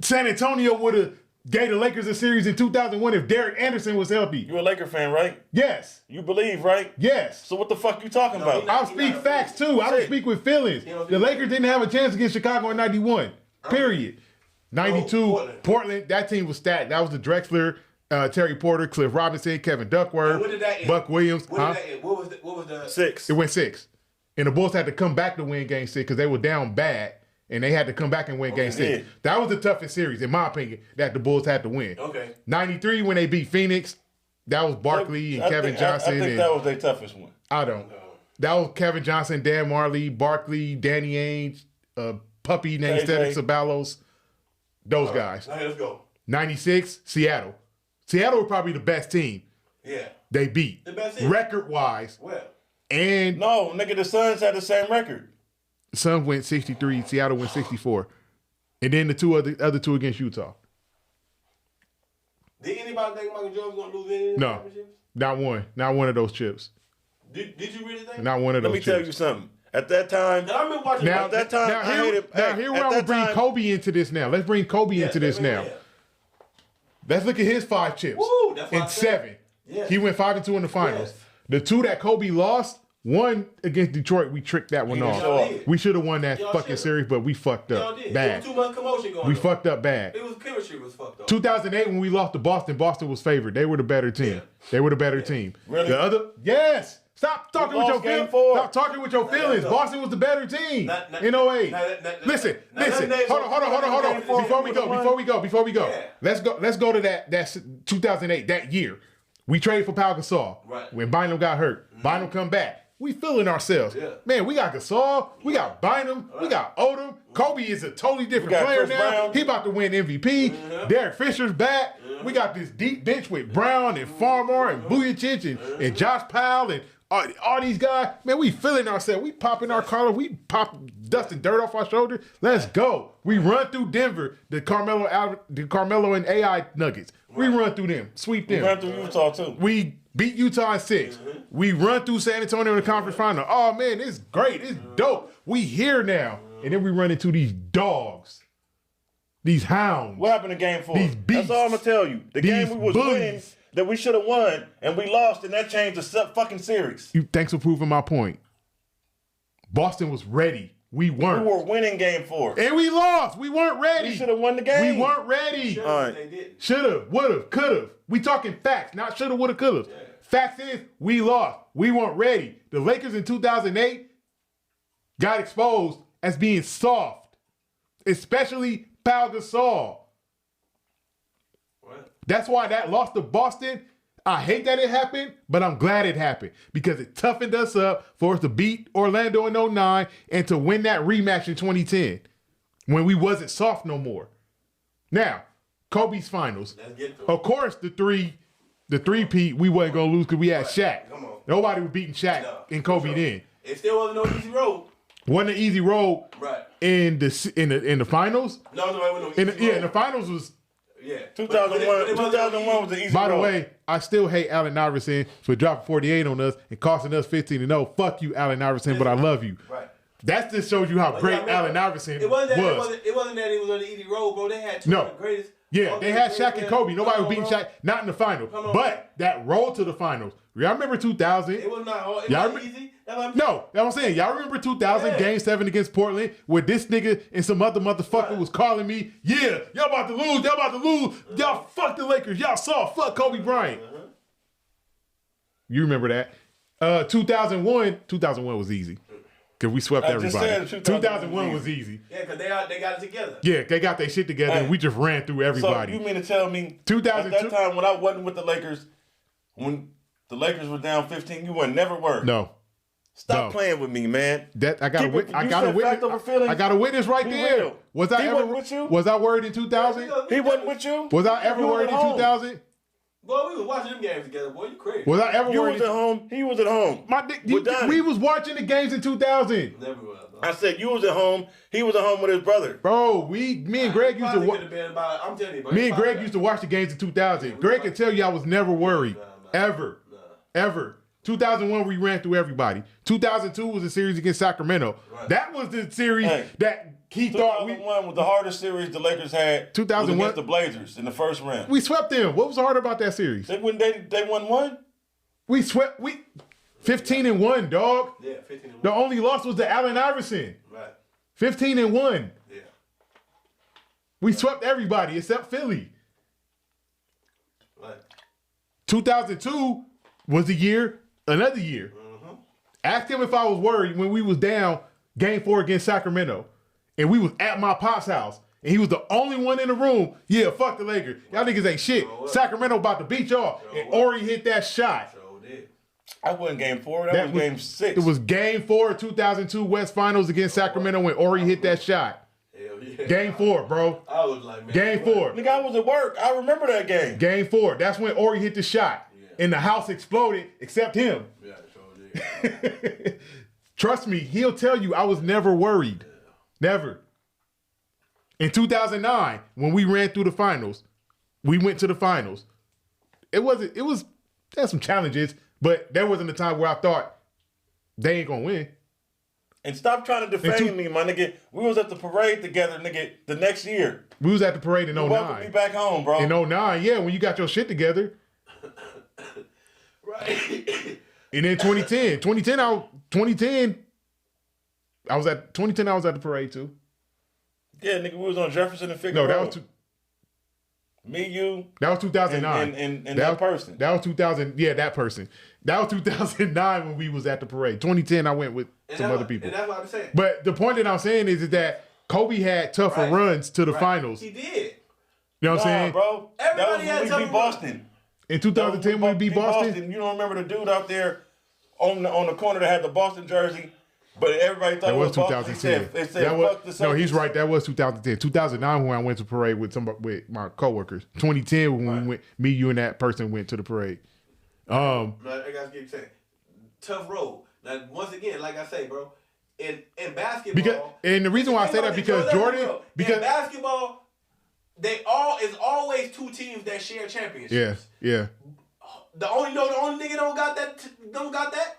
San Antonio would have gave the Lakers a series in 2001 if Derek Anderson was healthy. You a Laker fan, right? Yes. You believe, right? Yes. So what the fuck you talking about? I'll speak facts too. I don't speak with feelings. The Lakers didn't have a chance against Chicago in 91. Period. 92, Portland, that team was stacked. That was the Drexler, Terry Porter, Cliff Robinson, Kevin Duckworth, When did that end? Buck Williams. What was the 6. It went 6. And the Bulls had to come back to win game 6 because they were down bad. And they had to come back and win game 6. Yeah. That was the toughest series, in my opinion, that the Bulls had to win. Okay. 93, when they beat Phoenix, that was Barkley and Kevin Johnson. I think that was their toughest one. I don't. That was Kevin Johnson, Dan Marley, Barkley, Danny Ainge, a puppy named Cedric Ceballos. Those guys. All right, let's go. 96, Seattle. Seattle was probably the best team. Yeah. They beat. The best team. Record-wise. Well. And No, nigga, the Suns had the same record. Suns went 63, Seattle went 64. And then the other two against Utah. Did anybody think Michael Jordan was going to lose any of the No. championships? Not one. Not one of those chips. Did you really think? Not one of those Let me chips. tell you something. At that time, I remember watching Now, At that time, now, I here, hated- now hey, here at I will that bring time- Kobe into this now. Let's bring Kobe into this now. Let's look at his 5 chips. Woo, that's what I and said. 7. Yes. He went 5-2 in the finals. Yes. The 2 that Kobe lost, one against Detroit, we tricked that one off. Y'all did. We should have won that Y'all fucking should've. series, but we fucked Y'all up did. bad. There was too much commotion going on. We fucked up bad. It was chemistry was fucked up. 2008 when we lost to Boston, Boston was favored. They were the better team. Yeah. They were the better team. Really? The other, yes. Stop talking with your lost game feelings. 4. Stop talking with your feelings. no. Boston was the better team Not- in 08. Listen. Listen. Hold on. Before we go. Yeah. Let's go to that 2008, that year. We traded for Pau Gasol. Right. When Bynum got hurt. Bynum come back. We feeling ourselves. Yeah. Man, we got Gasol. We got Bynum. We got Odom. Kobe is a totally different got player Chris now. Brown. He about to win MVP. Derek Fisher's back. We got this deep bench with Brown and Farmer and Vujicic and Josh Powell and all these guys. Man, we feeling ourselves. We popping our collar. We dusting dirt off our shoulders. Let's go. We run through Denver, the Carmelo and AI Nuggets. We run through them. Sweep them. we ran through Utah too. We beat Utah in 6. We run through San Antonio in the conference final. Oh, man, it's great. It's dope. We here now. And then we run into these dogs. These hounds. What happened in game 4? These beasts. That's all I'm gonna tell you. The These game we was bullies. winning that we should have won, and we lost, and that changed the fucking series. Thanks for proving my point. Boston was ready. We weren't. We were winning game 4. And we lost. We weren't ready. We should have won the game. We weren't ready. All right. They didn't. Shoulda, woulda, coulda. We talking facts, not shoulda, woulda, coulda. Facts is we lost. We weren't ready. The Lakers in 2008 got exposed as being soft, especially Pau Gasol. What? That's why that loss to Boston, I hate that it happened, but I'm glad it happened because it toughened us up for us to beat Orlando in 09 and to win that rematch in 2010 when we wasn't soft no more. Now, Kobe's finals. Let's get to it. Of course, the three-peat, we wasn't going to lose because we had Shaq. Come on. Nobody was beating Shaq No, and Kobe for sure. then. It still wasn't no easy road. Wasn't an easy road Right. in the finals. No, it wasn't no easy road. In the finals was. Yeah. 2001 was the easy By the road. way, I still hate Allen Iverson for dropping 48 on us and costing us 15-0. Fuck you, Allen Iverson, but I love you. Right. That just shows you how But great yeah, I mean, Allen Iverson It wasn't that was. it wasn't that it was on the easy road, bro. They had two No. of the greatest. Yeah, all they the had greatest Shaq and players. Kobe. Nobody Come was beating on, bro. Shaq, not in the finals. Come on, But that road to the finals. Y'all remember 2000? It was not hard. It Y'all wasn't easy. That's what I'm saying. No, that's what I'm saying. Y'all remember 2000 Yeah. Game 7 against Portland where this nigga and some other motherfucker was calling me, yeah, y'all about to lose, y'all fuck the Lakers, y'all saw, fuck Kobe Bryant. You remember that. 2001 was easy because we swept I just everybody. said 2001 was easy. Yeah, because they got it together. Yeah, they got their shit together and Hey. we just ran through everybody. So you mean to tell me 2002 at that time when I wasn't with the Lakers, when the Lakers were down 15, you were never worried? No. Stop No. playing with me, man. That I got Keep a it- I you got a said witness. fact over feelings. I got a witness right Be there. real. Was I He ever wasn't with you? Was I worried in 2000? He wasn't with you? Was I ever You was worried in at home. 2000? Boy, we was watching them games together, boy. You crazy. Was I ever You worried? was at home. He was at home. My dick, With Donnie. we was watching the games in 2000. Never was, bro. I said you was at home. He was at home with his brother. Bro, me and Greg used to Probably watch. could have been about, I'm telling you, bro. Me and Greg used to watch the games in 2000. Greg can tell you I was never worried. Nah. Ever. Nah. Ever. 2001, we ran through everybody. 2002 was a series against Sacramento. Right. That was the series that he thought 2001 was the hardest series the Lakers had. 2001 against the Blazers in the first round. We swept them. What was hard about that series? They won one? We swept 15-1, dog. Yeah, 15-1. The only loss was to Allen Iverson. Right. 15-1. Yeah. We swept everybody except Philly. Right. 2002 was the year, another year. Mm-hmm. Ask him if I was worried when we was down Game 4 against Sacramento. And we was at my pop's house. And he was the only one in the room. Yeah, fuck the Lakers. Y'all niggas ain't shit. Sacramento about to beat y'all. And Ori hit that shot. I wasn't Game 4. That was Game 6. It was Game 4 of 2002 West Finals against Sacramento when Ori hit that shot. Hell yeah. Game 4, bro. I was like, man. Game 4. Nigga, I was at work. I remember that game. Game 4. That's when Ori hit the shot. Yeah. And the house exploded except him. Yeah, sure did. Trust me, he'll tell you I was never worried. Yeah. Never. In 2009, when we ran through the finals, we went to the finals. There's some challenges, but there wasn't a time where I thought they ain't gonna win. And stop trying to defame me, my nigga. We was at the parade together, nigga, the next year. We was at the parade in 09. Welcome me back home, bro. In 09, yeah, when you got your shit together. Right. And then 2010, I was at the parade too. Yeah, nigga, we was on Jefferson and Figueroa. No, that was me, you. That was 2009. And that person. That was 2000. Yeah, that person. That was 2009 when we was at the parade. 2010, I went with some other people. And that's what I'm saying. But the point that I'm saying is that Kobe had tougher runs to the finals. He did. You know what I'm saying? Bro. Everybody that was when we beat Boston. In 2010 when we beat Boston? You don't remember the dude out there on the corner that had the Boston jersey? But everybody thought that it was was 2010. They said fuck the Celtics. No, he's right. That was 2010. 2009 when I went to parade with my coworkers. 2010 when we went, me, you, and that person went to the parade. I gotta keep saying, tough road. Now, once again, like I say, bro, in basketball, and the reason why I say that because Jordan, in basketball, it's always two teams that share championships. Yeah. The only nigga don't got that.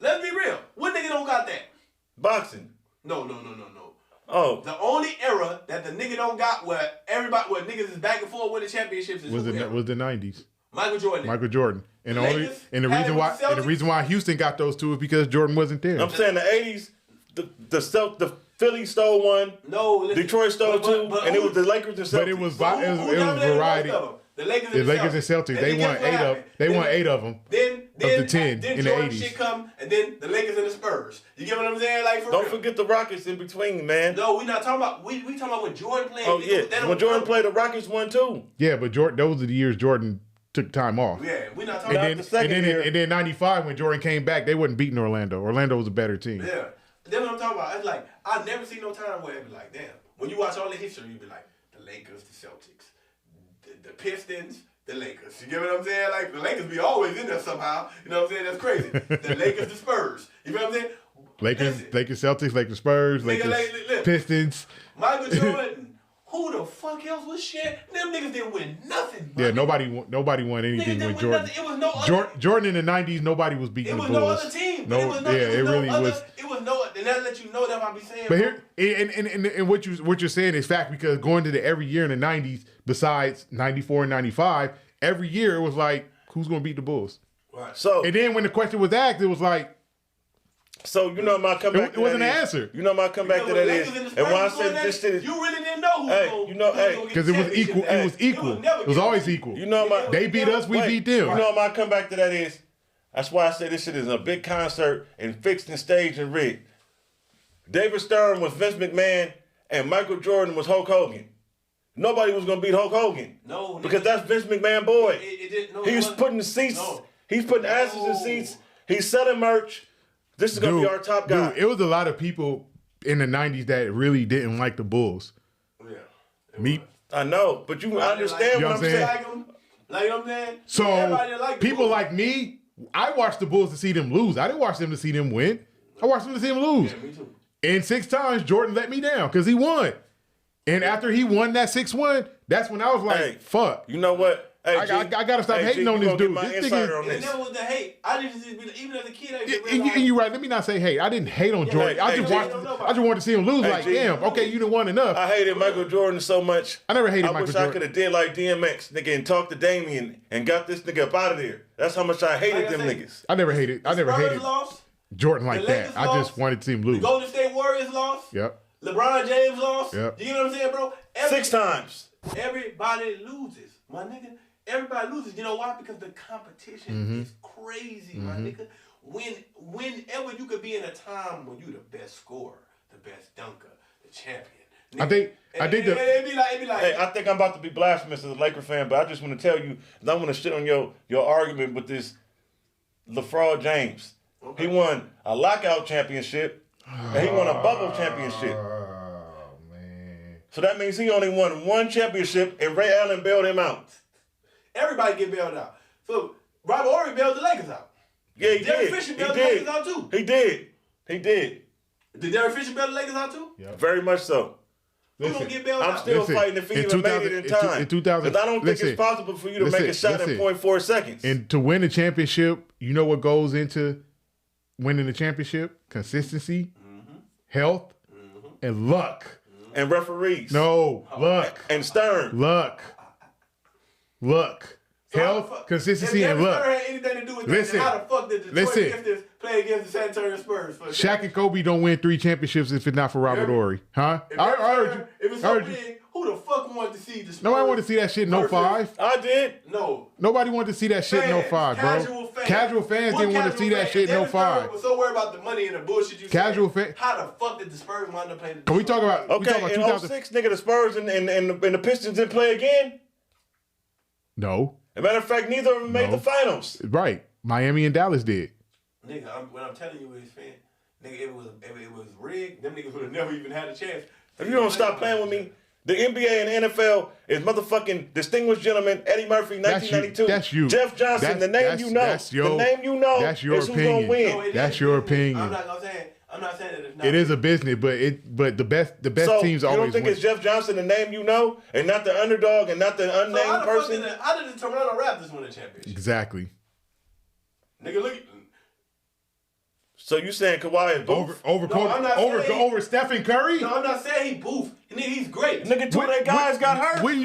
Let's be real. What nigga don't got that? Boxing. No. Oh. The only era that the nigga don't got where niggas is back and forth winning championships is was the 90s. Michael Jordan. And the reason why Houston got those two is because Jordan wasn't there. I'm saying the 80s, the Philly stole one. No, listen, Detroit stole two, and it was the Lakers and Celtics. But it was variety. The Lakers and Celtics. They won 8 of. They won 8 of them. Then the 10 then in the Jordan 80s. shit come, and then the Lakers and the Spurs. You get what I'm saying? Like Don't forget the Rockets in between, man. No, we not talking about. We talking about when Jordan played. Oh yeah, when Jordan played, the Rockets won too. Yeah, but those are the years Jordan took time off. Yeah, we not talking about the second year. And then 95 when Jordan came back, they wasn't beating Orlando. Orlando was a better team. Yeah, that's what I'm talking about. It's like I've never seen no time where it be like, damn. When you watch all the history, you be like, the Lakers, the Celtics, the Pistons, the Lakers. You get what I'm saying? Like the Lakers be always in there somehow. You know what I'm saying? That's crazy. The Lakers, the Spurs. You know what I'm saying? Lakers, Celtics, Lakers, Spurs, Lakers, Pistons. Michael Jordan. Who the fuck else was shit? Them niggas didn't win nothing. Yeah, nobody won anything with Jordan. It was no other. Jordan in the 90s, nobody was beating the Bulls. It was no other team. No, it really was. It was no, and that let you know that I be saying. But here, and what you're saying is fact because going to the every year in the 90s, besides 94 and 95, every year it was like, who's going to beat the Bulls? Right. So, and then when the question was asked, it was like, so you know my comeback. It wasn't an answer. You know my comeback to that is, and when I said this shit is, you really didn't know who. Because it was equal. It was equal. It was always equal. You know they beat us, we beat them. You know my comeback to that is, that's why I say this shit is a big concert and fixed and staged and rigged. David Stern was Vince McMahon and Michael Jordan was Hulk Hogan. Nobody was gonna beat Hulk Hogan. No, because that's Vince McMahon boy. He's putting seats. No. He's putting asses in seats. He's selling merch. This is going to be our top guy. Dude, it was a lot of people in the 90s that really didn't like the Bulls. Yeah. Me. I know, but you understand what I'm saying. Like what I'm saying? So, people like me, I watched the Bulls to see them lose. I didn't watch them to see them win. I watched them to see them lose. Yeah, me too. And 6 times, Jordan let me down because he won. And after he won that 6-1, that's when I was like, fuck. You know what? Hey, I G, gotta stop hey, hating G, on you this gonna get dude. my This insider nigga, on It this. never was the hate. I just even as a kid, I used to and you're right. Let me not say hate. I didn't hate on Jordan. I hey, just G. wanted to see him lose. Hey, Like, G. damn, okay, you done won enough. I hated Michael Jordan so much. I never hated I Michael wish Jordan. I could have did like DMX, nigga, and talked to Damien and got this nigga up out of there. That's how much I hated them niggas. I never hated lost. Jordan like The that. Lakers I just lost. wanted to see him The lose. Golden State Warriors lost. Yep. LeBron James lost. Yep. You know what I'm saying, bro? 6 times. Everybody loses, my nigga. Everybody loses. You know why? Because the competition is crazy, my nigga. Whenever you could be in a time when you the best scorer, the best dunker, the champion. I think it'd be like Hey, I think I'm about to be blasphemous as a Laker fan, but I just want to tell you, and I want to shit on your argument with this LeBron James. Okay. He won a lockout championship, and he won a bubble championship. Oh man. So that means he only won 1 championship, and Ray Allen bailed him out. everybody get bailed out. So Robert Horry bailed the Lakers out. Yeah, he Derek did. Fisher He bailed the Lakers did. out too. He did. He did. Did Derek Fisher bail the Lakers out too? Yep. Very much so. Who Listen, don't get bailed I'm out? still Listen, fighting if he in even made 2000 it in time. in 2000 Because I don't think listen, it's possible for you to make a listen, shot in listen. 0.4 seconds. And to win a championship, you know what goes into winning the championship? Consistency, health, and luck. And referees. No, luck. And Stern. Luck. So how the Health, fuck- consistency, if and Dennis luck. Stern had anything to do with Listen. that, how the fuck did the Listen. Detroit Pistons play against the San Antonio Spurs? For Shaq and Kobe don't win 3 championships if it's not for Robert Yeah. Ory. Huh? If I Dennis heard Stern- you. If it's I so heard you. big, who the fuck wanted to see the Spurs? Nobody wanted to see that shit in versus- 05. I did. No. Nobody wanted to see that shit in Fans, 05, bro. Casual fans. Casual fans What didn't want to casual see that fans? shit in Dennis Stern 05. was so worried about the money and the bullshit you Casual said. fan- How the fuck did the Spurs wind up playing the Can we talk about we Okay, talk about in 2000? 06, nigga, the Spurs and the Pistons didn't play again. No. As a matter of fact, neither of them made No. the finals. Right. Miami and Dallas did. Nigga, when I'm telling you, as fan, nigga, if it was rigged, them niggas would have never even had a chance. If you don't stop playing with me, the NBA and the NFL is motherfucking distinguished gentleman Eddie Murphy, 1992. That's you. Jeff Johnson, the name you know. That's your, the name you know that's your is who's opinion. gonna win. No, it That's is your business. opinion. I'm not saying that it's not. It is a business, but the best So teams you always don't think win. it's Jeff Johnson, the name you know, and not the underdog and not the So unnamed how the fuck person? how did the Toronto Raptors win the championship? Exactly. Nigga, look at. So you saying Kawhi is boof? Over Stephen Curry? No, I'm not saying he boof. Nigga, he's great. Nigga, 2 of their guys got hurt. What do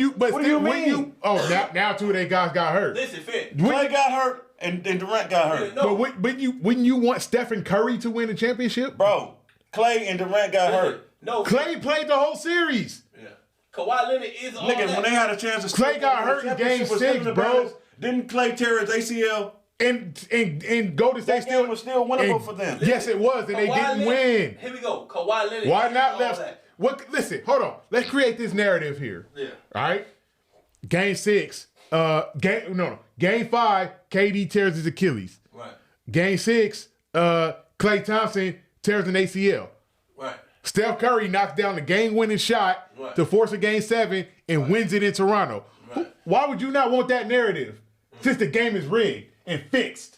you mean? Now 2 of their guys got hurt. Listen, Finn. Clay got hurt and Durant got hurt. No. But wouldn't you want Stephen Curry to win a championship? Bro, Clay and Durant got hurt. No. Clay played the whole series. Yeah. Kawhi Leonard is all Nigga, that. when they had a chance to Clay still got win the hurt in championship game was still 6, in the bro. balance. Didn't Clay tear his ACL? And Golden State That game was still winnable for them. Yes, it was, and they Kawhi didn't Leonard- win. Here we go. Kawhi Leonard. Why is not all left? that. What? Listen, hold on. Let's create this narrative here. Yeah. All right. Game 6. Game 5. KD tears his Achilles. Right. Game 6. Klay Thompson tears an ACL. Right. Steph Curry knocks down the game-winning shot Right. to force a Game 7 and wins it in Toronto. Right. Why would you not want that narrative? Since the game is rigged and fixed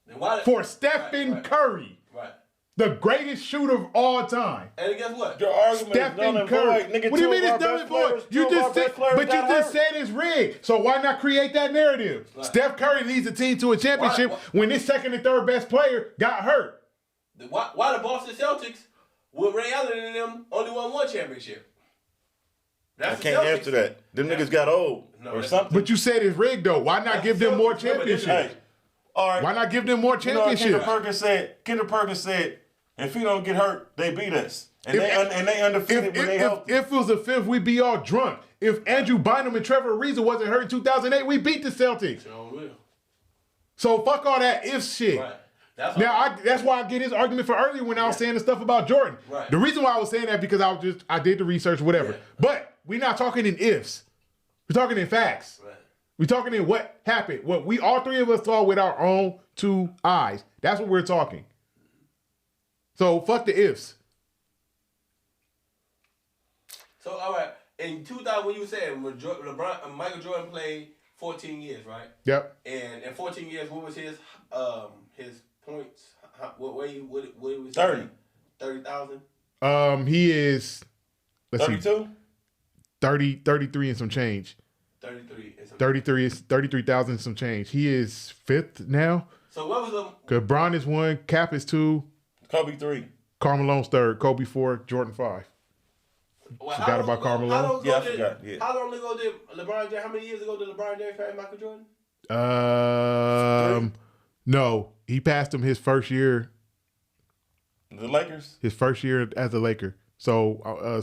Then why for Stephen Curry, Right. the greatest shooter of all time. And guess what? Your argument is null Stephen and Curry. void. Nigga, What do you two mean of it's our null best and void? players- You two of our just best said, players but you got just hurt. said it's rigged. So why not create that narrative? Right. Steph Curry leads the team to a championship Why- when his second and third best player got hurt. Why the Boston Celtics with Ray Allen and them only won 1 championship? I That's can't the Celtics. answer that. Them niggas got old No, or that's- something. But you said it's rigged though. Why not That's give the them more Celtics. Remember this championships? Hey, all right. Why not give them more You know what championships? Kendrick Perkins said, if he don't get hurt, they beat us. And If- they undefeated when they healthy. If it was the 5th, we'd be all drunk. If Andrew Bynum and Trevor Ariza wasn't hurt in 2008, we beat the Celtics. Sure will. So fuck all that if shit. Right. That's That's why I get his argument for earlier when I was saying the stuff about Jordan. Right. The reason why I was saying that because I did the research, whatever. Yeah. But we're not talking in ifs. We're talking in facts. Right. We're talking in what happened. What we all 3 of us saw with our own 2 eyes. That's what we're talking. So fuck the ifs. So all right, in 2000, when you said when Michael Jordan played 14 years, right? Yep. And in 14 years, what was his points? What was 30. 30,000. He is let's see, 32? 33 and some change. 33 and some 33,000 some change. He is 5th now. So what was the... Cause Bron is 1, Cap is 2, Kobe 3. Karl Malone's 3rd, Kobe 4, Jordan 5. Well, Forgot about Karl Malone? Yeah, I forgot. Yeah. How long ago did LeBron James? How many years ago did LeBron James pass Michael Jordan? No, he passed him his first year. The Lakers. His first year as a Laker. So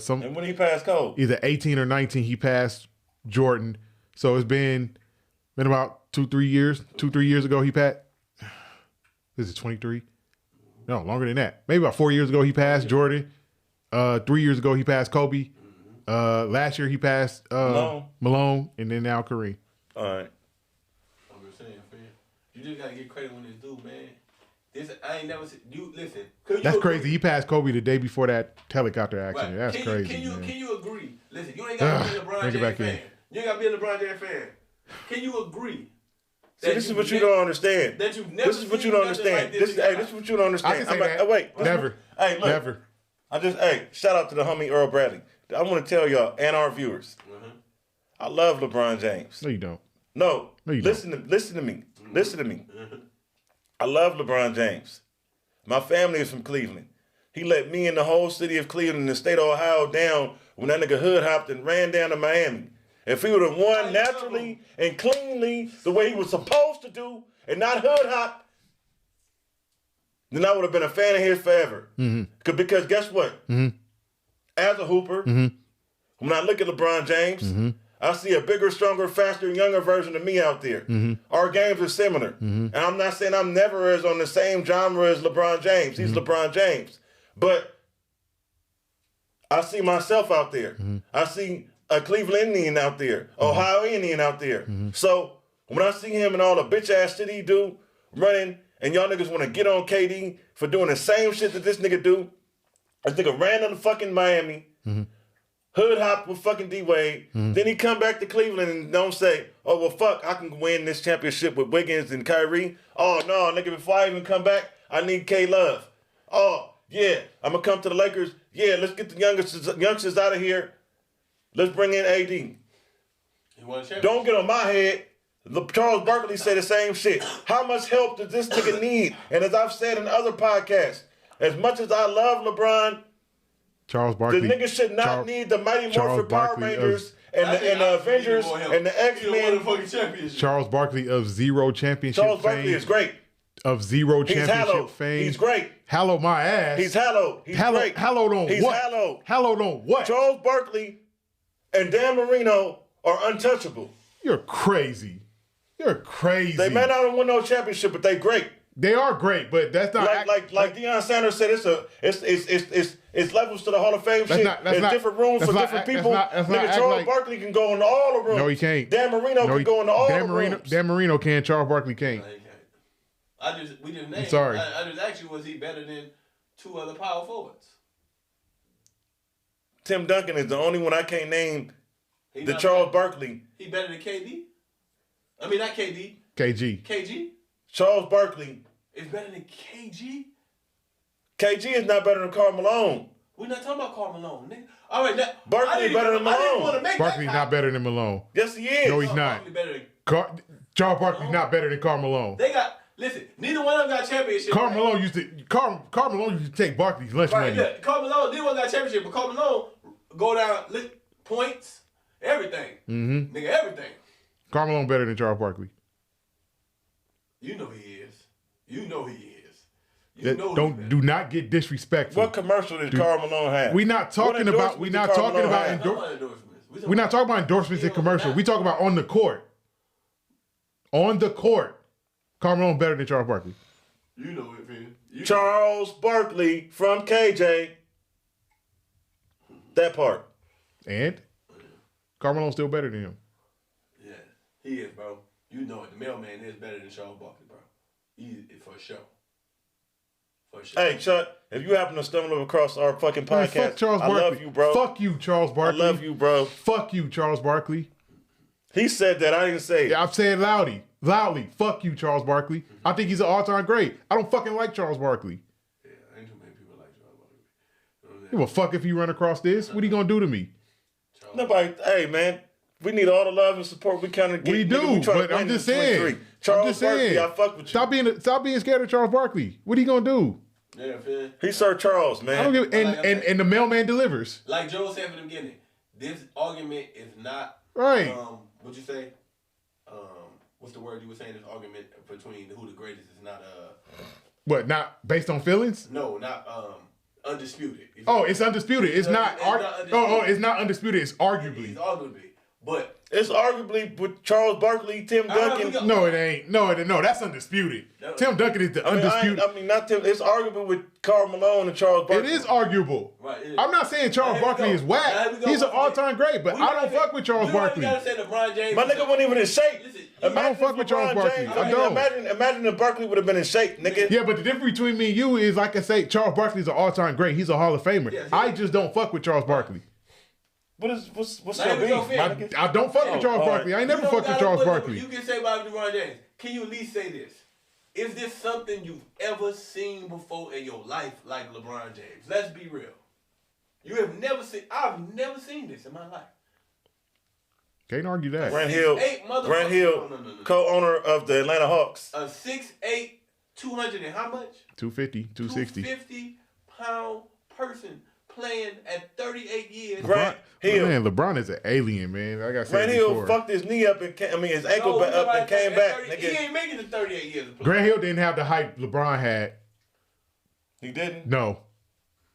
And when he passed Kobe. either 18 or 19, he passed Jordan. So it's been about 2-3 years. 2-3 years ago, he passed. This is 23. No, longer than that. Maybe about 4 years ago, he passed Jordan. 3 years ago, he passed Kobe. Last year, he passed Malone, and then now Kareem. All right. I'm just saying, fam. You just gotta get credit when it's due, man. This I ain't never seen. You listen. That's crazy. He passed Kobe the day before that helicopter accident. Right. That's crazy. Can you agree? Listen, you ain't gotta be a LeBron James fan. You ain't gotta be a LeBron James fan. Can you agree? See, this is what you don't understand. That you've never. This is what you don't understand. Like This is what you don't understand. I can say that. Wait. Never. Hey, look. Never. Shout out to the homie Earl Bradley. I want to tell y'all and our viewers. I love LeBron James. No, you don't. No, you listen to me. Listen to me. I love LeBron James. My family is from Cleveland. He let me and the whole city of Cleveland and the state of Ohio down when that nigga hood hopped and ran down to Miami. If he would have won naturally and cleanly the way he was supposed to do and not hood hop, then I would have been a fan of his forever. Because guess what? As a hooper, when I look at LeBron James, I see a bigger, stronger, faster, younger version of me out there. Our games are similar. And I'm not saying I'm never as on the same genre as LeBron James. He's LeBron James. But I see myself out there. I see a Cleveland Indian out there, Ohio Indian out there. So when I see him and all the bitch-ass shit he do running, and y'all niggas want to get on KD for doing the same shit that this nigga do, this nigga ran to the fucking Miami, hood hop with fucking D-Wade. Then he come back to Cleveland and don't say, oh, well, fuck, I can win this championship with Wiggins and Kyrie. Oh, no, nigga, before I even come back, I need K-Love. Oh, yeah, I'm going to come to the Lakers. Yeah, let's get the youngsters out of here. Let's bring in AD. Don't get on my head. Charles Barkley said the same shit. How much help does this nigga need? And as I've said in other podcasts, as much as I love LeBron, Charles Barkley. the nigga should not need the Mighty Morphin Power Rangers and the Avengers and the X-Men. Charles Barkley of 0 championship Charles Barkley is great. Of 0 championship fame. He's great. Hallow my ass. He's hallowed. He's great. Hallowed on He's what? hallowed. Hallowed on what? Charles Barkley and Dan Marino are untouchable. You're crazy. You're crazy. They may not win no championship, but they great. They are great, but that's not like Deion Sanders said. It's levels to the Hall of Fame shit. There's different rooms for different people. Charles Barkley can go into all the rooms. No, he can't. Dan Marino can go into all the rooms. Dan Marino can. Charles Barkley can't. We didn't name. I'm sorry. I just asked you, was he better than 2 other power forwards? Tim Duncan is the only one I can't name. Charles Barkley. He better than KD? I mean, not KD. KG. KG? Charles Barkley is better than KG? KG is not better than Karl Malone. We're not talking about Karl Malone, nigga. All right, now, Barkley is better than Malone. Barkley's not better than Malone. Yes, he is. No, he's not. Charles Barkley's not better than Karl Malone. Listen, neither one of them got championship. Karl Malone used to take Barkley's lunch money. Look, Karl Malone, neither one got championship, but Karl Malone go down, points, everything. Nigga, everything. Karl Malone better than Charles Barkley. You know he is. You know he is. Do not get disrespectful. What commercial did Karl Malone have? We're not talking about endorsements and commercials. We talk about on the court. On the court. Karl Malone better than Charles Barkley. You know it, man. Charles Barkley from KJ. That part. And Karl Malone's still better than him. Yeah, he is, bro. You know it. The mailman is better than Charles Barkley, bro. He for sure. For sure. Hey, Chuck, if you happen to stumble across our fucking podcast, fuck Charles Barkley. I love you, bro. Fuck you, Charles Barkley. I love you, bro. Fuck you, Charles Barkley. He said that. I didn't say it. Yeah, I've said loudly. Fuck you, Charles Barkley. I think he's an all-time great. I don't fucking like Charles Barkley. Yeah, ain't too many people like Charles Barkley. Give a fuck if you run across this. What are you gonna do to me? Nobody. Hey, man. We need all the love and support we kind of get. We do, but I'm just saying. Charles Barkley, I fuck with you. Stop being scared of Charles Barkley. What are you gonna do? Yeah, Phil. He's Sir Charles, man. I don't give, and the mailman delivers. Like Joe said from the beginning, this argument is not Right. What'd you say? What's the word you were saying? This argument between who the greatest is not What? Not based on feelings? no, not undisputed. Oh, it's undisputed. It's not. It's not undisputed. It's arguably. It's arguably, but It's arguably with Charles Barkley, Tim Duncan. No, it ain't. No, that's undisputed. Tim Duncan is the undisputed. I mean, not Tim. It's arguable with Karl Malone and Charles Barkley. It is arguable. Right, it is. I'm not saying Charles Barkley is whack. He's an all-time great, but I don't fuck with Charles Barkley. You gotta say LeBron James. My nigga wasn't even in shape. Listen, I don't fuck with Charles Barkley. I don't. Imagine if Barkley would have been in shape, nigga. Yeah, but the difference between me and you is, like I say, Charles Barkley's an all-time great. He's a Hall of Famer. Yes, I just don't fuck with Charles Barkley. What's Now, your here we go, beef? Phil. I don't fuck with Charles Barkley. I ain't never fucked with Charles Barkley. You can say about LeBron James. Can you at least say this? Is this something you've ever seen before in your life like LeBron James? Let's be real. You have never seen. I've never seen this in my life. Can't argue that. Grant Hill, No. co-owner of the Atlanta Hawks. A 6'8", 200 and how much? 250, 260. 250-pound person playing at 38 years. Grant Hill. Man, LeBron is an alien, man. Like I said Grant Hill before. fucked his knee up and his ankle up and came back. He ain't making it 38 years. Grant Hill didn't have the hype LeBron had. He didn't. No.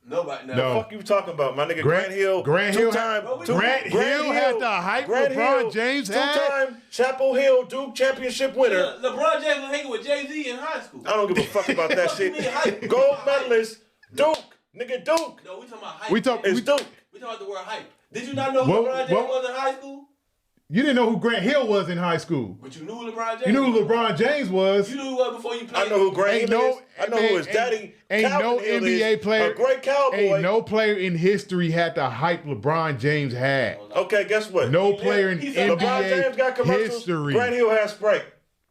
Nobody. The fuck you talking about, my nigga? Grant Hill. Grant Hill two-time. had the hype LeBron James had. Two-time Chapel Hill Duke championship winner. LeBron James was hanging with Jay-Z in high school. I don't give a fuck about that What you mean shit. hype? Gold medalist, Duke. Nigga, Duke. No, we talking about hype. It's Duke. We talking about the word hype. Did you not know who LeBron James was in high school? You didn't know who Grant Hill was in high school. But you knew who LeBron James You knew was. who LeBron James was. You knew who he was before you played. I know who Grant Hill is. I know who his daddy. Ain't Calvin no Hill NBA is, player. A great cowboy. Ain't no player in history had the hype LeBron James had. Okay, guess what? No player in LeBron James got NBA commercials. history. Grant Hill has spray.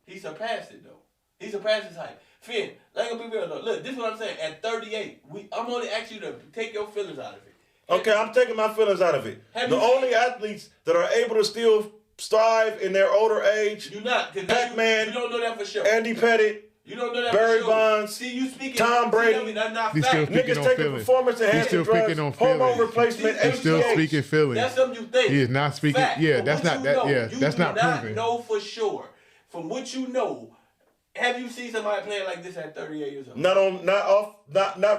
He surpassed it, though. He surpassed his hype. Finn, let me be real, though. Look, this is what I'm saying. At 38, I'm only asking you to take your feelings out of it. Okay, I'm taking my feelings out of it. The only athletes that are able to still strive in their older age, You're not. Pac-Man, You don't know that for sure. Andy Pettit, You don't know that Barry for sure. Bonds, See, you speaking. Tom Brady. That's not He's fact. still speaking niggas on taking feelings. performance He's enhancing still drugs, speaking on hormone feelings. replacement, He's still HGH. speaking feelings. That's something you think. He is not speaking. Fact. Yeah, From that's what not you that. know, Yeah, you that's do not proven. know for sure. From what you know, have you seen somebody playing like this at 38 years old? Not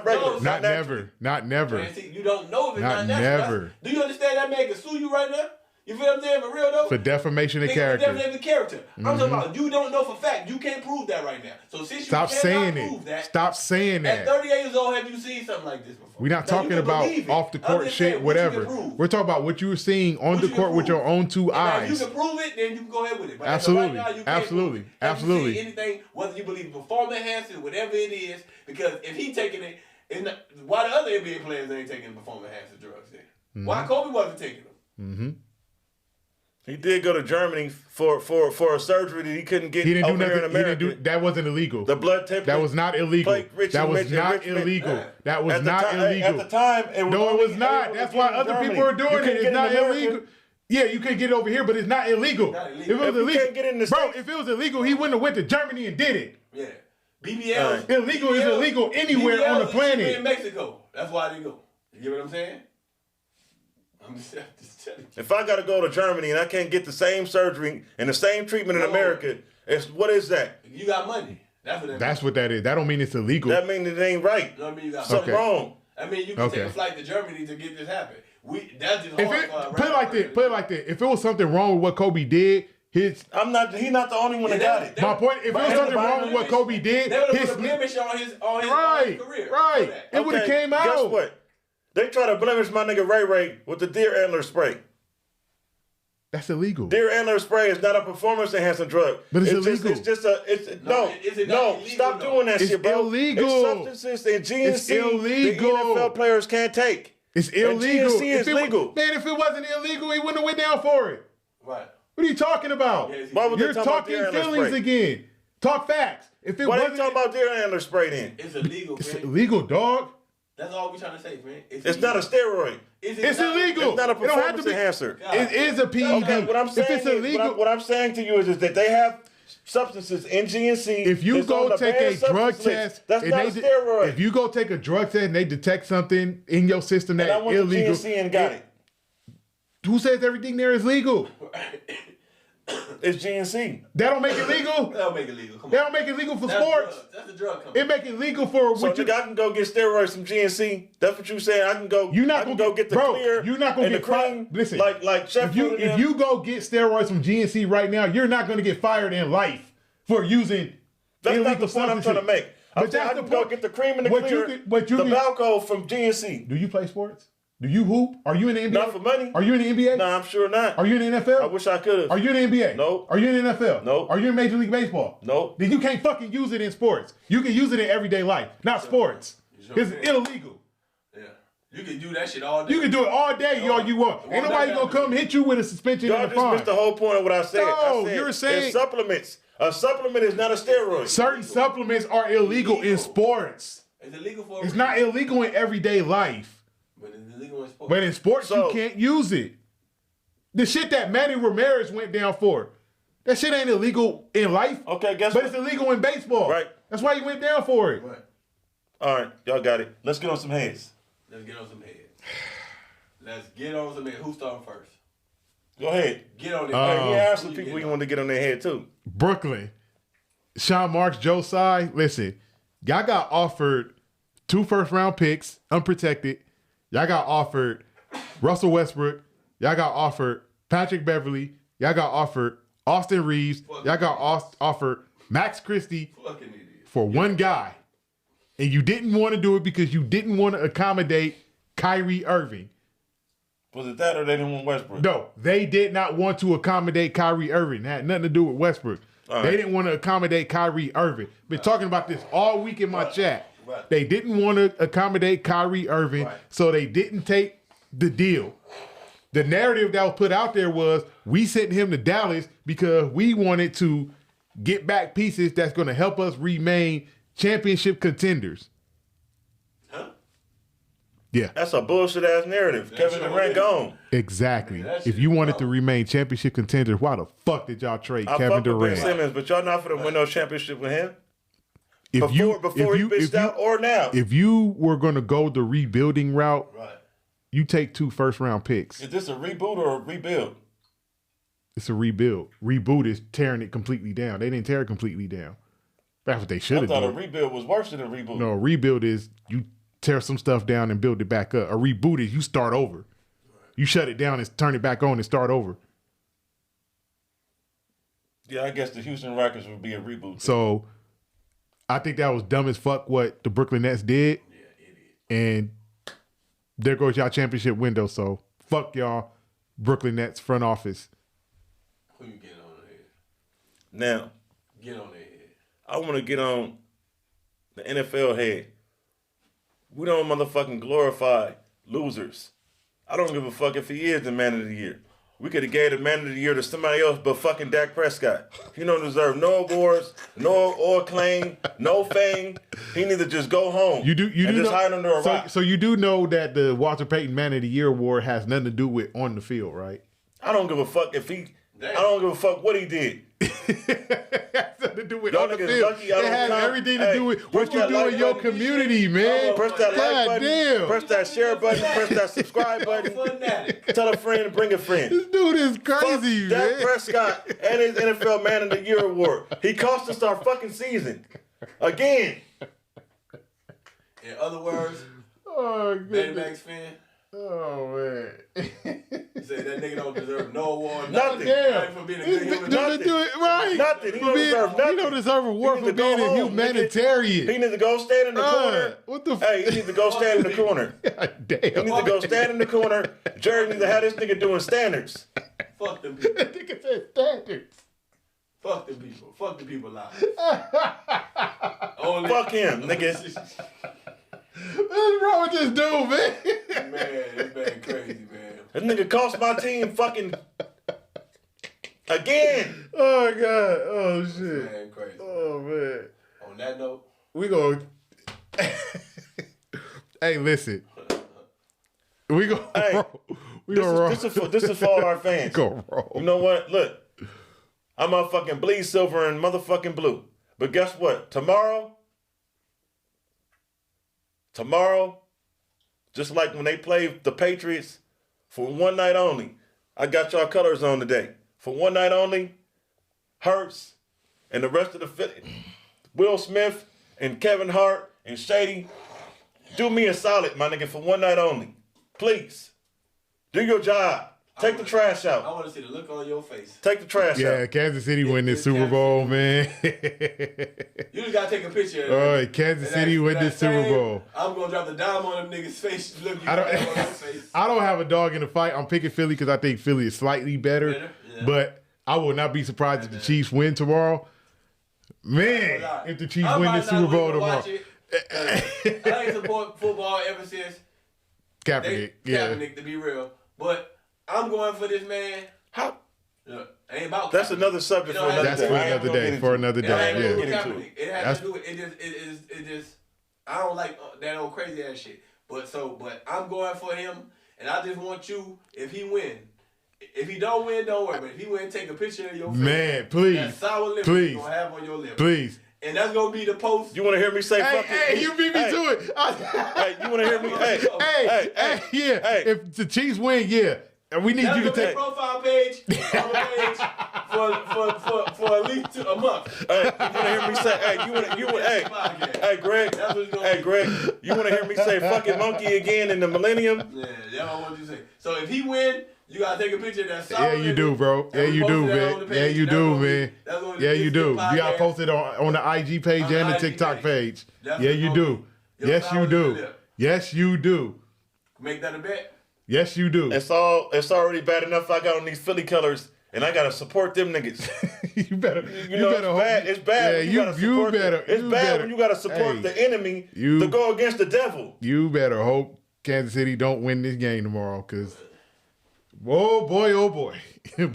regular. No, Not natural. never. Man, see, you don't know if it's Not not natural. never. Do you understand that man can sue you right now? You feel what I'm saying? For real though? For defamation of Nigga, character. for defamation of character. I'm talking about you don't know for fact. You can't prove that right now. So since Stop you saying cannot prove it. that, Stop saying at that. 38 years old, have you seen something like this before? We're not Now, you talking can about believe it. off the I'm court just shit, saying what you whatever. can prove. We're talking about what you were seeing on What the you court can with your prove. own two And now, if eyes. you can prove it, then you can go ahead with it. But Absolutely. Right now, you can't Absolutely. prove it. Have Absolutely. you seen anything, whether you believe performance enhancing, whatever it is, because if he taking it, it's not, why the other NBA players ain't taking performance enhancing drugs then? Why Kobe wasn't taking them? He did go to Germany for a surgery that he couldn't get He didn't do over here in nothing. He America. didn't do. That wasn't illegal. The blood temperature. That was not illegal. Blake Richardson That was mentioned not Richmond. illegal. That was At the not time- illegal. At the time, it was No, it only was not. able to That's get why in other Germany. people are You doing couldn't it. get It's in not America. illegal. Yeah, you can get it over here, but it's not illegal. Not illegal. If it was If you illegal, can't get in the bro, States- if it was illegal, he wouldn't have went to Germany and did it. Yeah. BBL. Illegal is illegal anywhere on the planet. In Mexico. That's why they go. You get what I'm saying? I'm just telling you. If I got to go to Germany and I can't get the same surgery and the same treatment in No. America, what is that? You got money. That's what that That's what that is. That don't mean it's illegal. That means it ain't right. means. You know what I mean? You got Something money. wrong. I mean, you can take a flight to Germany to get this happen. That's just If hard it, for a put it like rapper. that. Put it like that. If it was something wrong with what Kobe did, his He's not the only one that got it. my point. If it was something wrong with what Kobe did, They would have his put a blemish on his right, career. right. For that. It would have came Guess out. what? They try to blemish my nigga Ray Ray with the deer antler spray. That's illegal. Deer antler spray is not a performance enhancing drug. But it's just, illegal. Is it not illegal, stop though? doing that It's shit, bro. illegal. It's substances and GNC It's illegal. the NFL players can't take. It's And illegal. GNC is If it legal. Man, if it wasn't illegal, he wouldn't have went down for it. Right. What are you talking about? Yeah, Why would they You're talk about talking deer antler feelings spray? again. Talk facts. If it Why they wasn't talking about deer antler spray then? It's illegal, it's man. illegal, dog. That's all we trying to say, man. It's not a steroid. It's illegal. It's not a It don't have performance to be- enhancer. It is a PED. Okay, what I'm saying if it's is, illegal, what I'm saying to you is that they have substances in GNC. if you that's go on the take banned a drug substance list. test, That's and not a they steroid. if you go take a drug test and they detect something in your system and I that's went illegal, to GNC and got it. who says everything there is legal? It's GNC. That don't make it legal. That'll make it legal. Come on. That don't make it legal for That's sports. drugs. That's the drug company. It make it legal for So what you. nigga, I can go get steroids from GNC. That's what you saying. I can go. You're not I can gonna go get the bro, clear. you're not gonna and get the cream. Listen, like Chef if you Food and if them. you go get steroids from GNC right now, you're not going to get fired in life for using That's illegal not the point I'm trying to substances. make. I'm But saying that's I the can go point. get the cream and the What you clear. can- what you the can- Balco from GNC. Do you play sports? Do you hoop? Are you in the NBA? Not for money. Are you in the NBA? Nah, I'm sure not. Are you in the NFL? I wish I could have. Are you in the NBA? Nope. Are you in the NFL? Nope. Are you in Major League Baseball? Nope. Then you can't fucking use it in sports. You can use it in everyday life, not sports. Sure It's can. illegal. Yeah. You can do that shit all day. You can do it all day, all you want. Ain't nobody gonna come hit you with a suspension Y'all and a just fine. missed the whole point of what I said. No, I said you're saying- it's supplements. A supplement is not a steroid. Certain supplements are illegal in sports. It's illegal for. It's not illegal in everyday life. But it's illegal in sports. But in sports, So- you can't use it. The shit that Manny Ramirez went down for, that shit ain't illegal in life. Okay, guess But what? it's illegal in baseball. Right. That's why he went down for it. Right. All right, y'all got it. Let's get on some heads. Let's get on some heads. Let's get on some heads. Who's starting first? Go ahead. Get on it. Hey, you have some Who people getting you want to get on their head too. Brooklyn, Sean Marks, Joe Tsai. Listen, y'all got offered 2 first-round picks, unprotected. Y'all got offered Russell Westbrook. Y'all got offered Patrick Beverly. Y'all got offered Austin Reeves. Y'all got offered Max Christie Fucking idiot. for one guy. And you didn't want to do it because you didn't want to accommodate Kyrie Irving. Was it that or they didn't want Westbrook? No, they did not want to accommodate Kyrie Irving. That had nothing to do with Westbrook. All They right. didn't want to accommodate Kyrie Irving. Been talking about this all week in my chat. Right. They didn't want to accommodate Kyrie Irving, Right. so they didn't take the deal. The narrative that was put out there was we sent him to Dallas because we wanted to get back pieces that's going to help us remain championship contenders. Huh? Yeah, That's a bullshit ass narrative. Kevin sure Durant is. gone. exactly. that If shit you is wanted to dumb. remain championship contenders, why the fuck did y'all trade I Kevin fuck with Ben Durant? Simmons, but y'all not for to win no championship with him. If Before he bitched out or now. if you were going to go the rebuilding route, Right. you take 2 first-round picks. Is this a reboot or a rebuild? It's a rebuild. Reboot is tearing it completely down. They didn't tear it completely down. That's what they should I have thought a done. rebuild was worse than a reboot. No, a rebuild is you tear some stuff down and build it back up. A reboot is you start over. You shut it down and turn it back on and start over. Yeah, I guess the Houston Rockets would be a reboot. So I think that was dumb as fuck what the Brooklyn Nets did. Yeah, idiot. And there goes y'all championship window. So fuck y'all Brooklyn Nets front office. Who you getting on the head? Now, Get on their head. I want to get on the NFL head. We don't motherfucking glorify losers. I don't give a fuck if he is the man of the year. We could have gave the man of the year to somebody else but fucking Dak Prescott. He don't deserve no awards, no acclaim, no fame. He need to just go home. You do and just just hide under a so, rock. so you do know that the Walter Payton Man of the Year award has nothing to do with on the field, right? I don't give a fuck if he. Damn. I don't give a fuck what he did. It has nothing to do with Y'all on the niggas field. lucky I It don't has come. everything to Hey, do with press what you that do like in your button, community, man. Press that God like button. damn. Press that share button. Press that subscribe button. Fanatic. Tell a friend and bring a friend. This dude is crazy, Fuck Dak man. Prescott and his NFL Man of the Year award. He cost us our fucking season. Again. In other words, Oh, Betty goodness. Max fan, Oh, man. you say that nigga don't deserve no award. Nothing. Not even for being a good human Nothing. being. Do it right. Nothing. He For don't being- deserve nothing. He don't deserve a award He for need to go being a home, humanitarian. He needs to go stand in the corner. What the Hey, he needs to go stand in the corner. God He damn. needs to go stand in the corner. Jerry needs to have this nigga doing standards. Fuck them people. That nigga said standards. Fuck them people. Fuck the people lives. Only Fuck him, nigga. What's wrong with this dude, man? Man, this man crazy, man. This nigga cost my team fucking again. Oh, God. Oh, shit. Man crazy. Oh, man. On that note, We going Hey, listen. We go. Hey, We gonna roll. this is for all our fans. Go roll. You know what? Look, I'm motherfucking bleed silver and motherfucking blue. But guess what? Tomorrow, just like when they play the Patriots for one night only, I got y'all colors on today. For one night only, Hurts and the rest of the Will Smith and Kevin Hart and Shady, do me a solid, my nigga, for one night only. Please. Do your job. Take the trash I out. want to see the look on your face. Take the trash Yeah, out. Kansas City win this It's Super Kansas Bowl, City. man. You just gotta take a picture. All right, Kansas City win this Super Bowl. I'm gonna drop the dime on them niggas' face. Look, you I don't- got on your face. I don't have a dog in the fight. I'm picking Philly because I think Philly is slightly better. Yeah. But I will not be surprised if the Chiefs win tomorrow. Man, if the Chiefs win this Super Bowl tomorrow. I ain't support football ever since Kaepernick, yeah. Kaepernick, to be real. But I'm going for this man. How? Yeah, ain't about That's Kaepernick. another subject for It don't another have That's to day. for another day. For another It ain't day, to do with yeah. Get into Kaepernick. It has to do with it just I don't like that old crazy ass shit. But I'm going for him, and I just want you, if he win. If he don't win, don't worry. But if he win, take a picture of your face. Man, please. That sour lip Please. you gonna have on your lip. Please. And that's gonna be the post. You want to hear me say Hey, fuck hey, it? you beat me Hey, to it. Hey, you want to hear me? Hey, Yeah. Hey. If the Chiefs win, yeah. And we need That's you to gonna be take. profile page on the page for at least a month. Hey, you want to hear me say? Hey, Greg. That's what it's gonna Hey, be. Greg. You want to hear me say fucking monkey again in the millennium? Yeah, that's what I want you to say. So if he win, you gotta take a picture of that. Yeah, you do, bro. Yeah, you do, man. Yeah, you do, man. Yeah, you do. You gotta post it on the IG page On the and the IG TikTok page. page. That's Yeah, what you it's do. gonna be. Your Yes, you sour do. lip. Yes, you do. Make that a bet. Yes, you do. It's already bad enough I got on these Philly colors, and I gotta support them niggas. You better. You know, better it's bad. It's bad. Yeah, when you gotta support It's bad when you gotta support Hey, the enemy you- to go against the devil. You better hope Kansas City don't win this game tomorrow, cause oh boy, boy,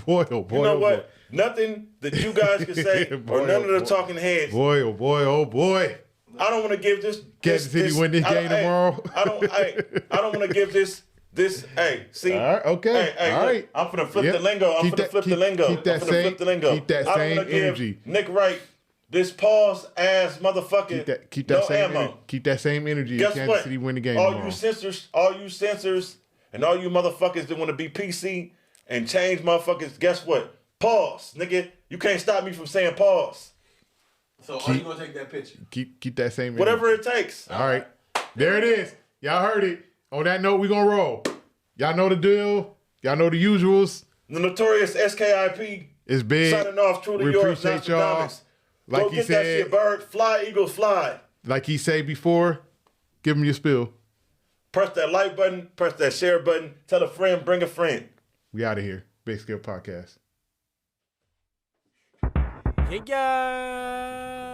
boy, oh boy, You know oh what? boy. Nothing that you guys can say Boy, or none oh of the boy. talking heads. Boy, oh boy, oh boy. I don't want to give this. Kansas City win this game tomorrow? I don't want to give this. Hey, see. All right, okay, Hey, all look, right. I'm finna flip Yep. the lingo. I'm Keep finna that- flip the keep- lingo. keep that I'm finna same- flip the lingo. keep that I don't same wanna give energy. Nick Wright this pause ass motherfucker. Keep that no same ammo. energy. Keep that same energy. Guess if Kansas what? City win the game all tomorrow. you censors, and all you motherfuckers that want to be PC and change motherfuckers. Guess what? Pause, nigga. You can't stop me from saying pause. So are you gonna take that picture? Keep that same energy. Whatever it takes. All right. There it is. Y'all heard it. On that note, we gonna roll. Y'all know the deal. Y'all know the usuals. The notorious SKIP It's big. signing off. True to We yours, appreciate y'all. Nostradamus. Like Go he get that said, shit, bird. Fly, eagles, fly. like he said before, give him your spill. Press that like button. Press that share button. Tell a friend. Bring a friend. We out of here. Big Skill Podcast. Yeah.